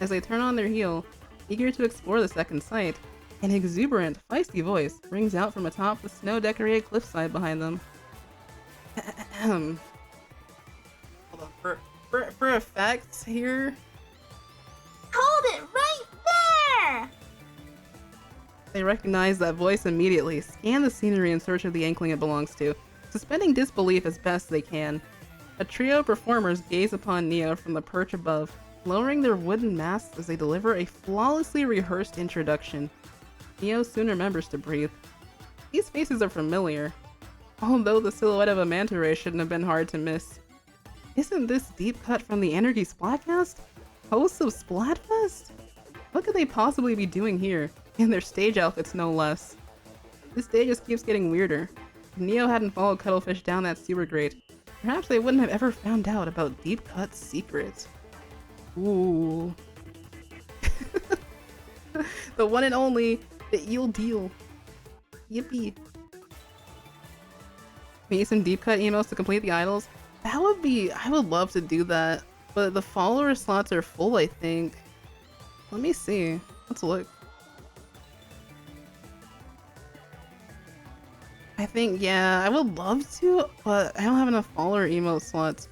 As they turn on their heel, eager to explore the second site, an exuberant, feisty voice rings out from atop the snow-decorated cliffside behind them. Hold on, for effects here. Hold it right there! They recognize that voice immediately, scan the scenery in search of the inkling it belongs to, suspending disbelief as best they can. A trio of performers gaze upon Neo from the perch above, lowering their wooden masks as they deliver a flawlessly rehearsed introduction. Neo soon remembers to breathe. These faces are familiar, although the silhouette of a manta ray shouldn't have been hard to miss. Isn't this deep cut from the Energy Splatcast? Hosts of Splatfest? What could they possibly be doing here? In their stage outfits, no less. This day just keeps getting weirder. If Neo hadn't followed Cuttlefish down that sewer grate, perhaps they wouldn't have ever found out about Deep Cut's secrets. Ooh. The one and only, the eel deal. Yippee. We need some deep cut emails to complete the idols. That would be, I would love to do that. But the follower slots are full, I think. Let me see. Let's look. I think, yeah, I would love to, but I don't have enough follower email slots.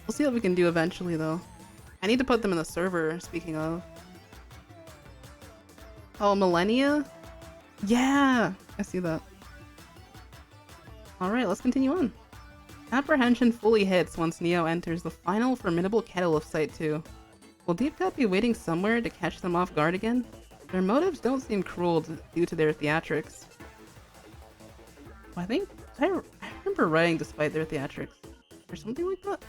We'll see what we can do eventually, though. I need to put them in the server, speaking of. Oh, Millennia? Yeah! I see that. Alright, let's continue on. Apprehension fully hits once Neo enters the final formidable kettle of Site 2. Will Deep Cut be waiting somewhere to catch them off guard again? Their motives don't seem cruel due to their theatrics. I think I remember writing despite their theatrics, or something like that.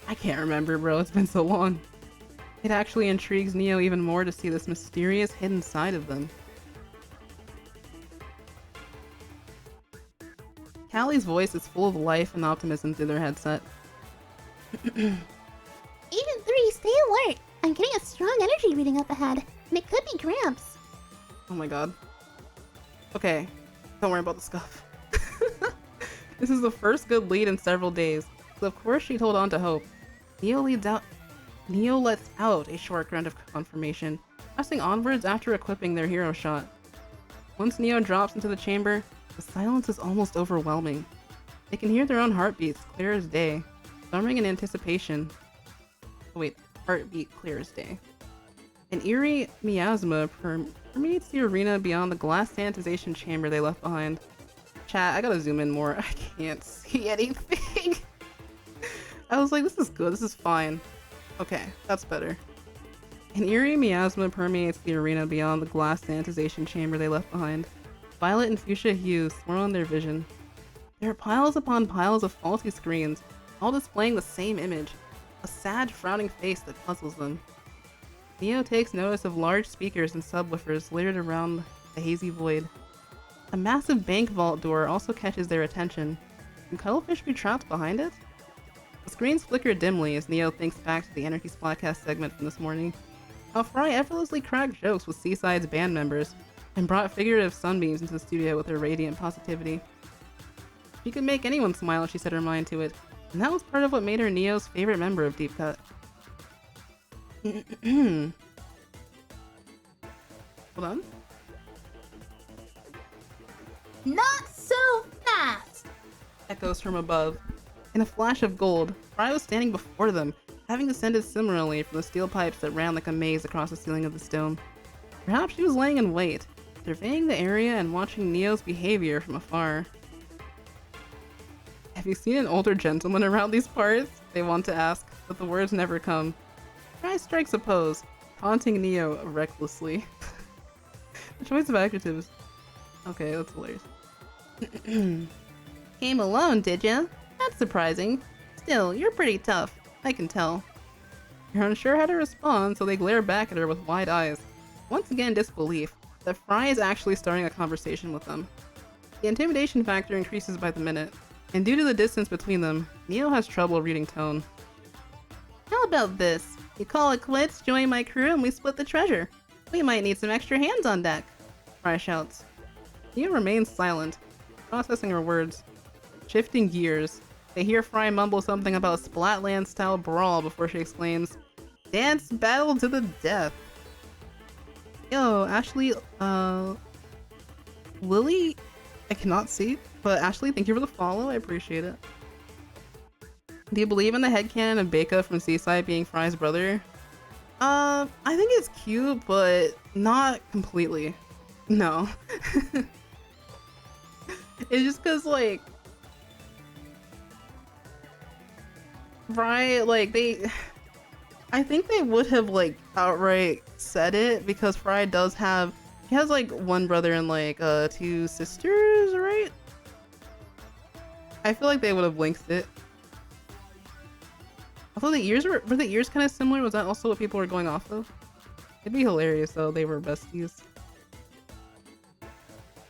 I can't remember, bro. It's been so long. It actually intrigues Neo even more to see this mysterious hidden side of them. Callie's voice is full of life and optimism through their headset. Agent 3, stay alert! I'm getting a strong energy reading up ahead, and it could be Gramps. Oh my god. Okay, don't worry about the scuff. This is the first good lead in several days, so of course she'd hold on to hope. Neo lets out a short grunt of confirmation, pressing onwards after equipping their hero shot. Once Neo drops into the chamber, the silence is almost overwhelming. They can hear their own heartbeats clear as day, drumming in anticipation. Oh wait, heartbeat clear as day. An eerie miasma permeates the arena beyond the glass sanitization chamber they left behind. Chat, I gotta zoom in more. I can't see anything. I was like, this is good, this is fine. Okay, that's better. An eerie miasma permeates the arena beyond the glass sanitization chamber they left behind. Violet and fuchsia hues swirl in their vision. There are piles upon piles of faulty screens, all displaying the same image, a sad, frowning face that puzzles them. Neo takes notice of large speakers and subwoofers littered around the hazy void. A massive bank vault door also catches their attention. Can Cuttlefish be trapped behind it? The screens flicker dimly as Neo thinks back to the Energy Splatcast segment from this morning. How Fry effortlessly cracked jokes with Seaside's band members and brought figurative sunbeams into the studio with her radiant positivity. She could make anyone smile if she set her mind to it, and that was part of what made her Neo's favorite member of Deep Cut. Hold on. Not so fast! Echoes from above. In a flash of gold, Fry was standing before them, having descended similarly from the steel pipes that ran like a maze across the ceiling of this dome. Perhaps she was laying in wait, surveying the area and watching Neo's behavior from afar. Have you seen an older gentleman around these parts? They want to ask, but the words never come. Fry strikes a pose, taunting Neo recklessly. The choice of adjectives. Okay, that's hilarious. Came alone, did ya? That's surprising. Still, you're pretty tough. I can tell. You're unsure how to respond, so they glare back at her with wide eyes. Once again, disbelief that Fry is actually starting a conversation with them. The intimidation factor increases by the minute, and due to the distance between them, Neo has trouble reading tone. How about this? You call it quits, join my crew, and we split the treasure. We might need some extra hands on deck, Fry shouts. Neo remains silent, processing her words. Shifting gears, they hear Fry mumble something about a Splatland-style brawl before she exclaims, Dance battle to the death. Yo, Ashley, Lily? I cannot see, but Ashley, thank you for the follow, I appreciate it. Do you believe in the headcanon of Beka from Seaside being Fry's brother? I think it's cute, but not completely. No. It's just cause, like, Fry, like, I think they would have, like, outright said it, because Fry does have, he has, like, one brother and, like, 2 sisters, right? I feel like they would have linked it. Although the ears were the ears kind of similar? Was that also what people were going off of? It'd be hilarious though, they were besties.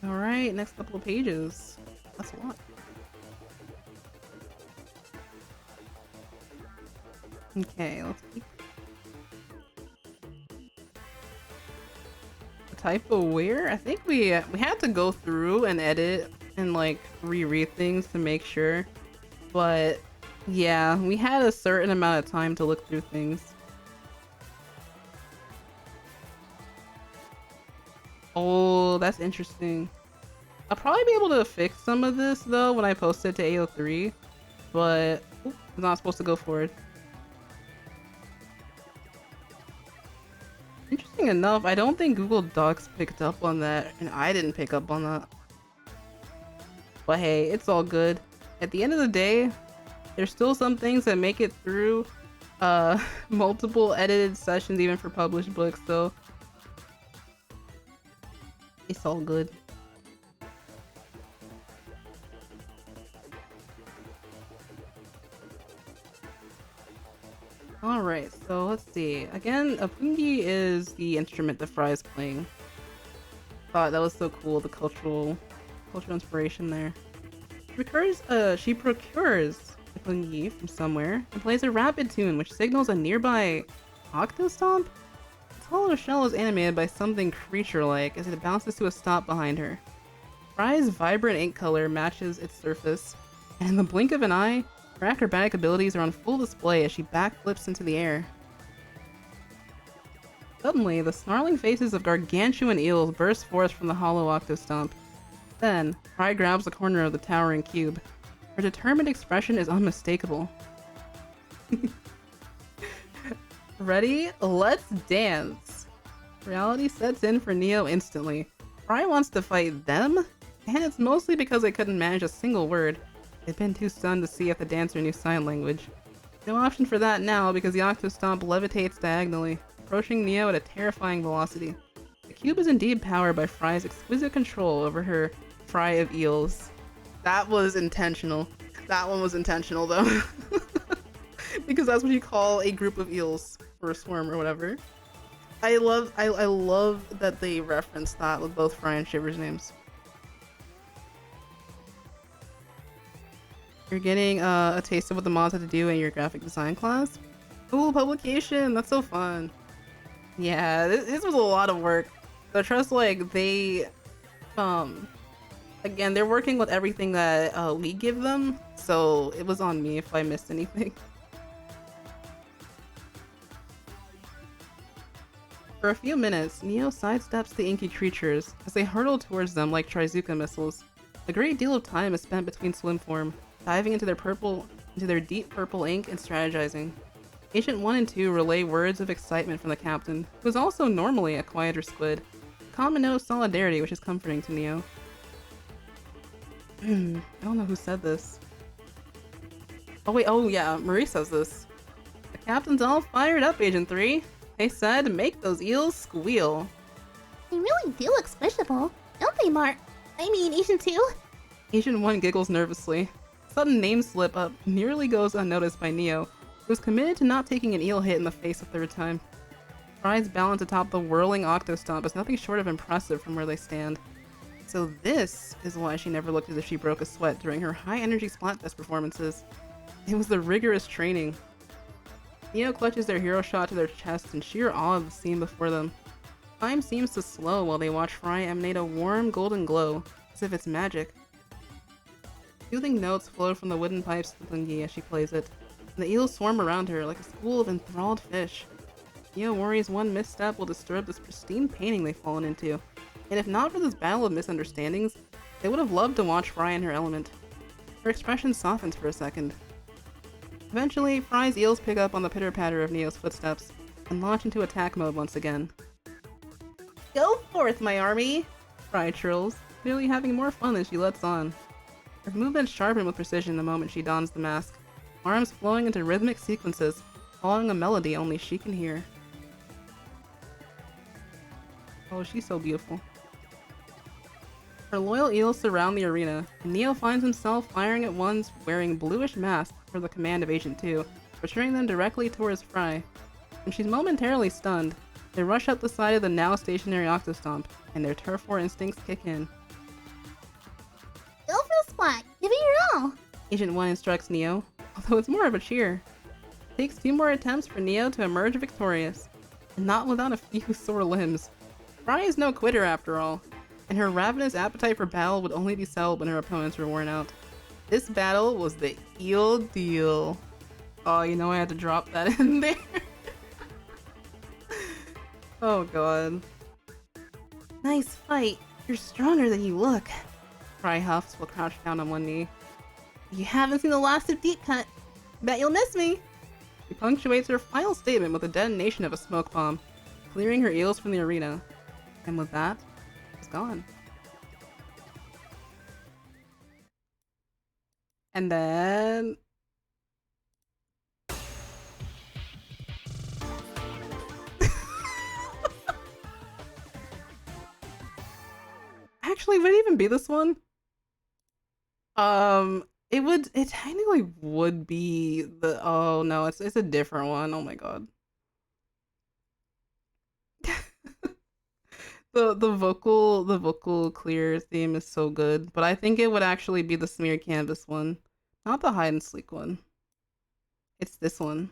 Alright, next couple of pages. That's a lot. Okay, let's keep... Typo where? I think we had to go through and edit and like reread things to make sure. But yeah, we had a certain amount of time to look through things. Oh, that's interesting. I'll probably be able to fix some of this though when I post it to AO3, but I'm not supposed to go forward. Interesting enough, I don't think Google Docs picked up on that, and I didn't pick up on that. But hey, it's all good. At the end of the day, there's still some things that make it through multiple edited sessions even for published books, so it's all good. Alright, so let's see. Again, a pungi is the instrument that Fry is playing. Thought that was so cool, the cultural inspiration there. She procures a pungi from somewhere and plays a rapid tune which signals a nearby octostomp? Its hollow shell is animated by something creature-like as it bounces to a stop behind her. Fry's vibrant ink color matches its surface, and in the blink of an eye, her acrobatic abilities are on full display as she backflips into the air. Suddenly, the snarling faces of gargantuan eels burst forth from the hollow octostomp. Then, Fry grabs the corner of the towering cube. Her determined expression is unmistakable. Ready? Let's dance! Reality sets in for Neo instantly. Fry wants to fight them? And it's mostly because they couldn't manage a single word. They've been too stunned to see if the dancer knew sign language. No option for that now because the octostomp levitates diagonally, approaching Neo at a terrifying velocity. The cube is indeed powered by Fry's exquisite control over her fry of eels. That was intentional. That one was intentional though. Because that's what you call a group of eels, or a swarm or whatever. I love that they referenced that with both Fry and Shiver's names. You're getting a taste of what the mods had to do in your graphic design class. Ooh, publication! That's so fun. Yeah, this was a lot of work. So trust, like, they, again, they're working with everything that we give them, so it was on me if I missed anything. For a few minutes, Neo sidesteps the inky creatures as they hurtle towards them like Trizuka missiles. A great deal of time is spent between swim form, diving into their deep purple ink and strategizing. Agent 1 and 2 relay words of excitement from the captain, who is also normally a quieter squid. A common note of solidarity which is comforting to Neo. I don't know who said this. Oh wait, oh yeah, Marie says this. The captain's all fired up, Agent 3. They said make those eels squeal. They really do look squishable, don't they, Mark? I mean, Asian 2? Agent 1 giggles nervously. Sudden name slip up nearly goes unnoticed by Neo, who is committed to not taking an eel hit in the face a third time. Fry's balance atop the whirling octostomp is nothing short of impressive from where they stand. So this is why she never looked as if she broke a sweat during her high-energy Splatfest performances. It was the rigorous training. Neo clutches their hero shot to their chest in sheer awe of the scene before them. Time seems to slow while they watch Fry emanate a warm golden glow, as if it's magic. Soothing notes flow from the wooden pipes of the Lungi as she plays it, and the eels swarm around her like a school of enthralled fish. Neo worries one misstep will disturb this pristine painting they've fallen into, and if not for this battle of misunderstandings, they would have loved to watch Fry in her element. Her expression softens for a second. Eventually, Fry's eels pick up on the pitter-patter of Neo's footsteps, and launch into attack mode once again. Go forth, my army! Fry trills, clearly having more fun than she lets on. Her movements sharpen with precision the moment she dons the mask, arms flowing into rhythmic sequences, following a melody only she can hear. Oh, she's so beautiful. Her loyal eels surround the arena, and Neo finds himself firing at ones wearing bluish masks for the command of Agent 2, pushing them directly towards Fry. When she's momentarily stunned, they rush up the side of the now stationary Octostomp, and their Turf War instincts kick in. Go for the splat! Give it your all! Agent 1 instructs Neo, although it's more of a cheer. It takes 2 more attempts for Neo to emerge victorious, and not without a few sore limbs. Fry is no quitter after all, and her ravenous appetite for battle would only be settled when her opponents were worn out. This battle was the eel deal. Oh, you know I had to drop that in there. Oh god. Nice fight. You're stronger than you look. Fry huffs while crouched down on one knee. You haven't seen the last of Deep Cut. Bet you'll miss me. She punctuates her final statement with the detonation of a smoke bomb, clearing her eels from the arena. And with that, it's gone. And then... Actually, would it even be this one? It technically would be the, oh no, it's a different one. Oh my god. The vocal clear theme is so good, but I think it would actually be the smear canvas one, not the hide and sleek one. It's this one.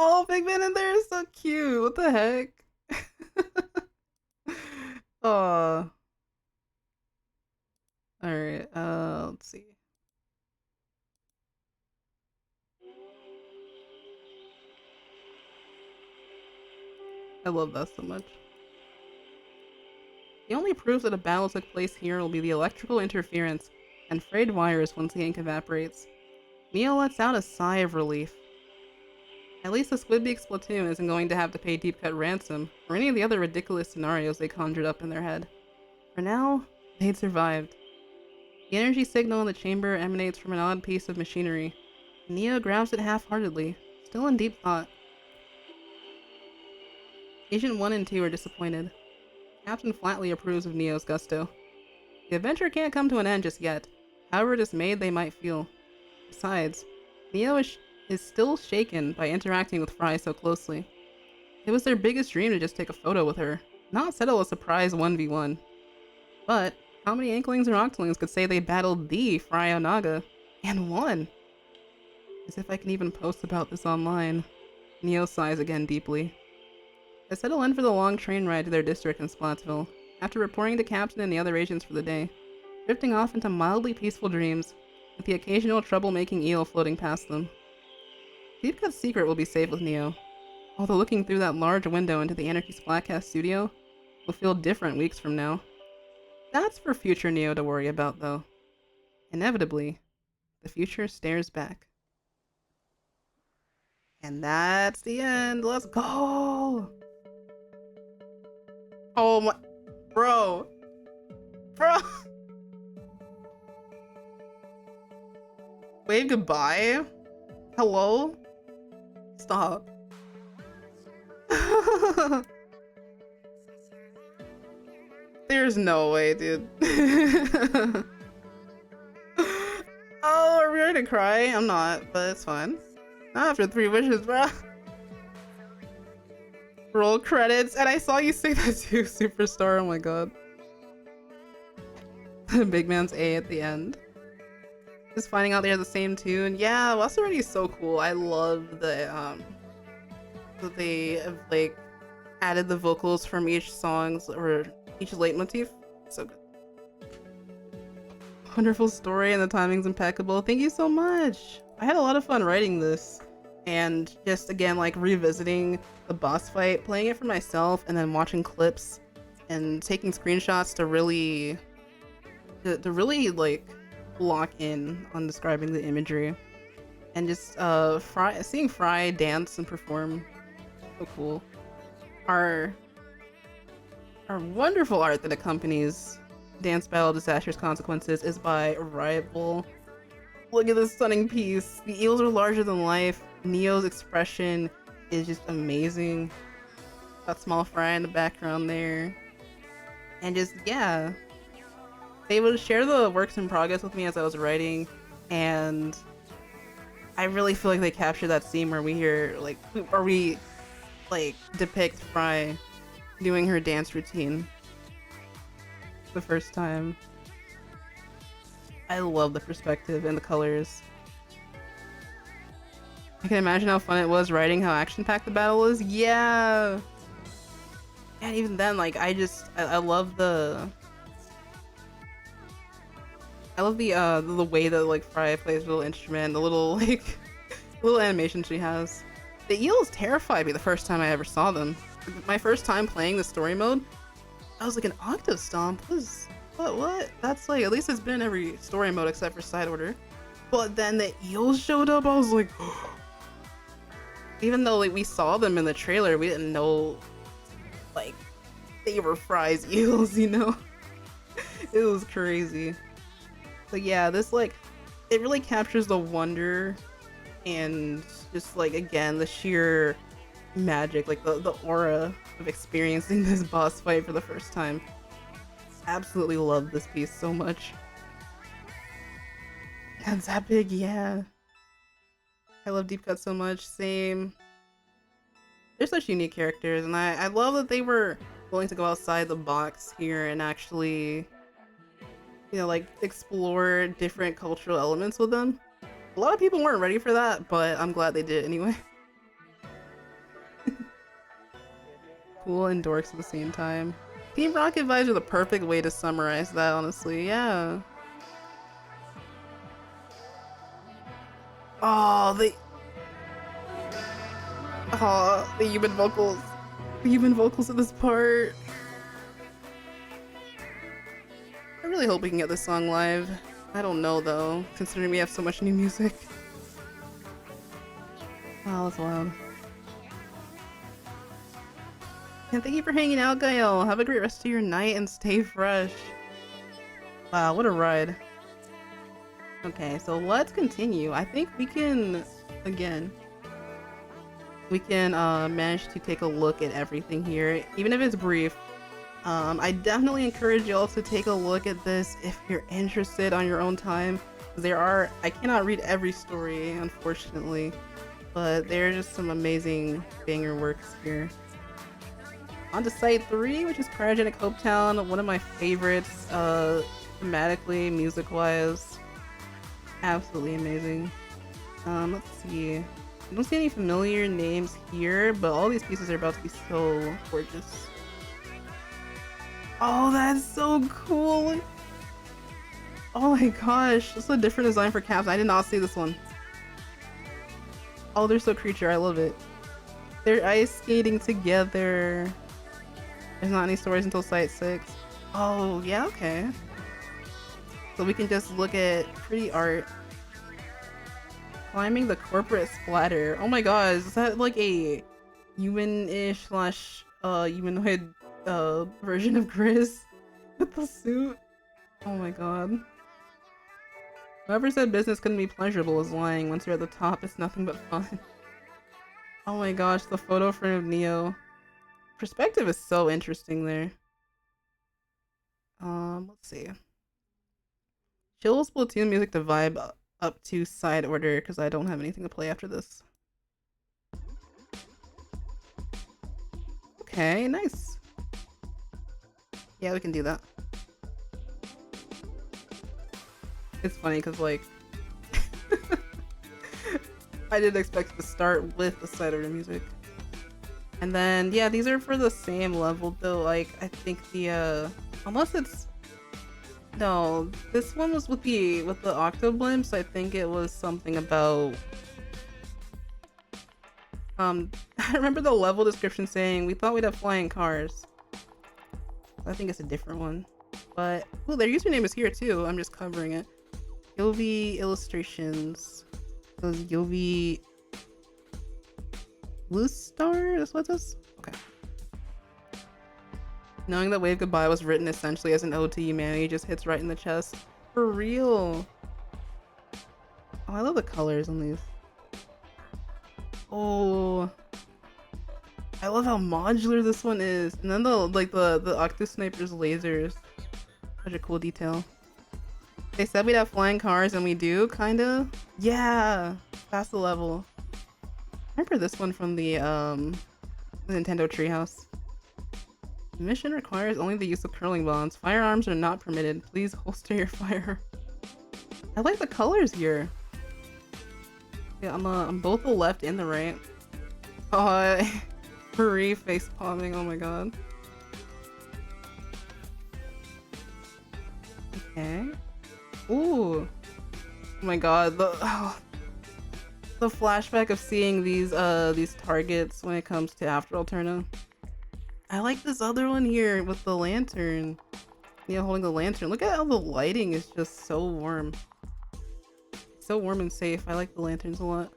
Oh, Big Ben in there is so cute. What the heck? Oh. Alright, let's see. I love that so much. The only proof that a battle took place here will be the electrical interference and frayed wires once the ink evaporates. Neo lets out a sigh of relief. At least the Squidbeak Splatoon isn't going to have to pay Deep Cut ransom or any of the other ridiculous scenarios they conjured up in their head. For now, they'd survived. The energy signal in the chamber emanates from an odd piece of machinery. Neo grabs it half-heartedly, still in deep thought. Agent 1 and 2 are disappointed. Captain flatly approves of Neo's gusto. The adventure can't come to an end just yet, however dismayed they might feel. Besides, Neo is still shaken by interacting with Fry so closely. It was their biggest dream to just take a photo with her, not settle a surprise 1v1. But how many Inklings or Octolings could say they battled the Fry Onaga and won? As if I can even post about this online. Neo sighs again deeply. They settle in for the long train ride to their district in Splatsville, after reporting to Captain and the other agents for the day, drifting off into mildly peaceful dreams, with the occasional troublemaking eel floating past them. Deep Cut's secret will be safe with Neo, although looking through that large window into the Anarchy Splatcast studio will feel different weeks from now. That's for future Neo to worry about, though. Inevitably, the future stares back. And that's the end. Let's go! Oh my... Bro. Bro! Wave goodbye? Hello? Stop. There's no way, dude. Oh, are we ready to cry? I'm not, but it's fine. Not after 3 wishes, bro. Roll credits, and I saw you say that too, Superstar. Oh my god. Big man's A at the end. Just finding out they have the same tune. Yeah, What's Already is so cool. I love the that they have like added the vocals from each song's or each leitmotif. So good. Wonderful story and the timing's impeccable. Thank you so much. I had a lot of fun writing this and just again like revisiting the boss fight, playing it for myself and then watching clips and taking screenshots to really like lock in on describing the imagery and just seeing Fry dance and perform. So cool. Our wonderful art that accompanies Dance Battle Disastrous Consequences is by Rival. Look at this stunning piece. The eels are larger than life. Neo's expression is just amazing. Got small Fry in the background there. And just, yeah. They would share the works in progress with me as I was writing, and I really feel like they captured that scene where we hear, like, or we, like, depict Fry doing her dance routine the first time. I love the perspective and the colors. I can imagine how fun it was writing how action-packed the battle is. Yeah! And even then, like, I love the way that like Fry plays a little instrument, the little like little animation she has. The eels terrified me the first time I ever saw them. My first time playing the story mode, I was like, an octave stomp? What? That's like, at least it's been in every story mode except for side order. But then the eels showed up, I was like, even though like we saw them in the trailer, we didn't know like they were Fry's eels, you know? It was crazy. But yeah, this like, it really captures the wonder and just like, again, the sheer magic, like the aura of experiencing this boss fight for the first time. Absolutely love this piece so much. And that big, yeah. I love Deep Cut so much, same. They're such unique characters, and I love that they were willing to go outside the box here and actually, you know, like explore different cultural elements with them. A lot of people weren't ready for that, but I'm glad they did anyway. Cool and dorks at the same time. Team Rocket vibes are the perfect way to summarize that, honestly. Yeah. Oh, the human vocals. The human vocals of this part. I really hope we can get this song live. I don't know though, considering we have so much new music. Wow, that's wild. And thank you for hanging out, Gael. Have a great rest of your night and stay fresh. Wow, what a ride. Okay, so let's continue. I think we can, again, manage to take a look at everything here, even if it's brief. I definitely encourage y'all to take a look at this if you're interested on your own time. I cannot read every story, unfortunately, but there are just some amazing banger works here. On to Site 3, which is Cryogenic Hopetown, one of my favorites, thematically, music-wise. Absolutely amazing. Let's see. I don't see any familiar names here, but all these pieces are about to be so gorgeous. Oh, that's so cool! Oh my gosh, this is a different design for caps. I did not see this one. Oh, they're so creature, I love it. They're ice skating together. There's not any stories until Site 6. Oh, yeah, okay. So we can just look at pretty art. Climbing the corporate splatter. Oh my god, is that like a human-ish / humanoid version of Grizz with the suit? Oh my god. Whoever said business couldn't be pleasurable is lying. Once you're at the top, it's nothing but fun. Oh my gosh, the photo frame of Neo. Perspective is so interesting there. Let's see. Chill Splatoon music to vibe up to side order because I don't have anything to play after this. Okay, nice. Yeah, we can do that. It's funny because, like, I didn't expect to start with the side order music. And then, yeah, these are for the same level though. Like, I think the, unless it's, no, this one was with the Octoblimps. I think it was something about, I remember the level description saying, we thought we'd have flying cars. I think it's a different one. But, oh, their username is here too. I'm just covering it. Yovi Illustrations. Those Yovi Blue Star? That's what it is? Okay. Knowing that Wave Goodbye was written essentially as an ode to humanity just hits right in the chest. For real. Oh, I love the colors on these. Oh. I love how modular this one is. And then the Octo Sniper's lasers. Such a cool detail. They said we'd have flying cars and we do, kinda. Yeah. That's the level. Remember this one from the Nintendo Treehouse. The mission requires only the use of curling bonds. Firearms are not permitted. Please holster your fire. I like the colors here. Yeah, on both the left and the right. Oh, Marie face palming. Oh my god. Okay. Ooh. Oh my god. The flashback of seeing these targets when it comes to After Alterna. I like this other one here with the lantern. Yeah, holding the lantern. Look at how the lighting is just so warm. So warm and safe. I like the lanterns a lot.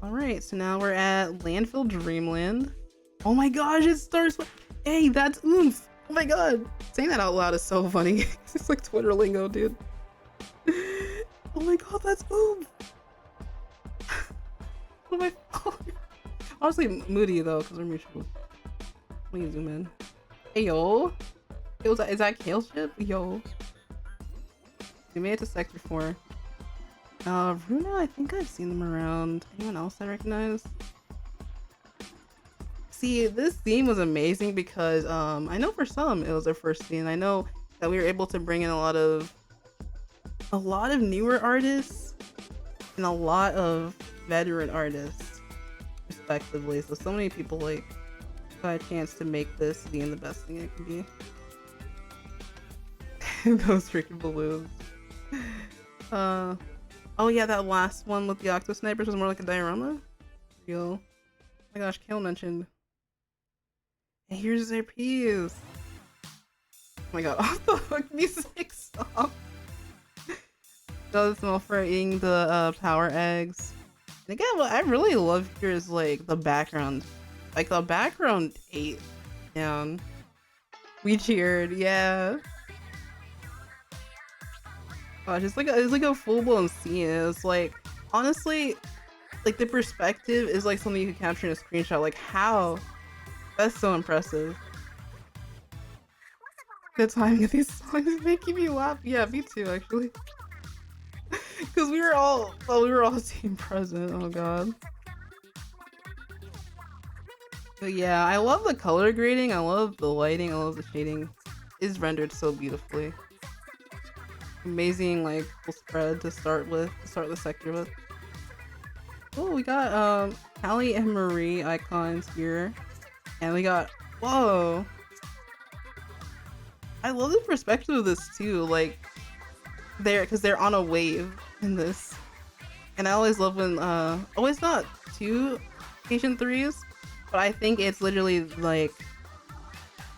Alright, so now we're at Landfill Dreamland. Oh my gosh, it starts with... Hey, that's oomph! Oh my god! Saying that out loud is so funny. It's like Twitter lingo, dude. Oh my god, that's oomph! What am I... Honestly, moody though, because we're mutual. Let me zoom in. Hey yo! Is that Kale ship? Yo. We made it to Sector 4. Runa, I think I've seen them around. Anyone else I recognize? See, this theme was amazing because I know for some it was their first theme. I know that we were able to bring in a lot of newer artists and a lot of veteran artists, respectively. So many people like got a chance to make this theme the best thing it can be. Those freaking balloons. Oh yeah, that last one with the Octo Snipers was more like a diorama? Real. Oh my gosh, Kale mentioned. And here's their piece. Oh my god, off the hook music, stop. Does smell for eating the power eggs. And again, what I really love here is like the background. Like the background ate down. We cheered, yeah. Gosh, it's like a full-blown scene. It's like, honestly, like the perspective is like something you could capture in a screenshot. Like how? That's so impressive. The timing of these songs is making me laugh. Yeah, me too, actually. Because we were all team present. Oh god. But yeah, I love the color grading. I love the lighting. I love the shading. It's rendered so beautifully. Amazing like full spread to start the sector with. Oh, we got Callie and Marie icons here, and we got whoa. I love the perspective of this too, like because they're on a wave in this, and I always love when always not two Patient 3s, but I think it's literally like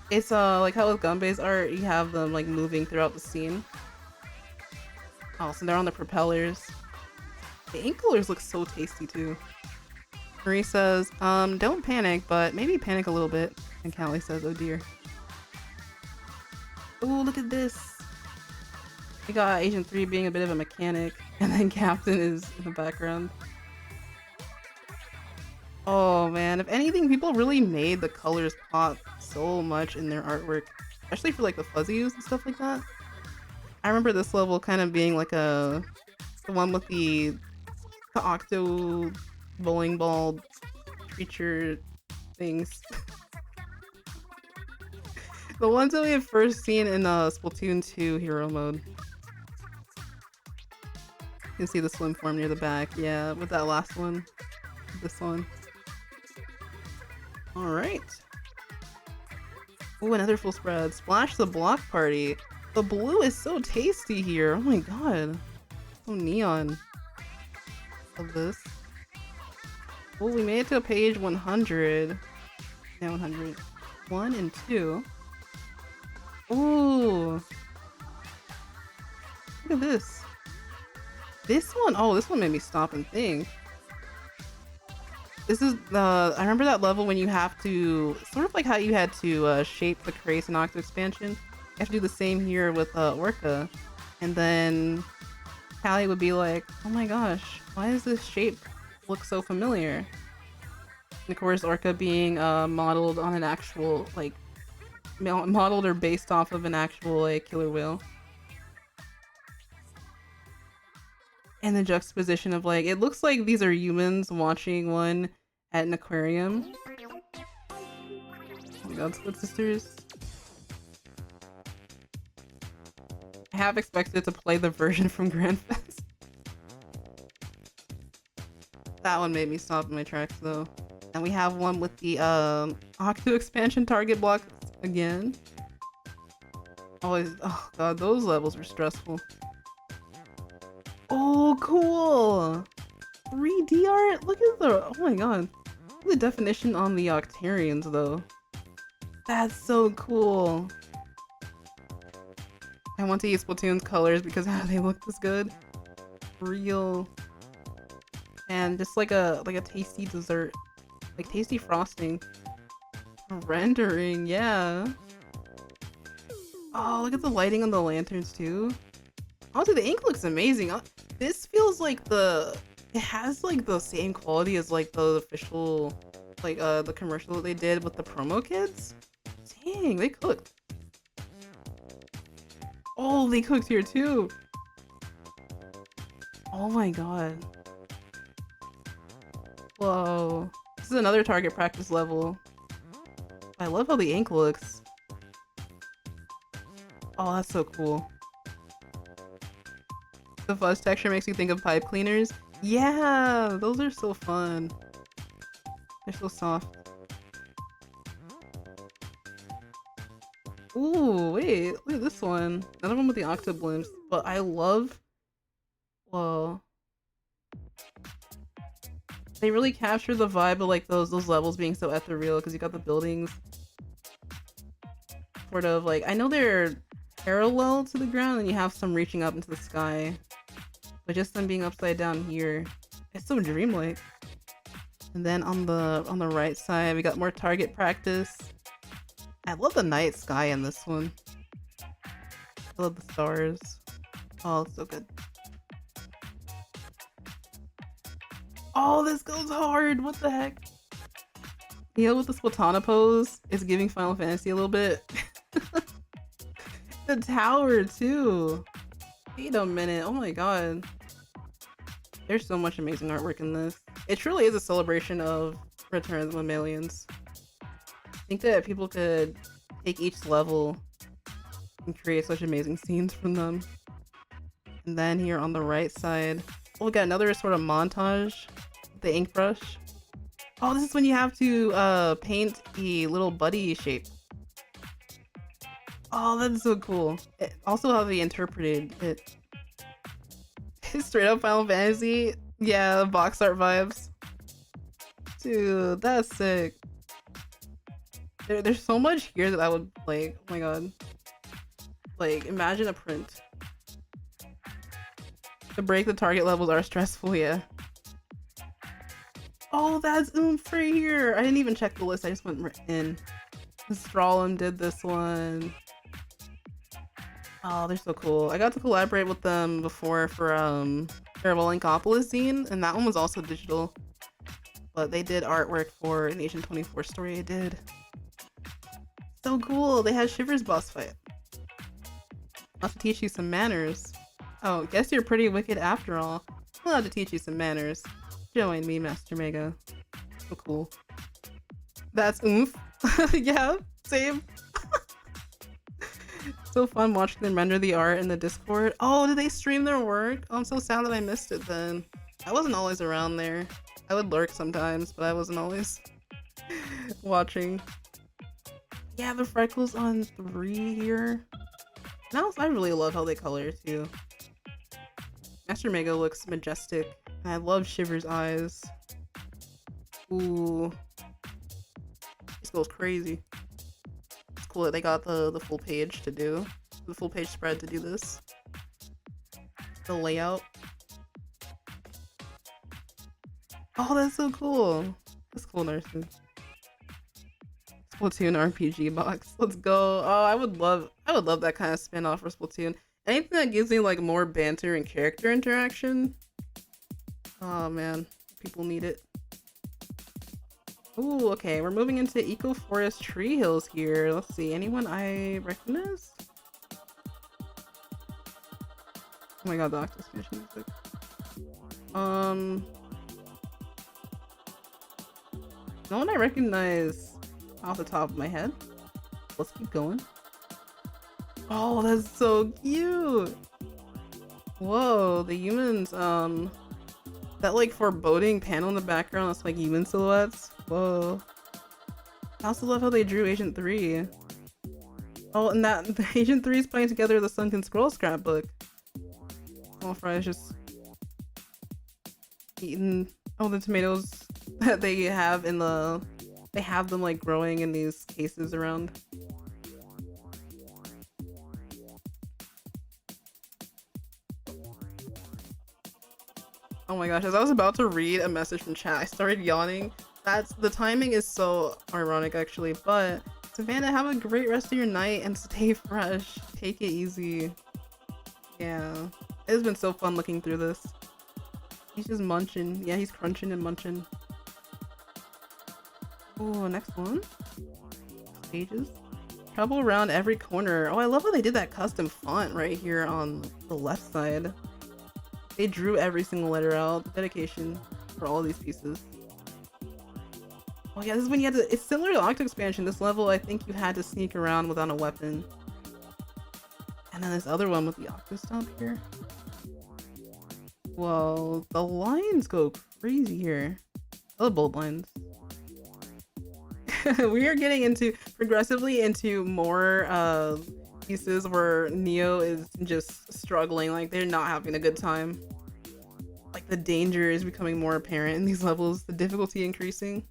it's like how with Gunbay's art you have them like moving throughout the scene. Oh, so they're on the propellers. The ink colors look so tasty too. Marie says, don't panic, but maybe panic a little bit. And Callie says, oh dear. Oh, look at this. We got Agent 3 being a bit of a mechanic, and then Captain is in the background. Oh man, if anything, people really made the colors pop so much in their artwork, especially for like the fuzzies and stuff like that. I remember this level kind of being like the one with the octo bowling ball creature things. The ones that we had first seen in Splatoon 2 hero mode. You can see the swim form near the back. Yeah, with that last one. This one. Alright. Oh, another full spread. Splash the block party. The blue is so tasty here. Oh my god. So neon. Love this. Oh, we made it to page 100. Yeah, 100. 1 and 2. Ooh. Look at this. This one, oh, this one made me stop and think. This is the, I remember that level when you have to, sort of like how you had to shape the crates in Octo Expansion. You have to do the same here with Orca. And then Callie would be like, oh my gosh, why does this shape look so familiar? And of course, Orca being modeled on an actual, like, modeled or based off of an actual, like, killer whale. And the juxtaposition of, like, it looks like these are humans watching one at an aquarium. Oh my god, Split Sisters. I have expected to play the version from Grand Fest. That one made me stop in my tracks, though. And we have one with the Octo Expansion target block again. Always, oh god, those levels were stressful. Oh, cool! 3D art? Look at the, oh my god. Look at the definition on the Octarians, though. That's so cool. I want to use Splatoon's colors because how they look this good. Real. And just like a tasty dessert. Like tasty frosting. Rendering, yeah. Oh, look at the lighting on the lanterns too. Also, the ink looks amazing. This feels like it has like the same quality as like the official, like the commercial that they did with the promo kids. Dang, they cooked. Oh, they cooked here too. Oh my god. Whoa. This is another target practice level. I love how the ink looks. Oh, that's so cool. The fuzz texture makes you think of pipe cleaners. Yeah, those are so fun. They're so soft. Ooh, wait, look at this one. Another one with the octoblimps. But I love... Whoa. They really capture the vibe of like those levels being so ethereal because you got the buildings. Sort of like, I know they're parallel to the ground and you have some reaching up into the sky. But just them being upside down here, it's so dreamlike. And then on the right side, we got more target practice. I love the night sky in this one. I love the stars. Oh, it's so good. Oh, this goes hard! What the heck? You know, with the Splatana pose, it's giving Final Fantasy a little bit. The tower, too. Wait a minute. Oh my god. There's so much amazing artwork in this. It truly is a celebration of Return of the Mammalians. I think that people could take each level and create such amazing scenes from them. And then here on the right side, oh, we got another sort of montage with the ink brush. Oh, this is when you have to paint the little buddy shape. Oh, that's so cool. Also how they interpreted it. Straight up Final Fantasy. Yeah, box art vibes. Dude, that's sick. There's so much here that I would like. Oh my god. Like, imagine a print. To break the target levels are stressful, yeah. Oh, that's oomph right here. I didn't even check the list. I just went right in. Strawlum did this one. Oh, they're so cool. I got to collaborate with them before for their Linkopolis zine, and that one was also digital. But they did artwork for an Agent 24 story I did. So cool. They had Shiver's boss fight. I'll have to teach you some manners. Oh, guess you're pretty wicked after all. I'll have to teach you some manners. Join me, Master Mega. So cool. That's oomph. Yeah, same. So fun watching them render the art in the Discord. Oh, did they stream their work? Oh, I'm so sad that I missed it then. I wasn't always around there. I would lurk sometimes, but I wasn't always watching. Yeah, the freckles on 3 here. Now I really love how they color too. Master Mega looks majestic, and I love Shiver's eyes. Ooh. This goes crazy. It's cool that they got the full page to do. The full page spread to do this. The layout. Oh, that's so cool. That's cool, Narson. Splatoon RPG box. Let's go. Oh, I would love that kind of spin-off for Splatoon. Anything that gives me like more banter and character interaction. Oh man, people need it. Ooh, okay, we're moving into Eco Forest Tree Hills here. Let's see, anyone I recognize? Oh my god, the Octus Finish music. No one I recognize off the top of my head. Let's keep going. Oh, that's so cute! Whoa, the humans, that like foreboding panel in the background, that's like human silhouettes. Whoa. I also love how they drew Agent 3. Oh, and that Agent 3 is putting together the Sunken Scroll scrapbook. Oh, Fry's just eating all the tomatoes that they have in the... They have them like growing in these cases around. Oh my gosh, as I was about to read a message from chat, I started yawning. The timing is so ironic actually, but Savannah, have a great rest of your night and stay fresh. Take it easy. Yeah, it's been so fun looking through this. He's just munching. Yeah, he's crunching and munching. Oh, next one. Pages. Travel around every corner. Oh, I love how they did that custom font right here on the left side. They drew every single letter out. The dedication for all these pieces. Oh yeah, this is when you had to... It's similar to Octo Expansion. This level, I think you had to sneak around without a weapon. And then this other one with the Octo Stomp here. Whoa, the lines go crazy here. I love bold lines. We are getting into progressively into more pieces where Neo is just struggling, like they're not having a good time. Like the danger is becoming more apparent in these levels, the difficulty increasing.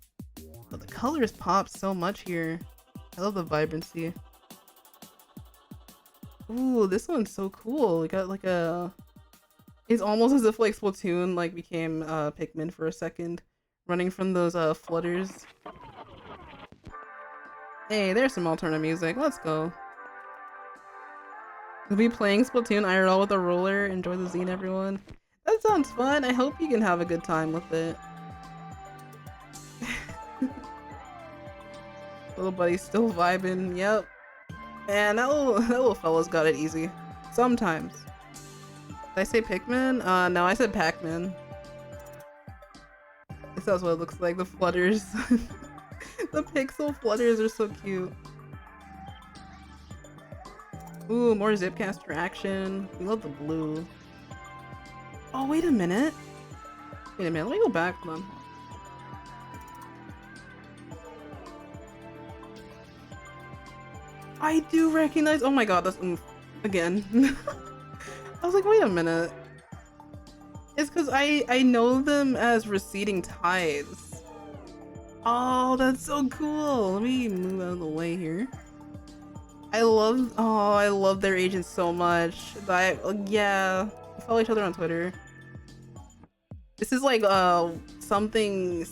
But the colors pop so much here. I love the vibrancy. Ooh, this one's so cool. We got like a... It's almost as if like Splatoon like became Pikmin for a second. Running from those flutters. Hey, there's some Alterna music. Let's go. We'll be playing Splatoon IRL with a roller. Enjoy the zine, everyone. That sounds fun. I hope you can have a good time with it. Little buddy's still vibing. Yep. Man, that little fella's got it easy. Sometimes. Did I say Pikmin? No, I said Pac-Man. This is what it looks like. The flutters. The pixel flutters are so cute. Ooh, more Zipcaster action. We love the blue. Oh, wait a minute. Wait a minute, let me go back. Hold on. I do recognize. Oh my god, that's again. I was like, wait a minute. It's because I know them as receding tides. Oh, that's so cool. Let me move out of the way here. I love their agents so much. Yeah, we follow each other on Twitter. This is like something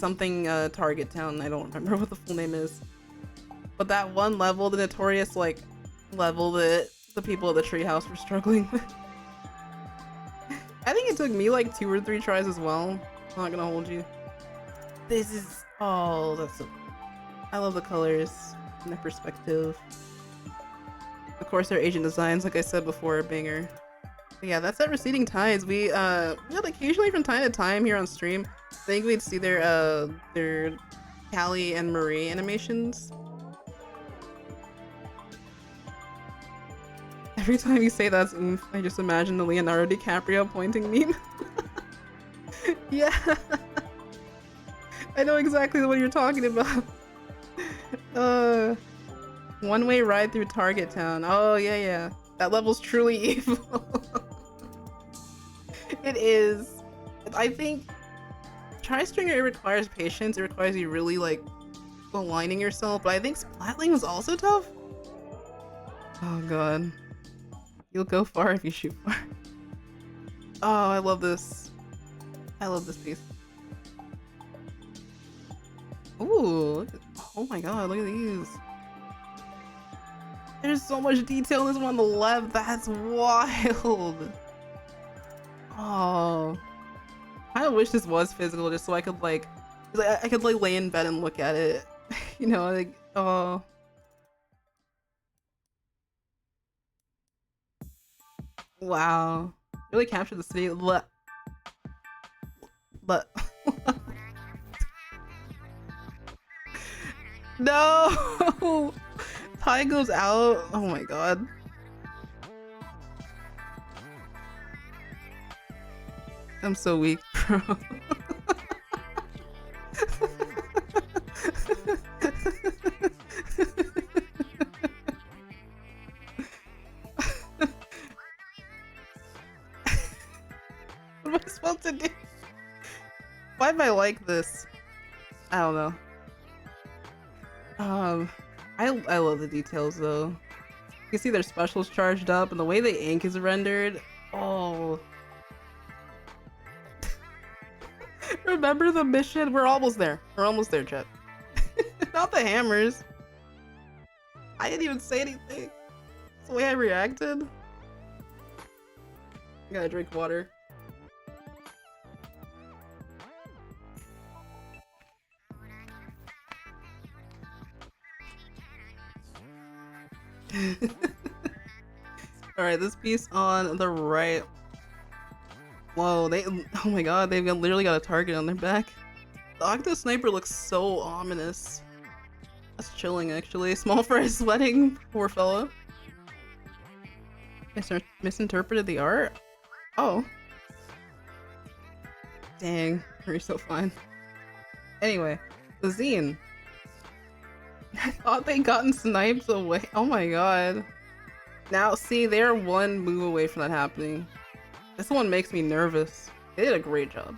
Target Town. I don't remember what the full name is. But that one level, the Notorious like level that the people at the treehouse were struggling with. I think it took me like 2 or 3 tries as well. I'm not gonna hold you. This is, oh, that's so cool. I love the colors and the perspective. Of course, their Asian designs, like I said before, are banger. But yeah, that's at Receding Tides. We occasionally from time to time here on stream, I think we'd see their Callie and Marie animations. Every time you say that's oomph, I just imagine the Leonardo DiCaprio pointing meme. Yeah. I know exactly what you're talking about. One-way ride through Target Town. Oh, yeah. That level's truly evil. It is. I think Tri-Stringer, it requires patience. It requires you really, like, aligning yourself. But I think Splatling was also tough. Oh, God. You'll go far if you shoot far. Oh, I love this. I love this piece. Ooh, oh my god, look at these. There's so much detail in this one on the left. That's wild. Oh, I wish this was physical just so I could like lay in bed and look at it. You know, like, oh. Wow. Really captured the city. But no! Tie goes out. Oh my god. I'm so weak, bro. What am I supposed to do? Why am I like this? I don't know. I love the details though. You can see their specials charged up and the way the ink is rendered. Oh. Remember the mission? We're almost there. We're almost there, chat. Not the hammers. I didn't even say anything. That's the way I reacted. I gotta drink water. Alright, this piece on the right. Whoa, oh my god, they've literally got a target on their back. The Octo Sniper looks so ominous. That's chilling, actually. Small fry sweating, poor fella. Misinterpreted the art? Oh. Dang, you're so fine. Anyway, the zine. I thought they'd gotten sniped away. Oh my god. Now, see, they're one move away from that happening. This one makes me nervous. They did a great job.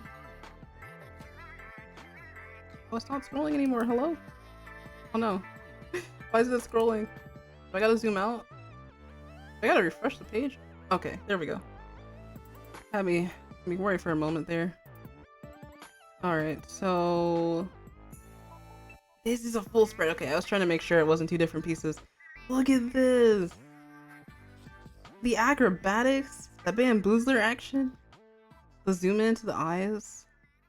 Oh, it's not scrolling anymore. Hello? Oh no. Why is it scrolling? Do I gotta zoom out? I gotta refresh the page? Okay, there we go. Had me worried for a moment there. Alright, so... this is a full spread. Okay, I was trying to make sure it wasn't 2 different pieces. Look at this! The acrobatics, the bamboozler action, the zoom into the eyes.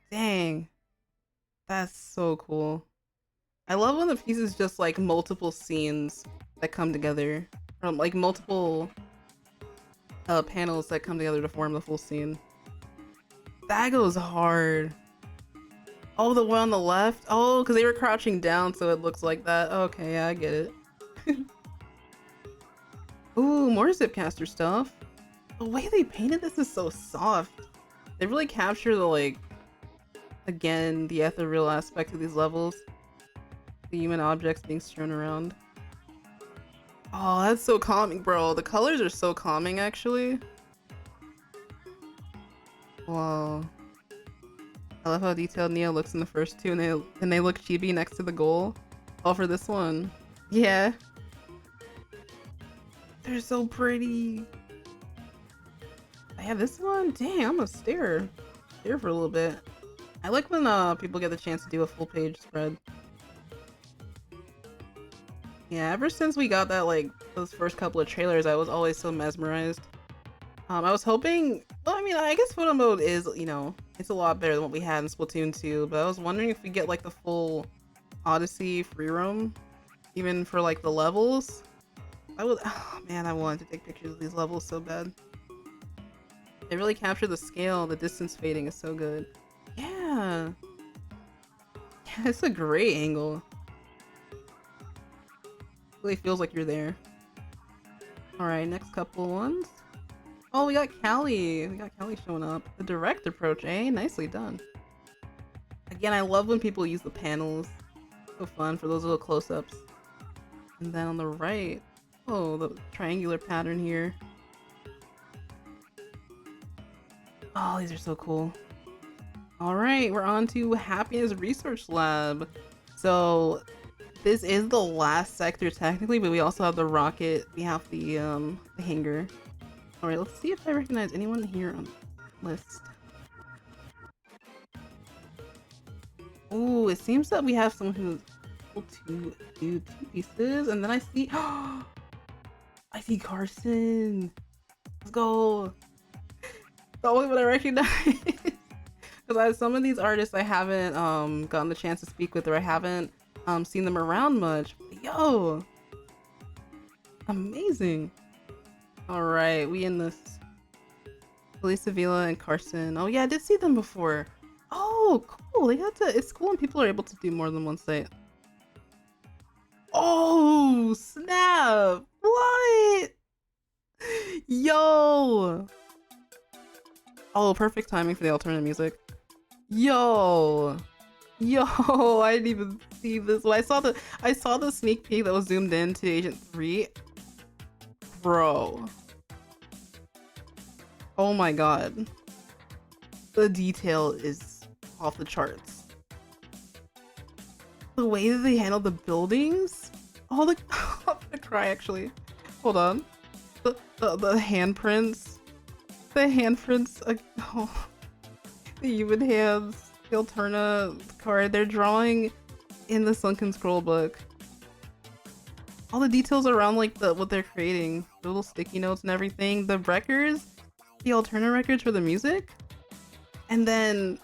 Dang. That's so cool. I love when the pieces just like multiple scenes that come together. Like multiple panels that come together to form the full scene. That goes hard. Oh, the one on the left? Oh, because they were crouching down so it looks like that. Okay, yeah, I get it. Ooh, more Zipcaster stuff. The way they painted this is so soft. They really capture the, like, again, the ethereal aspect of these levels. The human objects being strewn around. Oh, that's so calming, bro. The colors are so calming, actually. Wow. I love how detailed Neo looks in the first 2, and they look chibi next to the goal. Oh, for this one. Yeah. They're so pretty. I have this one? Dang, I'm gonna stare for a little bit. I like when people get the chance to do a full page spread. Yeah, ever since we got that, like, those first couple of trailers, I was always so mesmerized. I was hoping, well, I mean, I guess photo mode is, you know, it's a lot better than what we had in Splatoon 2, but I was wondering if we get, like, the full Odyssey free roam, even for, like, the levels. I would, oh man, I wanted to take pictures of these levels so bad. They really capture the scale, the distance fading is so good. Yeah. Yeah, it's a great angle. Really feels like you're there. Alright, next couple ones. Oh, we got Callie. We got Callie showing up. The direct approach, eh? Nicely done. Again, I love when people use the panels. So fun for those little close-ups. And then on the right, oh, the triangular pattern here. Oh, these are so cool. Alright, we're on to Happiness Research Lab. So, this is the last sector technically, but we also have the rocket, we have the hangar. Alright, let's see if I recognize anyone here on the list. Ooh, it seems that we have someone who's able to do 2 pieces, and then I see I see Carson. Let's go. The only one I recognize. Because some of these artists I haven't gotten the chance to speak with, or I haven't seen them around much. Yo, amazing. All right, we in this. Elisa Vila and Carson. Oh yeah, I did see them before. Oh, cool. They got to. It's cool when people are able to do more than one site. Oh snap! What? Yo. Oh, perfect timing for the alternate music. Yo, I didn't even see this. When I saw the sneak peek that was zoomed in to Agent 3. Bro. Oh my god. The detail is off the charts. The way that they handle the buildings? Oh, I'm gonna cry actually. Hold on. The handprints. The handprints. Oh. The human hands, the Alterna card, they're drawing in the Sunken Scroll book. All the details around like what they're creating, the little sticky notes and everything, the records, the Alterna records for the music, and then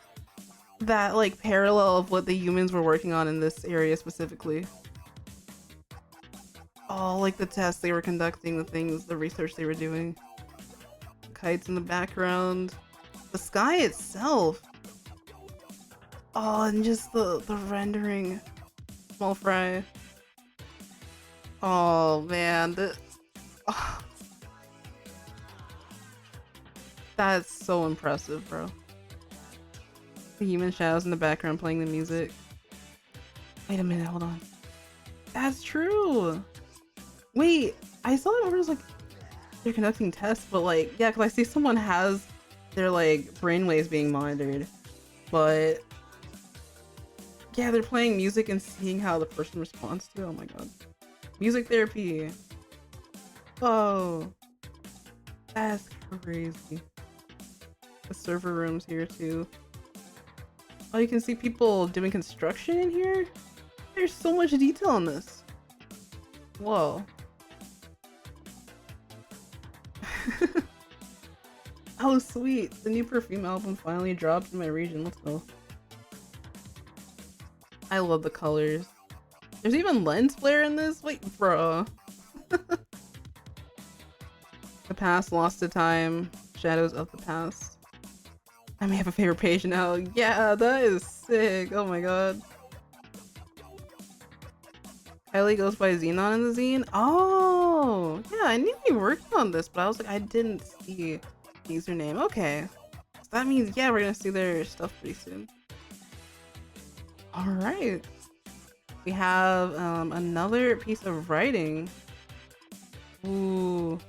that like parallel of what the humans were working on in this area specifically. Oh, like the tests they were conducting, the research they were doing. Kites in the background. The sky itself. Oh, and just the rendering. Small fry. Oh man, oh. That's so impressive, bro. The human shadows in the background playing the music. Wait a minute, hold on. That's true. Wait, I saw it was like they're conducting tests, but like, yeah, because I see someone has their like brainwaves being monitored, but yeah, they're playing music and seeing how the person responds to it. Oh my god. Music therapy. Oh, that's crazy. The server rooms here too. Oh, you can see people doing construction in here? There's so much detail on this. Whoa. Oh sweet, the new Perfume album finally dropped in my region. Let's go. I love the colors. There's even lens flare in this? Wait, bro. The past lost to time. Shadows of the past. I may have a favorite page now. Yeah, that is sick. Oh my god. Heyyy goes by Xenon in the zine? Oh! Yeah, I knew we worked on this, but I was like, I didn't see the username. Okay. So that means, yeah, we're gonna see their stuff pretty soon. Alright. We have another piece of writing. Ooh.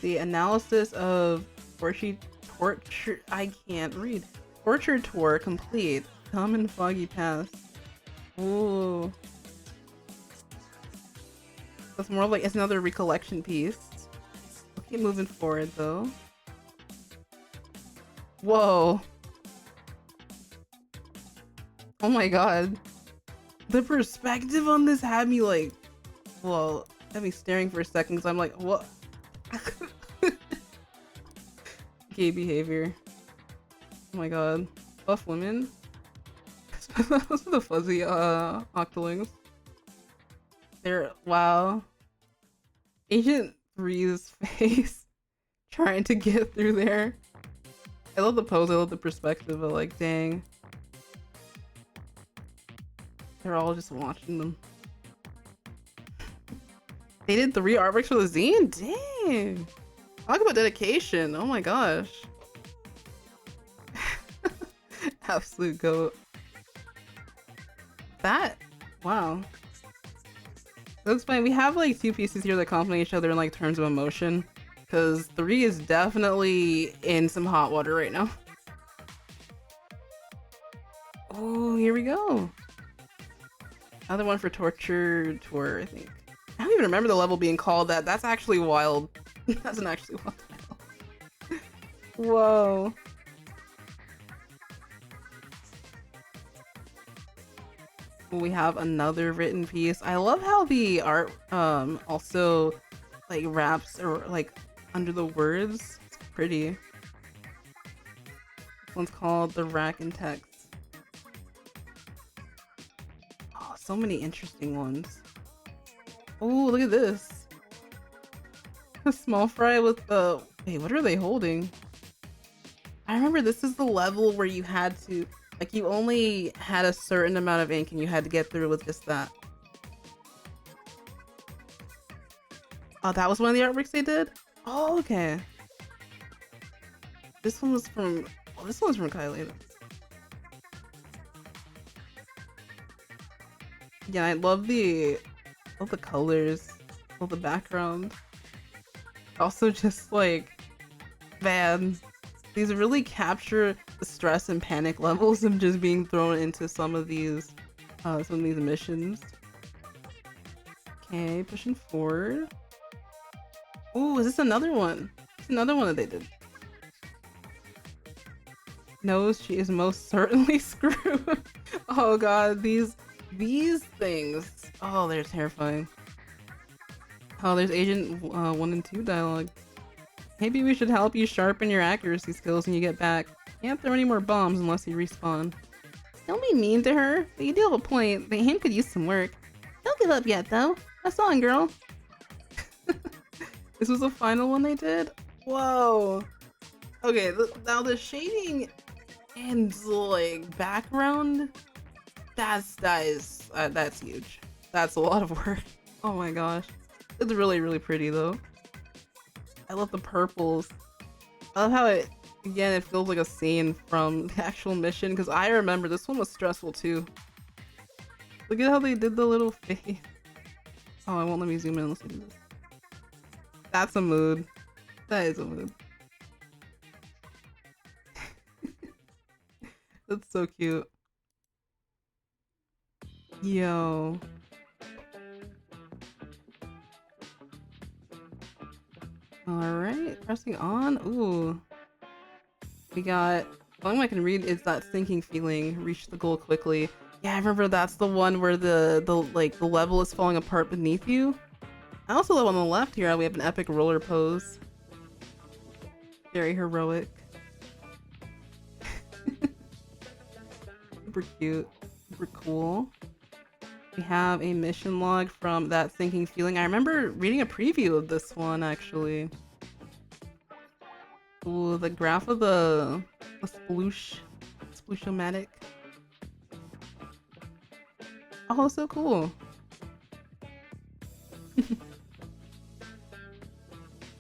The analysis of torture. I can't read. Torture tour complete. Come in foggy past. Ooh. That's more like it's another recollection piece. We'll keep moving forward though. Whoa. Oh my god. The perspective on this had me like, well, had me staring for a second because I'm like, what? Gay behavior. Oh my god. Buff women? Those are the fuzzy octolings. They're, wow. Agent 3's face trying to get through there. I love the pose, I love the perspective, but like, dang. They're all just watching them. They did 3 artworks for the zine? Dang! Talk about dedication, oh my gosh. Absolute goat. That, wow. Looks fine. We have like 2 pieces here that complement each other in like terms of emotion. Because 3 is definitely in some hot water right now. Oh, here we go. Another one for Torture Tour, I think. I don't even remember the level being called that. That's actually wild. That's an actually wild title. Whoa. We have another written piece. I love how the art also like wraps or like under the words. It's pretty. This one's called The Rack and Text. Oh, so many interesting ones. Oh, look at this. A small fry with the... Wait, what are they holding? I remember this is the level where you had to... Like, you only had a certain amount of ink and you had to get through with just that. Oh, that was one of the artworks they did? Oh, okay. This one was from... Oh, this one's from Kylie. Yeah, I love the colors. Love the background. Also just like... Man. These really capture the stress and panic levels of just being thrown into some of these missions. Okay, pushing forward. Ooh, is this another one? It's another one that they did. Knows she is most certainly screwed. Oh god, these things. Oh, they're terrifying. Oh, there's Agent 1 and 2 dialogue. Maybe we should help you sharpen your accuracy skills when you get back. Can't throw any more bombs unless you respawn. Don't be mean to her, but you do have a point. The aim could use some work. Don't give up yet, though. That's on, girl. This was the final one they did? Whoa. Okay, now the shading and like background, that's huge. That's a lot of work. Oh my gosh. It's really, really pretty though. I love the purples. I love how it feels like a scene from the actual mission, because I remember this one was stressful too. Look at how they did the little face. Oh, I won't let me zoom in unless I do this. That's a mood. That is a mood. That's so cute. Yo. Alright, pressing on. Ooh. We got... The only one I can read is that sinking feeling. Reach the goal quickly. Yeah, I remember that's the one where the level is falling apart beneath you. I also love on the left here how we have an epic roller pose. Very heroic. Super cute. Super cool. We have a mission log from that sinking feeling. I remember reading a preview of this one actually. Ooh, the graph of the sploosh-o-matic. Oh, so cool.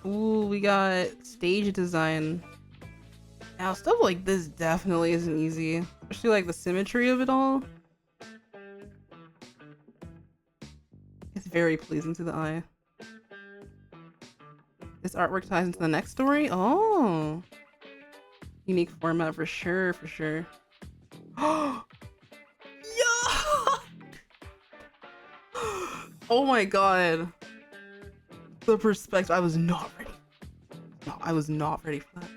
Ooh, we got stage design. Now, stuff like this definitely isn't easy. Especially like the symmetry of it all. It's very pleasing to the eye. This artwork ties into the next story? Oh! Unique format for sure, for sure. Oh! Yeah! Oh my god. The perspective. I was not ready. No, I was not ready for that.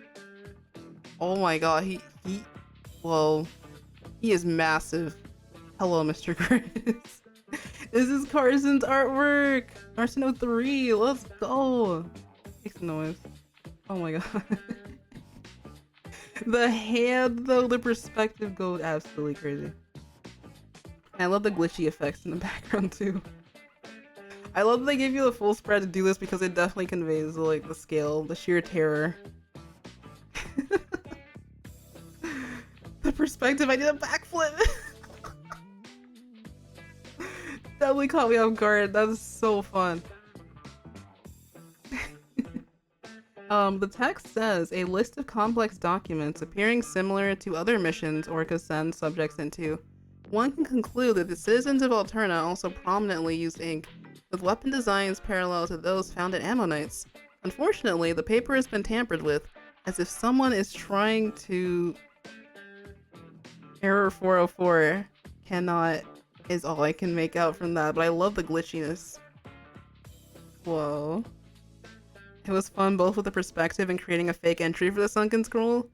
Oh my god, well, he is massive. Hello, Mr. Chris. This is Carson's artwork. Carson 03. Let's go. Makes noise. Oh my god. The hand though, the perspective goes absolutely crazy. I love the glitchy effects in the background too. I love that they give you the full spread to do this because it definitely conveys like the scale, the sheer terror. The perspective, I did a backflip. Definitely caught me off guard. That was so fun. The text says a list of complex documents appearing similar to other missions Orca sends subjects into. One can conclude that the citizens of Alterna also prominently used ink, with weapon designs parallel to those found at Ammonites. Unfortunately, the paper has been tampered with, as if someone is trying to... Error 404 cannot is all I can make out from that, but I love the glitchiness. Whoa. It was fun both with the perspective and creating a fake entry for the sunken scroll.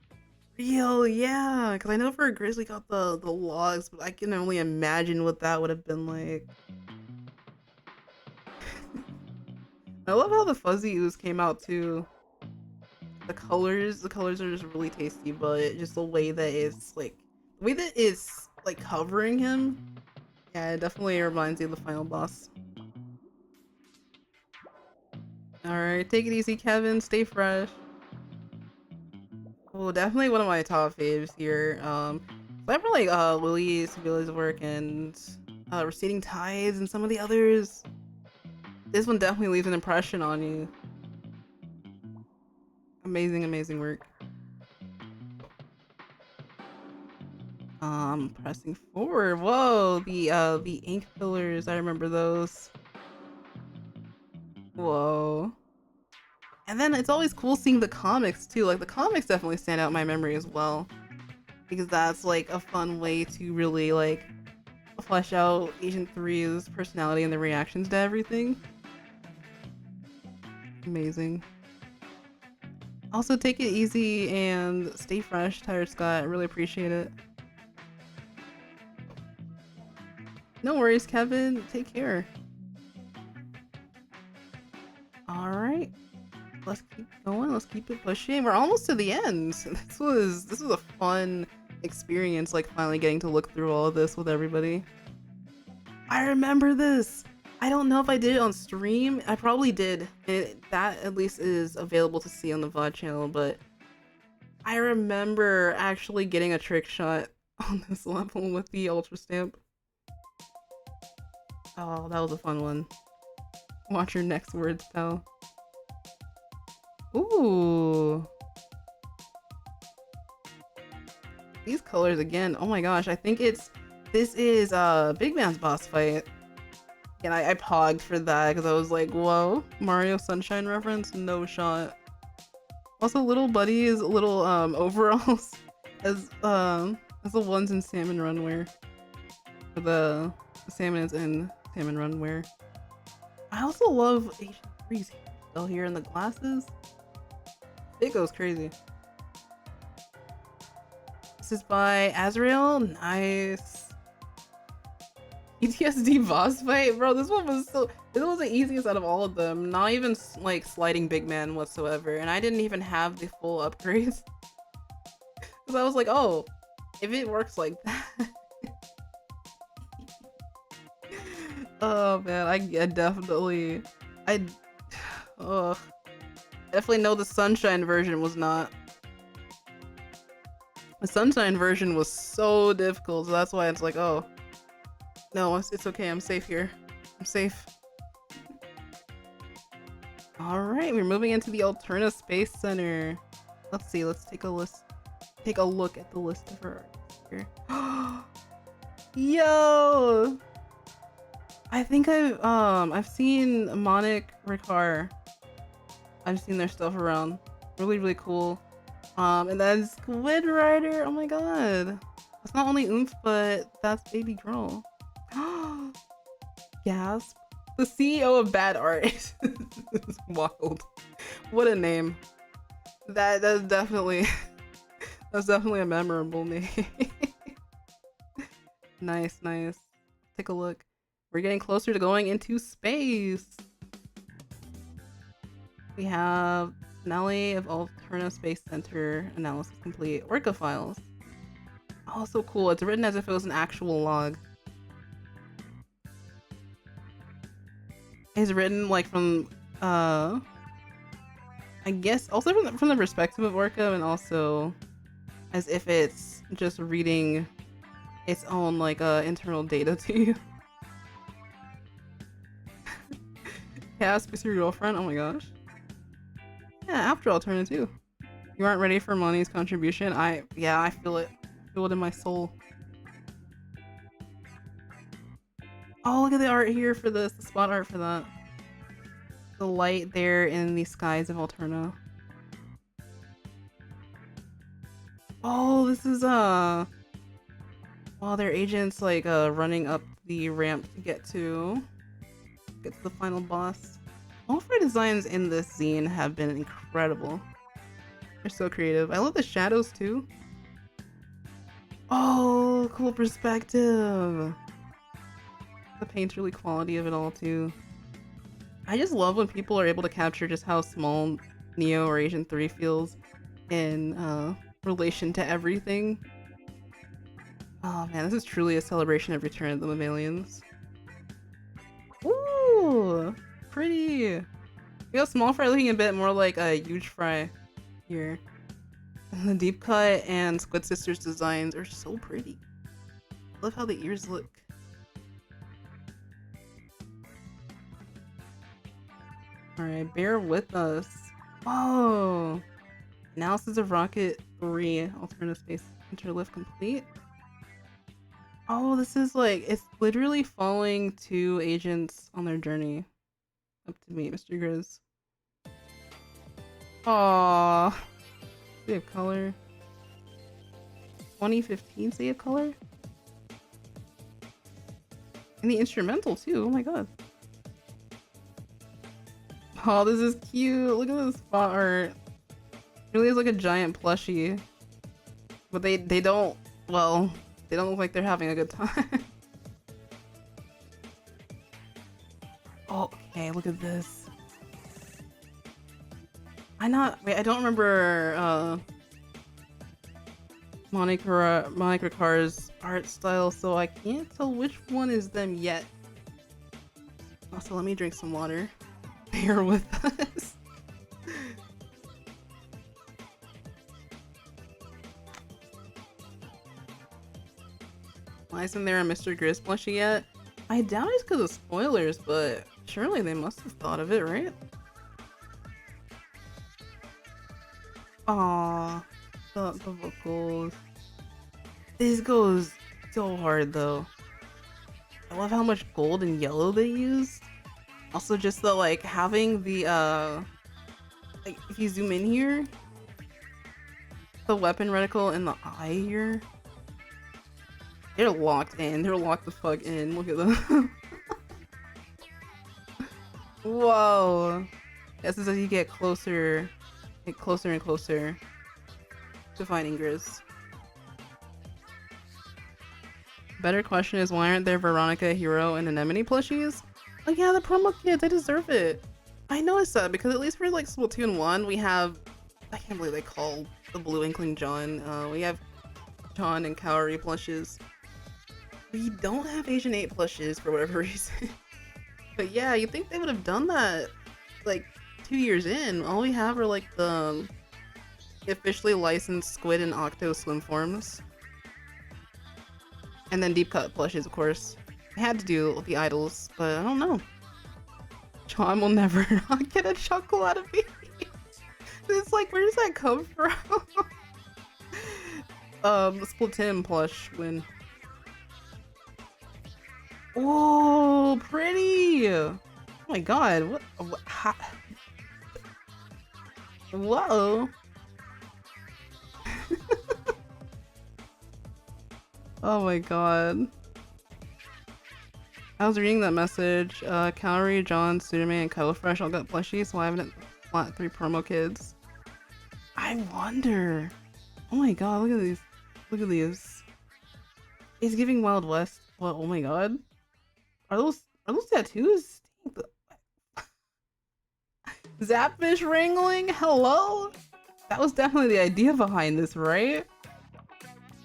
Real, yeah, because I know for Grizzly got the logs, but I can only imagine what that would have been like. I love how the fuzzy ooze came out too. The colors are just really tasty, but just the way that it's like, the way that it's like covering him, yeah, it definitely reminds you of the final boss. Alright, take it easy, Kevin. Stay fresh. Oh, definitely one of my top faves here. So I really like Lily's work and Receding Tides and some of the others. This one definitely leaves an impression on you. Amazing, amazing work. Pressing forward. Whoa, the ink pillars. I remember those. Whoa. And then it's always cool seeing the comics too. Like the comics definitely stand out in my memory as well, because that's like a fun way to really like flesh out Agent 3's personality and the reactions to everything. Amazing. Also, take it easy and stay fresh, Tired Scott. I really appreciate it. No worries, Kevin. Take care. Alright. Let's keep going. Let's keep it pushing. We're almost to the end. This was a fun experience, like finally getting to look through all of this with everybody. I remember this. I don't know if I did it on stream. I probably did. That at least is available to see on the VOD channel, but I remember actually getting a trick shot on this level with the Ultra Stamp. Oh, that was a fun one. Watch your next words, pal. Ooh. These colors again. Oh my gosh, I think this is Big Man's boss fight. And I pogged for that because I was like, whoa, Mario Sunshine reference? No shot. Also, Little Buddy's little overalls as the ones in Salmon Run wear. The salmon is in Salmon Run wear. I also love Agent 3's still here in the glasses. It goes crazy. This is by Azrael. Nice. PTSD boss fight, bro. This was the easiest out of all of them. Not even like sliding Big Man whatsoever, and I didn't even have the full upgrades. Because I was like, oh, if it works like that. Oh man, I definitely know the Sunshine version was not. The Sunshine version was so difficult, so that's why it's like, oh no, it's okay, I'm safe here. I'm safe. Alright, we're moving into the Alterna Space Center. Let's see, let's take a look at the list of her here. Yo! I think I've seen Monic Ricard. I've seen their stuff around. Really, really cool. And then Squid Rider. Oh my god. That's not only Oomph, but that's Baby Girl. Gasp. The CEO of Bad Art. It's wild. What a name. That's definitely a memorable name. Nice, nice. Take a look. We're getting closer to going into space. We have finale of Alterna Space Center analysis complete. Orca files. Oh, so cool. It's written as if it was an actual log. It's written like from I guess also from the perspective of Orca, and also as if it's just reading its own like internal data to you. Yeah, space your girlfriend. Oh my gosh. Yeah, after Alterna too. You aren't ready for Money's contribution. I feel it. I feel it in my soul. Oh, look at the art here for this. The spot art for that. The light there in the skies of Alterna. Oh, this is while their agents like running up the ramp to get to the final boss. All of our designs in this zine have been incredible. They're so creative. I love the shadows too. Oh, cool perspective. The painterly quality of it all too. I just love when people are able to capture just how small Neo or Agent 3 feels in relation to everything. Oh man, this is truly a celebration of Return of the Mammalians. Ooh, pretty. You got small fry looking a bit more like a huge fry here. And the deep cut and Squid Sisters designs are so pretty. I love how the ears look. Alright, bear with us. Oh! Analysis of Rocket 3, Alternative Space Interlift complete. Oh, this is like, it's literally following two agents on their journey up to meet Mr. Grizz. Aww. They have color. 2015 Say of Color? And the instrumental too, oh my god. Oh, this is cute. Look at this spot art. It really is like a giant plushie. But they don't, well, they don't look like they're having a good time. Oh, okay, look at this. I don't remember Monica Carr's art style, so I can't tell which one is them yet. Also, let me drink some water. Bear with us. Why isn't there a Mr. Grizz plushie yet? I doubt it's because of spoilers, but surely they must have thought of it, right? Aww, the vocals. This goes so hard though. I love how much gold and yellow they used. Also just the like having the like if you zoom in here, the weapon reticle in the eye here. They're locked in. They're locked the fuck in. Look at them. Whoa. This is as you get closer and closer to finding Grizz. Better question is, why aren't there Veronica, Hero, and Anemone plushies? Oh yeah, the promo kids, they deserve it. I noticed that because at least for like Splatoon 1, we have, I can't believe they call the Blue Inkling John. We have John and Kaori plushes. We don't have Asian 8 plushes for whatever reason. But yeah, you think they would have done that like 2 years in. All we have are like the officially licensed Squid and Octo Slim forms. And then deep cut plushes, of course. I had to do the idols, but I don't know. John will never not get a chuckle out of me. It's like, where does that come from? Splatoon plush win. Oh, pretty! Oh my god, what how? Whoa! Oh my god. I was reading that message. Kaori, John, Tsurame, and Cuddlefresh all got plushies, so I haven't flat 3 promo kids. I wonder. Oh my god, look at these. Look at these. He's giving Wild West. What? Oh my god. Are those tattoos? Zapfish wrangling? Hello? That was definitely the idea behind this, right?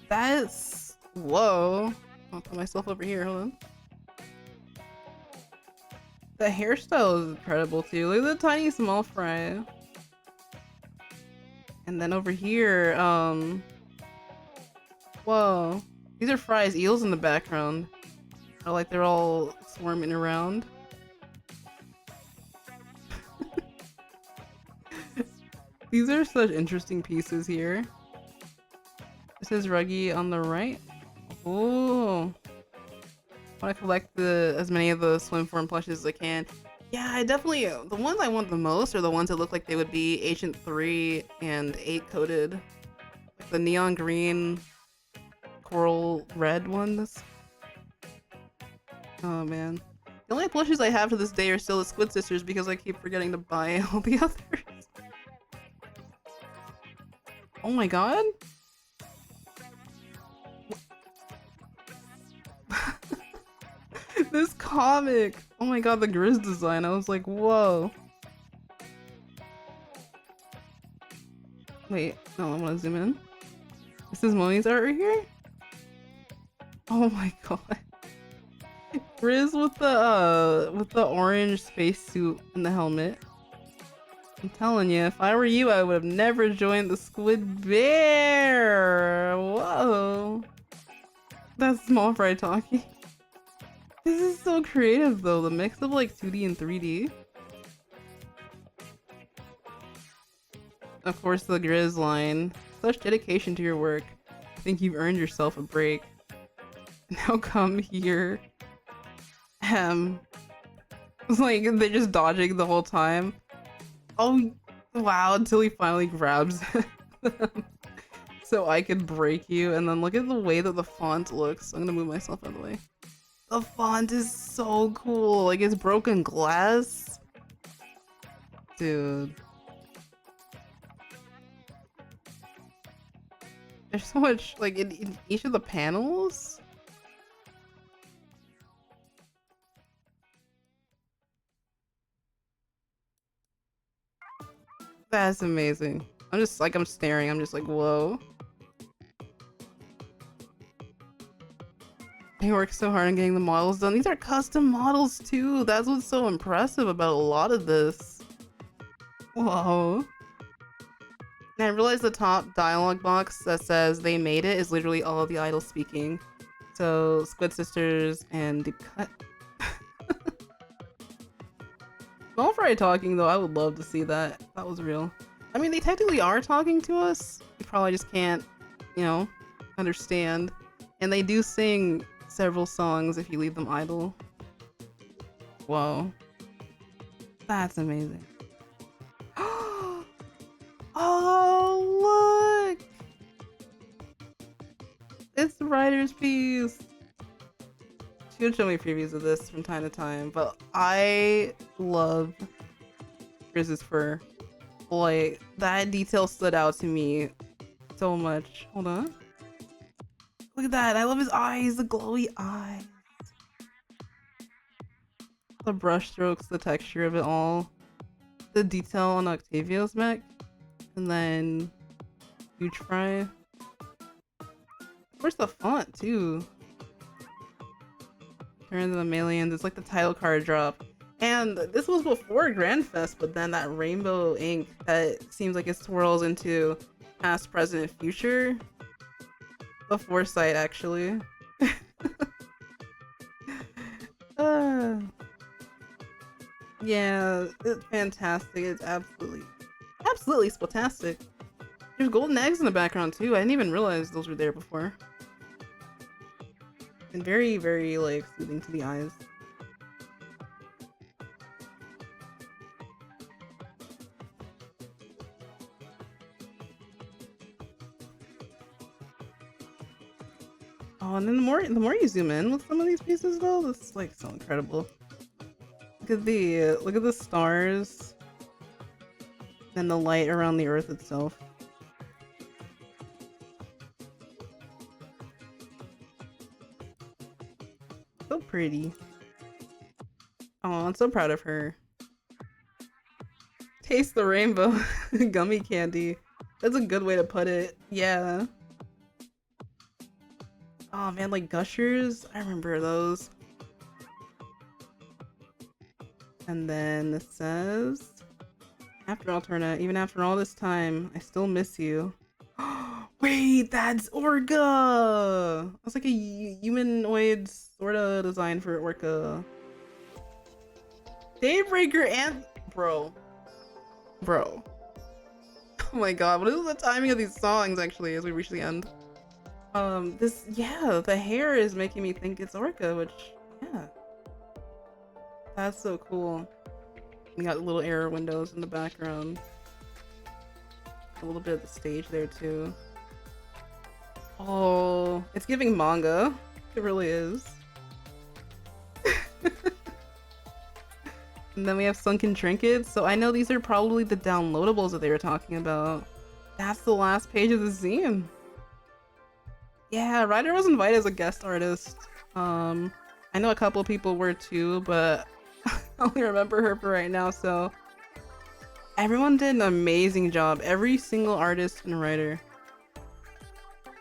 That's... Whoa. I'll put myself over here, hold on. The hairstyle is incredible too. Look at the tiny small fry. And then over here, whoa. These are fries, eels in the background. Or like they're all swarming around. These are such interesting pieces here. This is Ruggy on the right. Oh, I want to collect as many of the swim form plushes as I can. Yeah, I definitely, the ones I want the most are the ones that look like they would be Agent 3 and 8 coated. Like the neon green, coral red ones. Oh man. The only plushes I have to this day are still the Squid Sisters because I keep forgetting to buy all the others. Oh my god. This comic! Oh my god, the Grizz design. I was like, whoa. Wait, no, I want to zoom in. This is Moni's art right here? Oh my god. Grizz with the orange spacesuit and the helmet. I'm telling you, if I were you, I would have never joined the Squid Bear! Whoa. That's small fry talking. This is so creative though, the mix of like 2D and 3D. Of course, the Grizz line. Such dedication to your work. I think you've earned yourself a break. Now come here. It's like they're just dodging the whole time. Oh, wow, until he finally grabs them. So I could break you. And then look at the way that the font looks. I'm gonna move myself out of the way. The font is so cool. Like it's broken glass. Dude. There's so much, like in each of the panels. That's amazing. I'm staring. I'm just like, whoa. They work so hard on getting the models done. These are custom models too. That's what's so impressive about a lot of this. Whoa. And I realized the top dialogue box that says they made it is literally all of the idols speaking. So Squid Sisters and Deep Cut. Small Fry talking though, I would love to see that. That was real. I mean, they technically are talking to us. You probably just can't, you know, understand. And they do sing several songs if you leave them idle. Whoa. That's amazing. Oh, look! It's the writer's piece! She would show me previews of this from time to time, but I love Grizz's fur. Boy, that detail stood out to me so much. Hold on. Look at that! I love his eyes! The glowy eyes! The brush strokes, the texture of it all. The detail on Octavio's mech. And then Huge Fry. Where's the font too? Turn of the Mammalians. It's like the title card drop. And this was before Grand Fest, but then that rainbow ink that seems like it swirls into past, present, future. The foresight, actually. Yeah, it's fantastic. It's absolutely splatastic. There's golden eggs in the background too. I didn't even realize those were there before. And very, very like soothing to the eyes. Oh, and then the more you zoom in with some of these pieces though, this is like so incredible. Look at the stars and the light around the earth itself. pretty. Oh, I'm so proud of her. Taste the rainbow. Gummy candy. That's a good way to put it. Yeah. Oh man, like Gushers. I remember those. And then it says, after Alterna, even after all this time, I still miss you. Wait, that's Orca! That's like a humanoid sort of design for Orca. Daybreaker and... Bro. Oh my god, what is the timing of these songs actually as we reach the end? Yeah, the hair is making me think it's Orca, which, yeah. That's so cool. We got little error windows in the background. A little bit of the stage there too. Oh, it's giving manga. It really is. And then we have Sunken Trinkets. So I know these are probably the downloadables that they were talking about. That's the last page of the zine. Yeah, Ryder was invited as a guest artist. I know a couple people were too, but I only remember her for right now, so everyone did an amazing job. Every single artist and writer.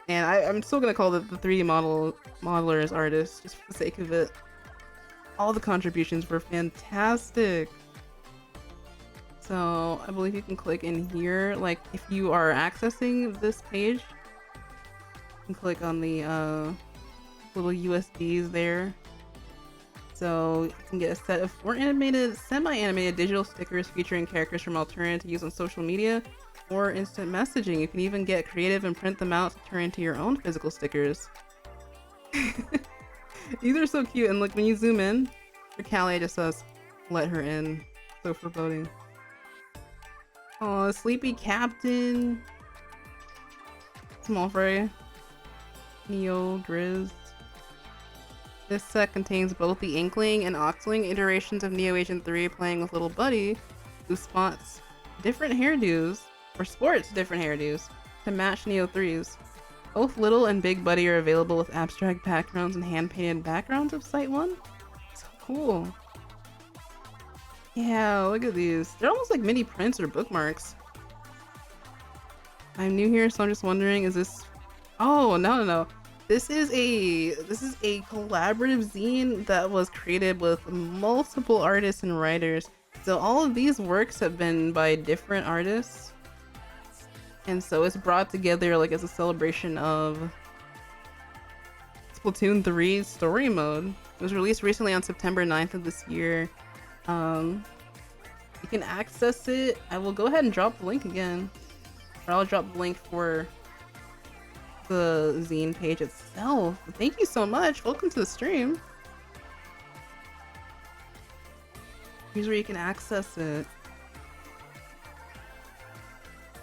And I'm still gonna call the 3D modelers artists just for the sake of it. All the contributions were fantastic. So I believe you can click in here, like if you are accessing this page, you can click on the little USBs there. So you can get a set of 4 animated, semi-animated digital stickers featuring characters from Alterna to use on social media or instant messaging. You can even get creative and print them out to turn into your own physical stickers. These are so cute, and look, when you zoom in, for Callie it just says, "Let her in." So foreboding. Oh, Sleepy Captain. Small Fry. Neo, Grizz. This set contains both the Inkling and Oxling iterations of Neo Agent 3 playing with Little Buddy, who spots different hairdos, or sports different hairdos, to match Neo 3's. Both Little and Big Buddy are available with abstract backgrounds and hand-painted backgrounds of Site 1. So cool. Yeah, look at these. They're almost like mini prints or bookmarks. I'm new here, so I'm just wondering, is this... Oh, no. This is a collaborative zine that was created with multiple artists and writers. So all of these works have been by different artists. And so it's brought together like as a celebration of Splatoon 3's story mode. It was released recently on September 9th of this year. You can access it. I will go ahead and drop the link again. Or I'll drop the link for the zine page itself. Thank you so much. Welcome to the stream. Here's where you can access it.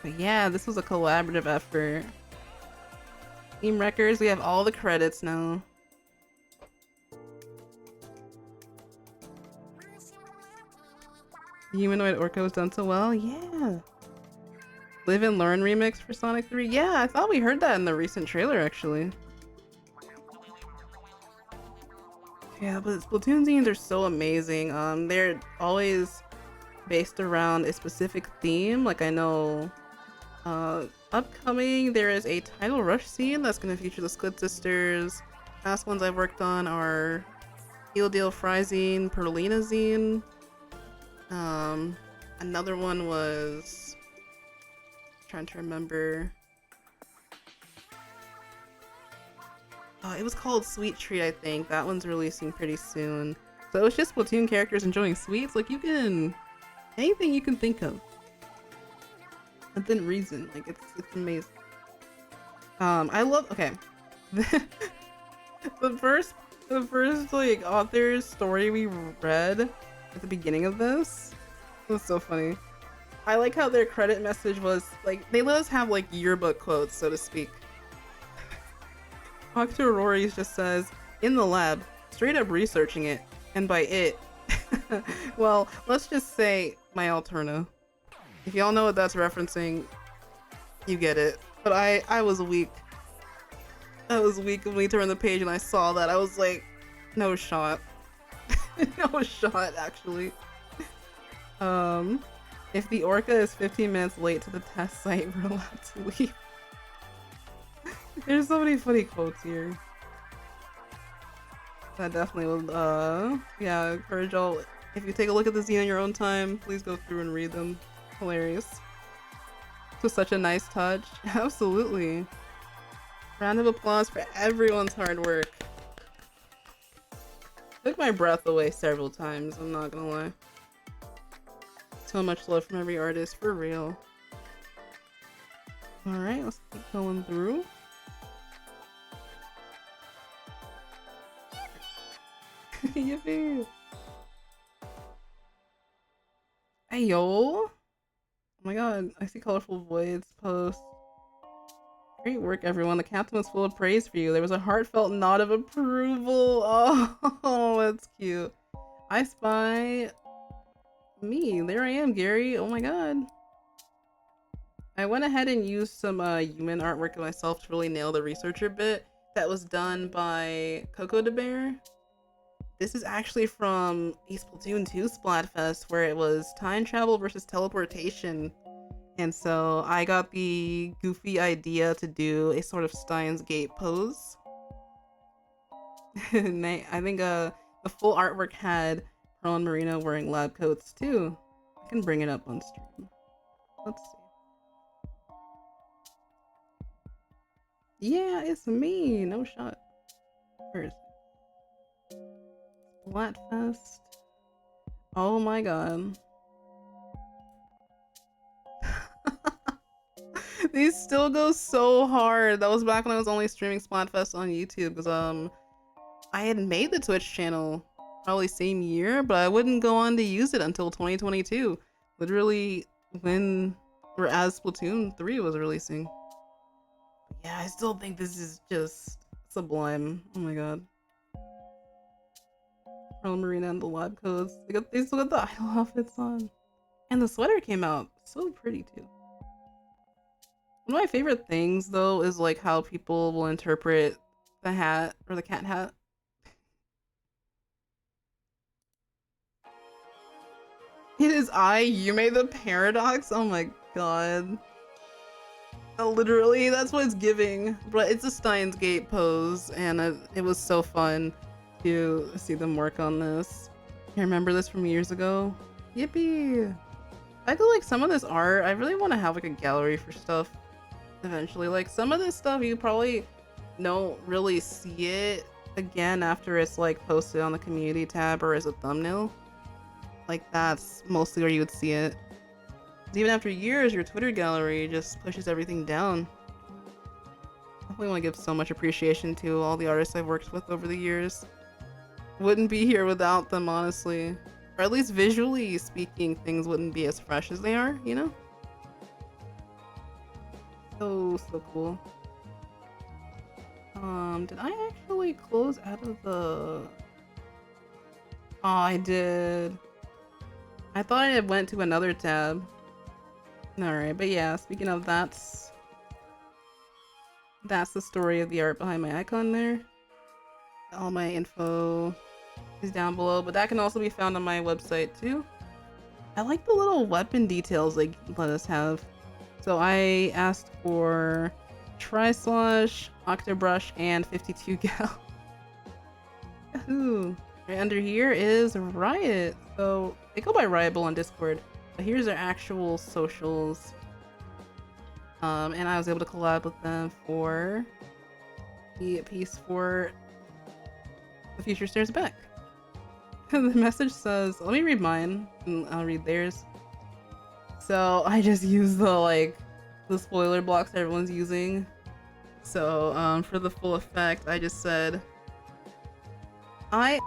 But yeah, this was a collaborative effort. Team Records, we have all the credits now. Humanoid Orca was done so well. Yeah. Live and Learn remix for Sonic 3. Yeah, I thought we heard that in the recent trailer actually. Yeah, but Splatoon zines are so amazing. They're always based around a specific theme. Like I know upcoming there is a Title Rush zine that's going to feature the Split Sisters. Past ones I've worked on are Heel Deal Fry zine, Perlina zine. Another one was trying to remember. It was called Sweet Treat, I think. That one's releasing pretty soon. So it's just Splatoon characters enjoying sweets. Like you can, anything you can think of. Within reason, like it's amazing. I love. Okay, the first like author's story we read at the beginning of this was so funny. I like how their credit message was like they let us have like yearbook quotes, so to speak. Dr. Rory's just says, "In the lab, straight up researching it, and by it, well, let's just say my Alterna." If y'all know what that's referencing, you get it. But I was weak. I was weak when we turned the page and I saw that. I was like, No shot. No shot, actually. If the orca is 15 minutes late to the test site, we're allowed to leave. There's so many funny quotes here. That definitely will, yeah, encourage all. If you take a look at the zine on your own time, please go through and read them. Hilarious. This was such a nice touch. Absolutely. Round of applause for everyone's hard work. Took my breath away several times, I'm not gonna lie. So much love from every artist, for real. Alright, let's keep going through. Yippee! Hey yo! Oh my god, I see Colorful Voids post. Great work, everyone. The captain was full of praise for you. There was a heartfelt nod of approval. Oh, that's cute. I spy me. There I am, Gary. Oh my god. I went ahead and used some human artwork myself to really nail the researcher bit that was done by Coco de Bear. This is actually from a Splatoon 2 Splatfest where it was time travel versus teleportation. And so I got the goofy idea to do a sort of Steins Gate pose. And I think the full artwork had Pearl and Marina wearing lab coats too. I can bring it up on stream. Let's see. Yeah, it's me. No shot. Where is it? Splatfest. Oh my god. These still go so hard. That was back when I was only streaming Splatfest on YouTube because I had made the Twitch channel probably same year, but I wouldn't go on to use it until 2022. Literally when or as Splatoon 3 was releasing. Yeah, I still think this is just sublime. Oh my god. Pearl Marina and the lab coats. They still got the idol outfits on. And the sweater came out so pretty too. One of my favorite things though is like how people will interpret the hat or the cat hat. It is yumeparadox. Oh my god. Literally, that's what it's giving. But it's a Steins Gate pose, and it was so fun to see them work on this. I remember this from years ago. Yippee! I feel like some of this art, I really want to have like a gallery for stuff eventually. Like some of this stuff, you probably don't really see it again after it's like posted on the community tab or as a thumbnail. Like that's mostly where you would see it. Even after years, your Twitter gallery just pushes everything down. I definitely want to give so much appreciation to all the artists I've worked with over the years. Wouldn't be here without them, honestly. Or at least visually speaking, things wouldn't be as fresh as they are, you know? So cool. Did I actually close out of the... Oh, I did. I thought I went to another tab. Alright, but yeah, speaking of that's the story of the art behind my icon there. All my info is down below, but that can also be found on my website too. I like the little weapon details they let us have. So I asked for Tri-Slosh, Octobrush, and 52 Gal. Yahoo! Right under here is Riot. So they go by Riotable on Discord. But here's their actual socials. And I was able to collab with them for the piece for The Future Stares Back. The message says, let me read mine and I'll read theirs. So I just used the spoiler blocks everyone's using. So for the full effect, I just said, I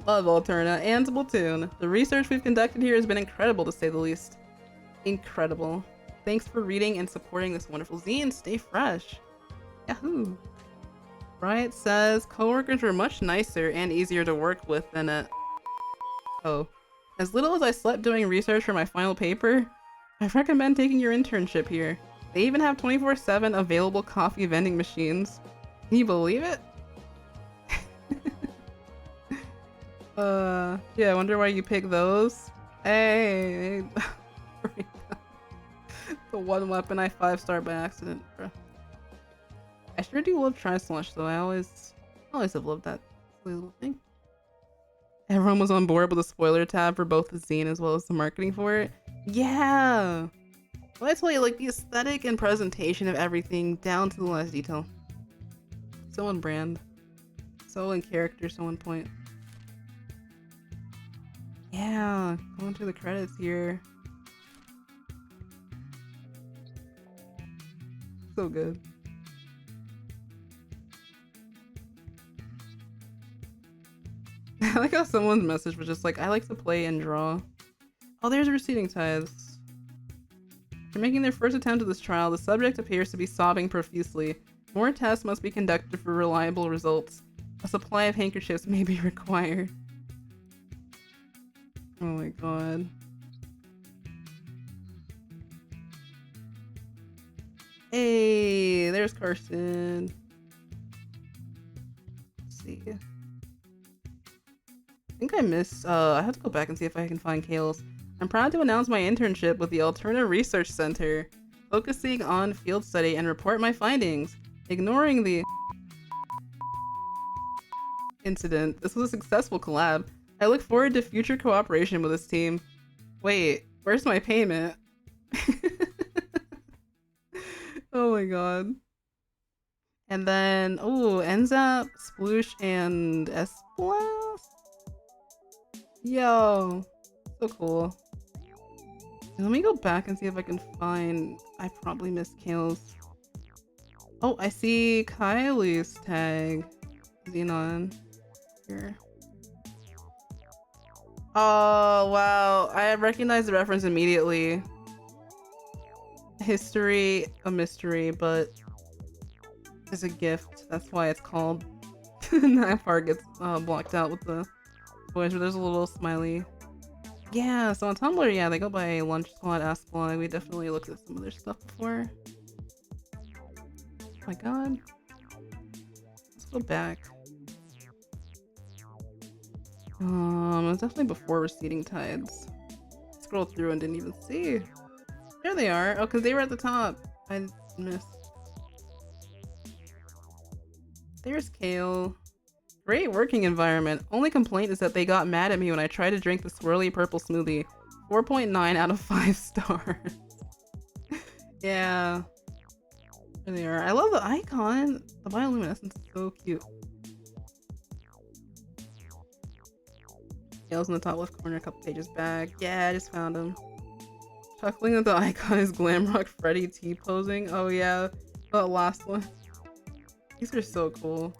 love Alterna and Splatoon. The research we've conducted here has been incredible, to say the least. Incredible. Thanks for reading and supporting this wonderful zine. Stay fresh. Yahoo! Riot says, coworkers were much nicer and easier to work with than at... Oh. As little as I slept doing research for my final paper, I recommend taking your internship here. They even have 24/7 available coffee vending machines. Can you believe it? Yeah, I wonder why you pick those. Hey, the one weapon I 5-star by accident, bro. I sure do love Tri-Slash though. I always have loved that little thing. Everyone was on board with a spoiler tab for both the zine as well as the marketing for it. Yeah! Well, I tell you, like, the aesthetic and presentation of everything down to the last detail. So on brand. So in character, so on point. Yeah, going through the credits here. So good. I like how someone's message was just like, I like to play and draw. Oh, there's receding tides. For making their first attempt at this trial, the subject appears to be sobbing profusely. More tests must be conducted for reliable results. A supply of handkerchiefs may be required. Oh my god. Hey, there's Carson. Let's see. I think I missed, I have to go back and see if I can find Kales. I'm proud to announce my internship with the Alterna Research Center, focusing on field study and report my findings. Ignoring the incident, this was a successful collab. I look forward to future cooperation with this team. Wait, where's my payment? Oh my god. And then, oh, Enzap, Sploosh, and S-Blast? Yo, so cool. Let me go back and see if I can find... I probably missed Kales. Oh, I see Kylie's tag. Xenon. Here. Oh, wow. I recognize the reference immediately. History, a mystery, but is a gift. That's why it's called. That part gets blocked out with the voice, but there's a little smiley. Yeah, so on Tumblr, yeah, they go by Lunch Squad, Ask Blog. We definitely looked at some of their stuff before. Oh my god. Let's go back. It was definitely before Receding Tides. Scrolled through and didn't even see. There they are. Oh, because they were at the top. I missed. There's Kale. Great working environment. Only complaint is that they got mad at me when I tried to drink the swirly purple smoothie. 4.9 out of 5 stars. Yeah. There they are. I love the icon. The bioluminescence is so cute. Kale's in the top left corner, a couple pages back. Yeah, I just found him. Chuckling that the icon is Glamrock Freddy T posing. Oh yeah, that last one. These are so cool.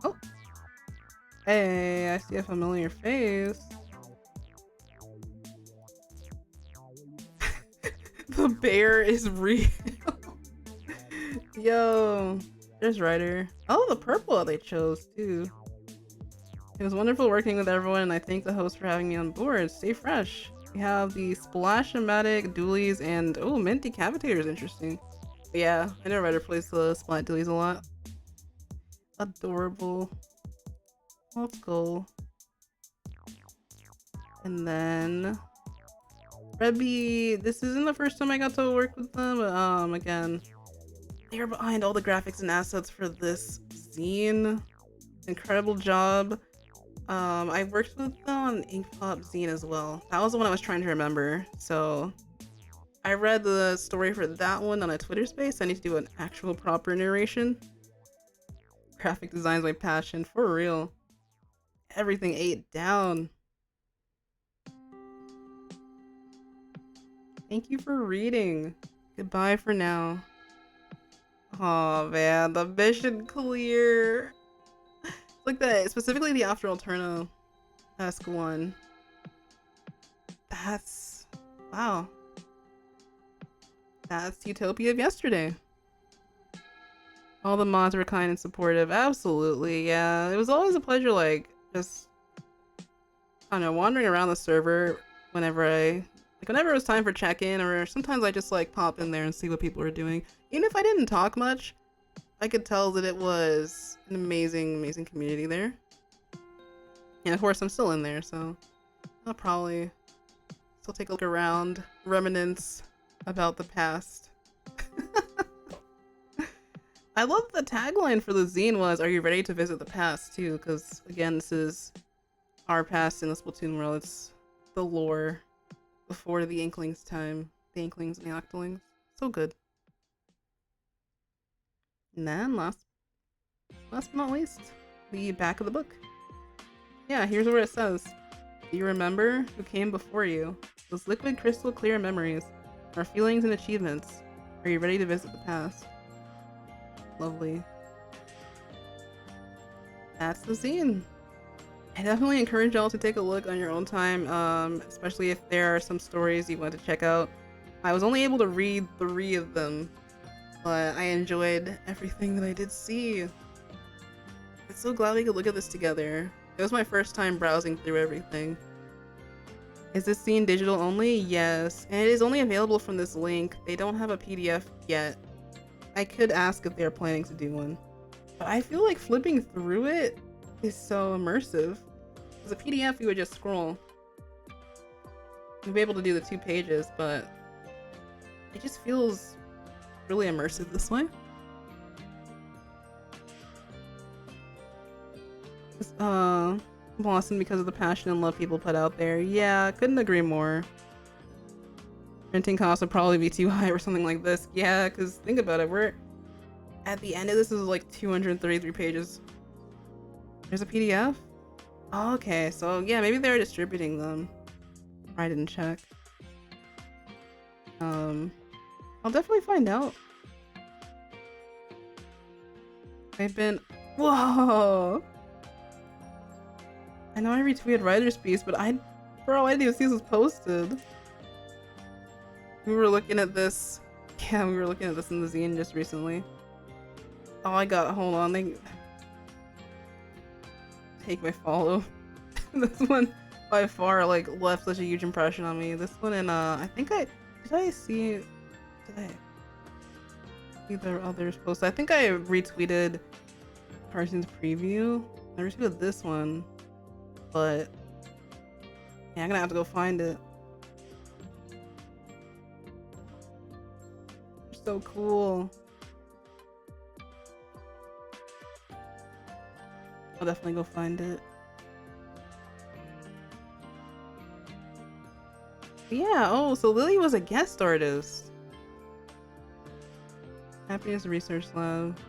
Oh. Hey, I see a familiar face. The bear is real. Yo, there's Ryder. Oh, the purple they chose too. It was wonderful working with everyone, and I thank the host for having me on board. Stay fresh. We have the Splash-O-Matic, Dualies, and oh, Mint Decapitator is interesting. But yeah, I know Ryder plays the Splat Dualies a lot. Adorable. Let's go. And then Rebby, this isn't the first time I got to work with them, but again, they're behind all the graphics and assets for this zine. Incredible job. I worked with them on Ink Pop zine as well. That was the one I was trying to remember. So I read the story for that one on a Twitter space. I need to do an actual proper narration. Graphic design's my passion, for real. Everything ate down. Thank you for reading. Goodbye for now. Oh man, the mission clear. Like that, specifically the After Alterna-esque one. That's... wow. That's Utopia of yesterday. All the mods were kind and supportive. Absolutely, yeah. It was always a pleasure, like, just... I don't know, wandering around the server whenever whenever it was time for check-in, or sometimes I just like pop in there and see what people are doing. Even if I didn't talk much, I could tell that it was an amazing, amazing community there. And of course, I'm still in there, so I'll probably still take a look around, reminisce about the past. I love the tagline for the zine was, "Are you ready to visit the past?" too, because again, this is our past in the Splatoon world. It's the lore before the Inklings time. The Inklings and the Octolings. So good. And then last but not least, the back of the book. Yeah, here's where it says, "Do you remember who came before you? Those liquid crystal clear memories, our feelings and achievements. Are you ready to visit the past?" Lovely. That's the zine. I definitely encourage y'all to take a look on your own time, especially if there are some stories you want to check out. I was only able to read 3 of them, but I enjoyed everything that I did see. I'm so glad we could look at this together. It was my first time browsing through everything. Is this zine digital only? Yes, and it is only available from this link. They don't have a PDF yet. I could ask if they're planning to do one, but I feel like flipping through it is so immersive. As a PDF, you would just scroll. You'd be able to do the 2 pages, but it just feels really immersive this way. Blossom because of the passion and love people put out there. Yeah, couldn't agree more. Printing costs would probably be too high for something like this. Yeah, because think about it, we're at the end of this is like 233 pages. There's a PDF? Oh, okay, so yeah, maybe they're distributing them. I didn't check. I'll definitely find out. I've been... Whoa! I know I retweeted Writer's Piece, but bro, I didn't even see this was posted. We were looking at this. Yeah, we were looking at this in the zine just recently. Oh, hold on, they take my follow. This one by far like left such a huge impression on me. This one, and I think did I see the others post? I think I retweeted Carson's preview. I retweeted this one, but yeah, I'm gonna have to go find it. So cool. I'll definitely go find it. Yeah, oh, so Lily was a guest artist. Happiness Research Lab.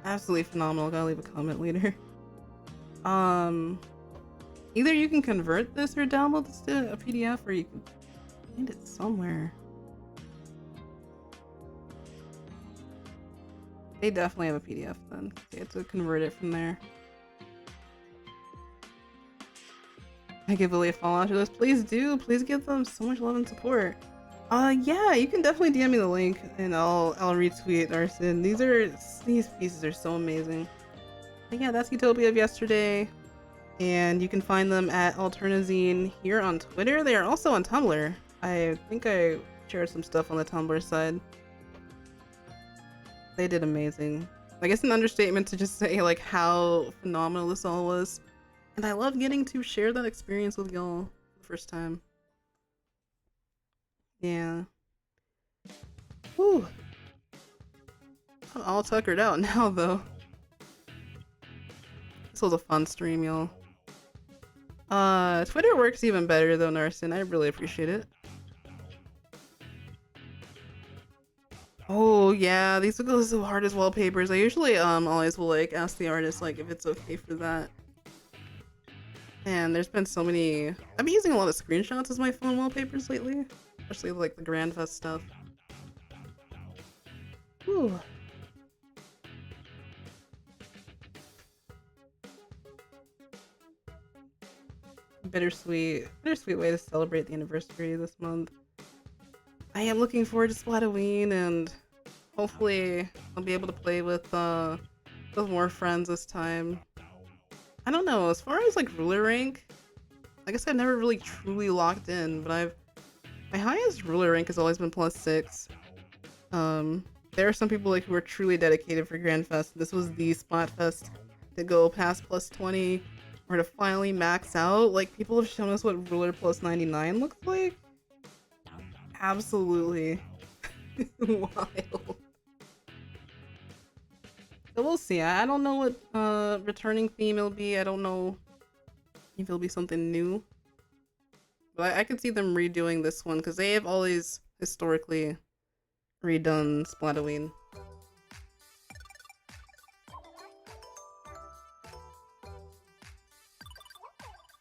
Absolutely phenomenal. Gotta leave a comment later. Either you can convert this or download this to a PDF, or you can find it somewhere. They definitely have a PDF then. They have to convert it from there. I give Lily a follow after this. Please do. Please give them so much love and support. Yeah, you can definitely DM me the link and I'll retweet Arson. These pieces are so amazing. But yeah, that's Utopia of yesterday. And you can find them at Alterna Zine here on Twitter. They are also on Tumblr. I think I shared some stuff on the Tumblr side. They did amazing. I guess an understatement to just say like how phenomenal this all was. And I love getting to share that experience with y'all the first time. Yeah. Whew. I'm all tuckered out now though. This was a fun stream, y'all. Twitter works even better though, Narson. I really appreciate it. Oh yeah, these would go so hard as wallpapers. I usually always will like ask the artist like if it's okay for that. And there's been so many. I've been using a lot of screenshots as my phone wallpapers lately, especially like the Grand Fest stuff. Whew. Bittersweet way to celebrate the anniversary this month. I am looking forward to Splatoon, and hopefully I'll be able to play with more friends this time. I don't know, as far as like ruler rank, I guess I've never really truly locked in, but my highest ruler rank has always been +6. There are some people like who are truly dedicated for Grand Fest. This was the spot fest to go past +20 or to finally max out. Like, people have shown us what ruler +99 looks like. Absolutely wild. So we'll see. I don't know what returning theme it'll be. I don't know if it'll be something new. But I could see them redoing this one because they have always historically redone Splatoon.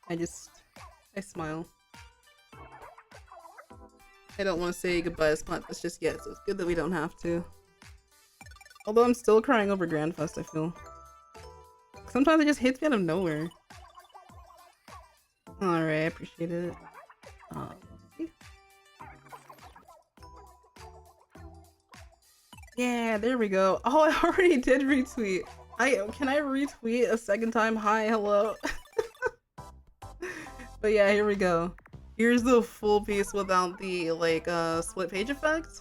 I smile. I don't want to say goodbye to Splatfest just yet, so it's good that we don't have to. Although I'm still crying over Grandfest, I feel. Sometimes it just hits me out of nowhere. Alright, I appreciate it. Yeah, there we go. Oh, I already did retweet. Can I retweet a second time? Hi, hello. But yeah, here we go. Here's the full piece without the like split page effect.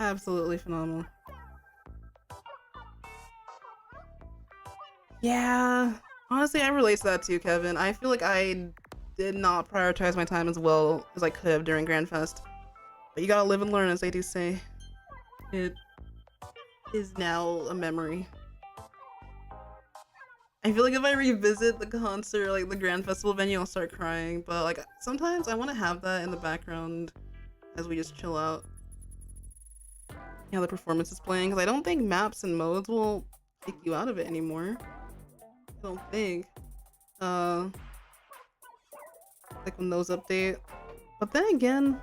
Absolutely phenomenal. Yeah, honestly, I relate to that too, Kevin. I feel like I did not prioritize my time as well as I could have during Grand Fest. But you gotta live and learn, as they do say. It is now a memory. I feel like if I revisit the concert, like the Grand Festival venue, I'll start crying. But like sometimes I want to have that in the background as we just chill out. Yeah, the performance is playing because I don't think maps and modes will take you out of it anymore. I don't think. Like when those update. But then again,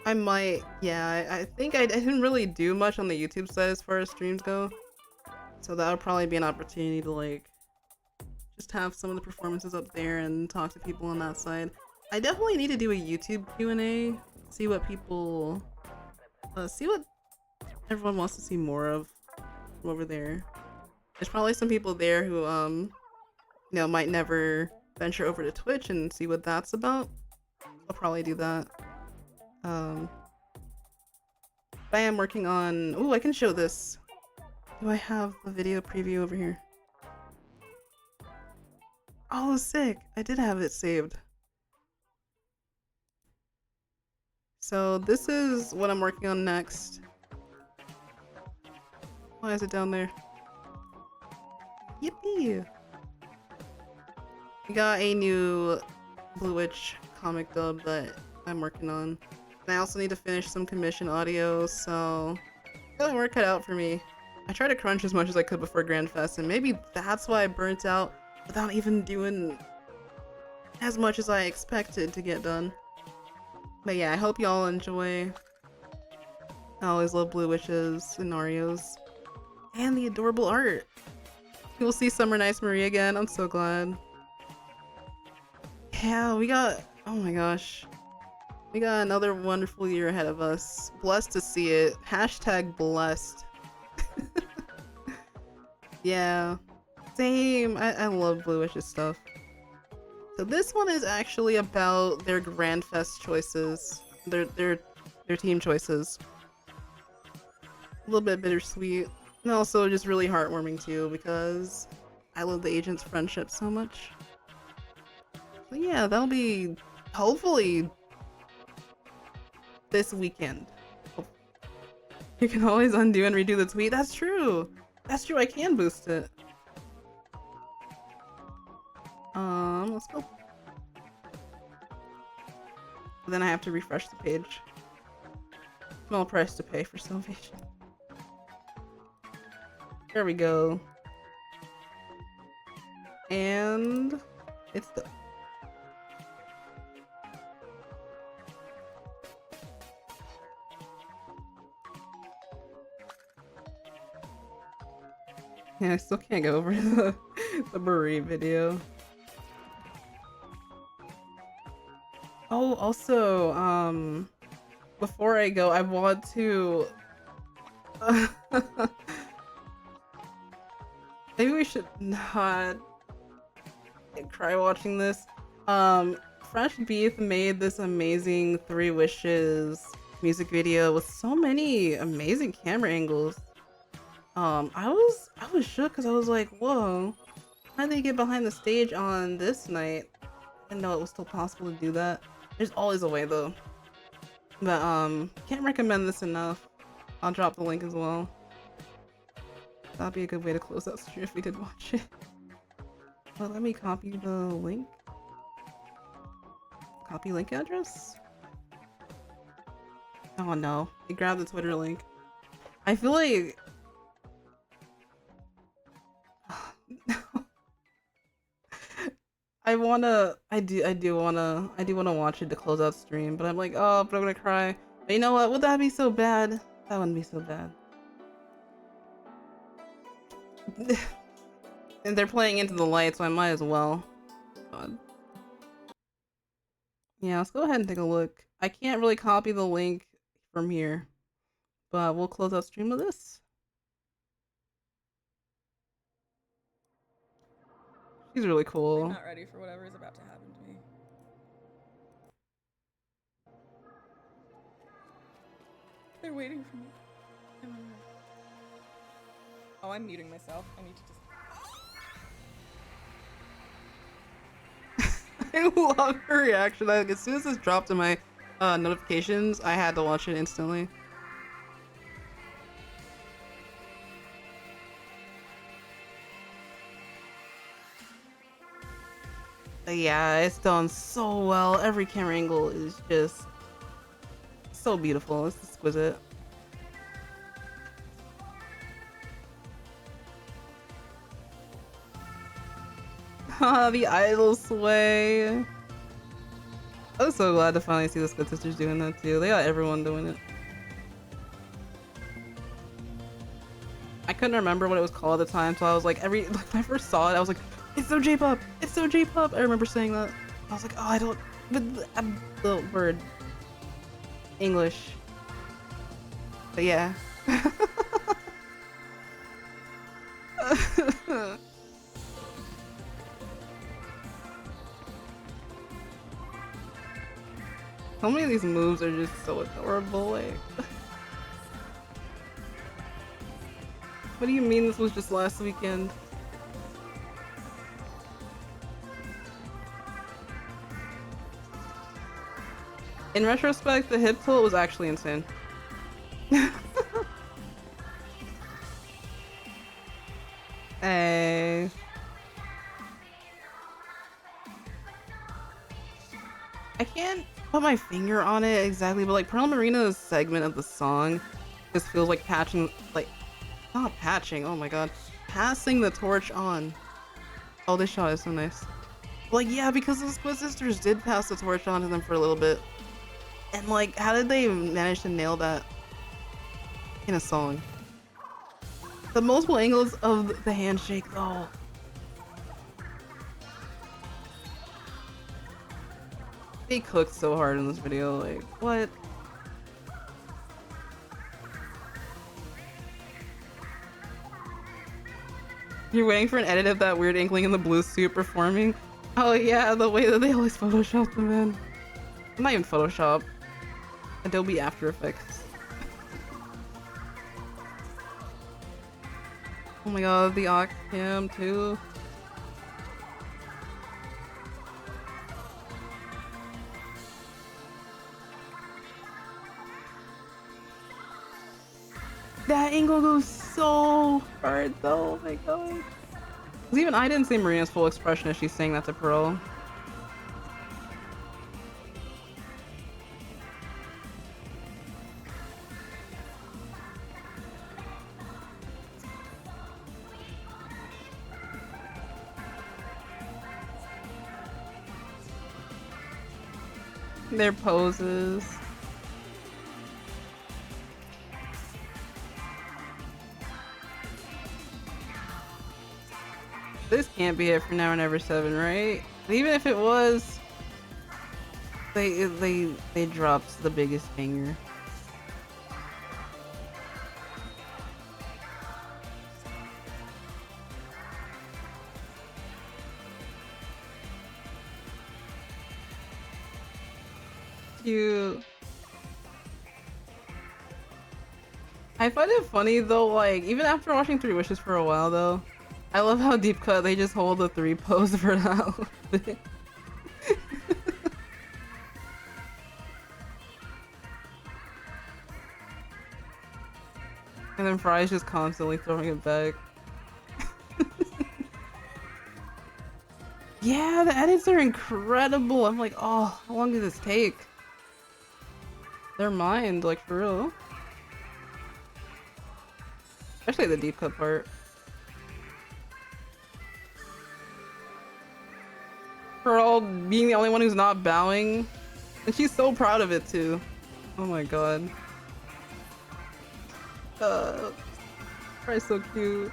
I might. Yeah, I think I didn't really do much on the YouTube side as far as streams go. So that would probably be an opportunity to like just have some of the performances up there and talk to people on that side. I definitely need to do a YouTube Q&A, see what people, see what everyone wants to see more of from over there. There's probably some people there who, you know, might never venture over to Twitch and see what that's about. I'll probably do that. But I am working on, ooh, I can show this. Do I have the video preview over here? Oh, sick! I did have it saved. So this is what I'm working on next. Why is it down there? Yippee! We got a new Blue Witch comic dub that I'm working on. And I also need to finish some commission audio, so got work cut out for me. I tried to crunch as much as I could before Grand Fest, and maybe that's why I burnt out without even doing as much as I expected to get done. But yeah, I hope y'all enjoy. I always love Blue Witches, scenarios, and the adorable art. You'll see Summer Nights Marie again. I'm so glad. Yeah, we got, oh my gosh. We got another wonderful year ahead of us. Blessed to see it. Hashtag blessed. Yeah, same. I love Blue Witch's stuff. So this one is actually about their Grand Fest choices, their team choices. A little bit bittersweet, and also just really heartwarming too because I love the agents' friendship so much. But yeah, that'll be hopefully this weekend. You can always undo and redo the tweet. That's true. That's true, I can boost it. Let's go. Then I have to refresh the page. Small price to pay for salvation. There we go. And it's done. Yeah, I still can't go over the Marie video. Oh, also, before I go, I want to... maybe we should not cry watching this. Fresh Beef made this amazing Three Wishes music video with so many amazing camera angles. I was shook because I was like, whoa, how did they get behind the stage on this night? I didn't know it was still possible to do that. There's always a way though. But can't recommend this enough. I'll drop the link as well. That'd be a good way to close out stream if we did watch it. Well, let me copy the link. Copy link address? Oh no, he grabbed the Twitter link. I feel like I do wanna watch it to close out stream, but I'm like, oh, but I'm gonna cry. But you know what? Would that be so bad? That wouldn't be so bad. And they're playing Into the Light, so I might as well. God. Yeah, let's go ahead and take a look. I can't really copy the link from here, but we'll close out stream with this. She's really cool. I'm not ready for whatever is about to happen to me. They're waiting for me. I'm hungry. Oh, I'm muting myself. I need to just... I love her reaction. Like, as soon as this dropped in my notifications, I had to watch it instantly. But yeah, it's done so well. Every camera angle is just so beautiful. It's exquisite. The idol sway. I was so glad to finally see the Split Sisters doing that too. They got everyone doing it. I couldn't remember what it was called at the time, so I was like, when I first saw it, I was like, it's so J-pop! It's so J-pop! I remember saying that. I was like, oh, I don't... the word. English. But yeah. So many of these moves are just so adorable, like... What do you mean this was just last weekend? In retrospect, the hip tilt was actually insane. Hey. I can't put my finger on it exactly, but like Pearl Marina's segment of the song just feels like patching, like, not patching, oh my god, passing the torch on. Oh, this shot is so nice. Like, yeah, because the Split Sisters did pass the torch on to them for a little bit. And like, how did they manage to nail that in a song? The multiple angles of the handshake, though. They cooked so hard in this video, like, what? You're waiting for an edit of that weird inkling in the blue suit performing? Oh yeah, the way that they always Photoshop them in. Not even Photoshop. Adobe After Effects. Oh my god, the Octam too. That angle goes so hard though, oh my god. 'Cause even I didn't see Marina's full expression as she's saying that to Pearl. Their poses. This can't be it for Now or Never 7, right? Even if it was, they dropped the biggest banger. cute. I find it funny though, like, even after watching Three Wishes for a while though, I love how deep cut they just hold the 3 pose for that. And then Fry's just constantly throwing it back. Yeah, the edits are incredible. I'm like, oh, how long did this take? Their mind, like, for real. Especially the deep cut part. Pearl being the only one who's not bowing. And she's so proud of it too. Oh my god. Fry's so cute.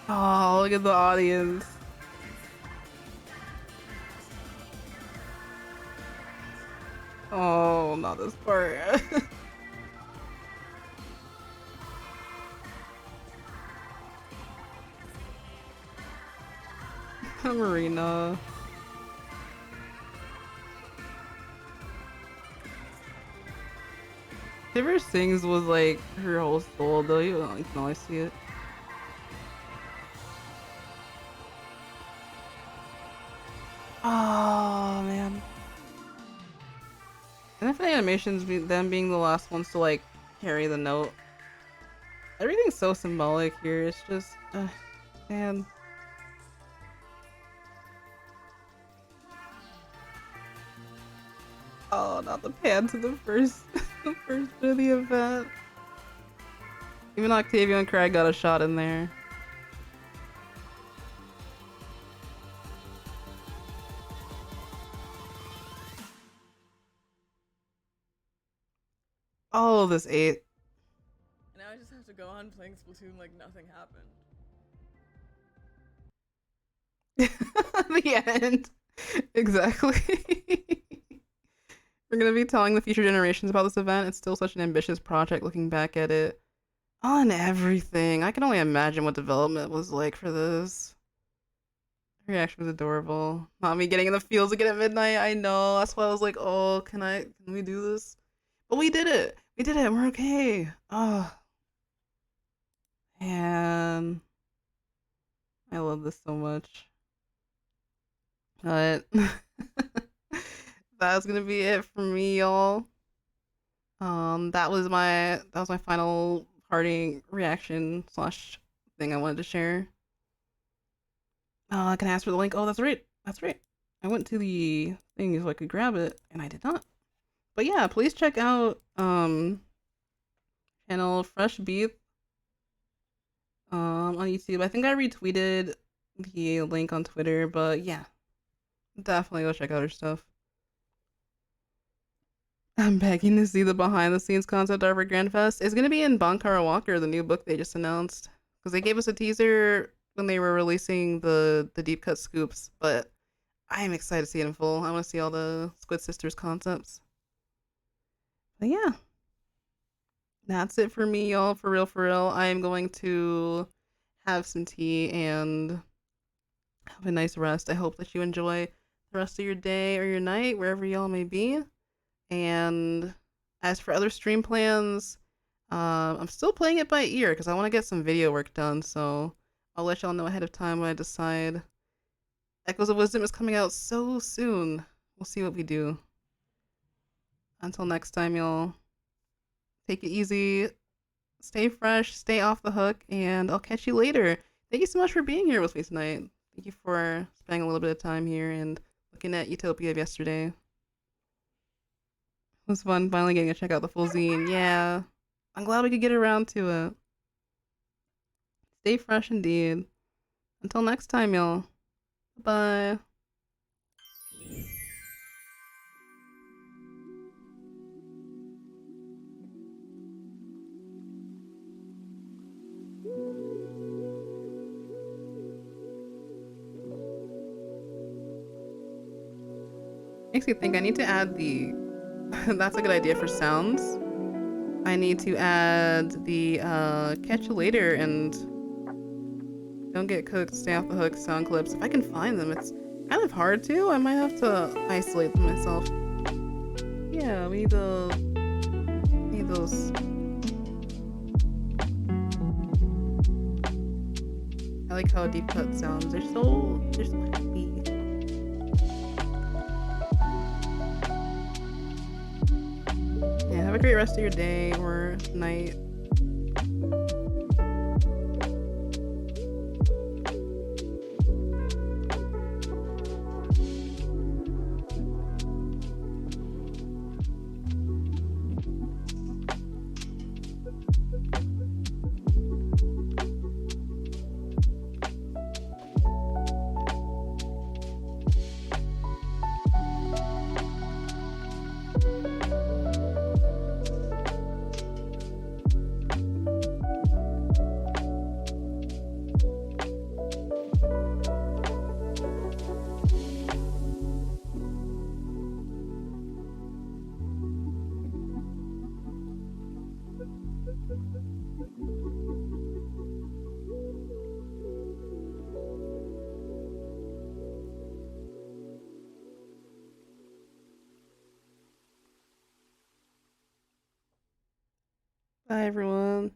Oh, look at the audience. Oh, not this part. Marina. Shiver Sings was like her whole soul though, you can always see it. Oh man. And then for the animations, them being the last ones to like carry the note. Everything's so symbolic here, it's just, man. Oh, not the pan to the first, the first bit of the event. Even Octavio and Craig got a shot in there. Oh, this 8. Now I just have to go on playing Splatoon like nothing happened. The end. Exactly. We're gonna be telling the future generations about this event. It's still such an ambitious project looking back at it. On everything. I can only imagine what development was like for this. Her reaction was adorable. Not me getting in the fields again at midnight. I know. That's why I was like, oh, can we do this? But we did it. We did it. We're okay. Oh. Man. I love this so much. But that's gonna be it for me, y'all. That was my final parting reaction slash thing I wanted to share. Can I ask for the link? Oh, that's right. That's right. I went to the thing so I could grab it, and I did not. But yeah, please check out channel Fresh Beef on YouTube. I think I retweeted the link on Twitter, but yeah, definitely go check out her stuff. I'm begging to see the behind the scenes concept art for Grand Fest. It's gonna be in Bankara Walker, the new book they just announced, because they gave us a teaser when they were releasing the deep cut scoops, but I am excited to see it in full. I want to see all the Squid Sisters concepts. But yeah, that's it for me, y'all. For real, for real. I am going to have some tea and have a nice rest. I hope that you enjoy the rest of your day or your night, wherever y'all may be. And as for other stream plans, I'm still playing it by ear because I want to get some video work done, so I'll let y'all know ahead of time when I decide. Echoes of Wisdom is coming out so soon. We'll see what we do. Until next time, y'all, take it easy, stay fresh, stay off the hook, and I'll catch you later. Thank you so much for being here with me tonight. Thank you for spending a little bit of time here and looking at Utopia yesterday. It was fun finally getting to check out the full zine. Yeah, I'm glad we could get around to it. Stay fresh indeed. Until next time, y'all. Bye. Makes me think I need to add the that's a good idea for sounds. I need to add the catch you later and Don't get cooked, stay off the hook, sound clips. If I can find them, it's kind of hard to. I might have to isolate them myself. Yeah, we need those. I like how deep cut sounds. They're so happy. Yeah, have a great rest of your day or night. Bye, everyone.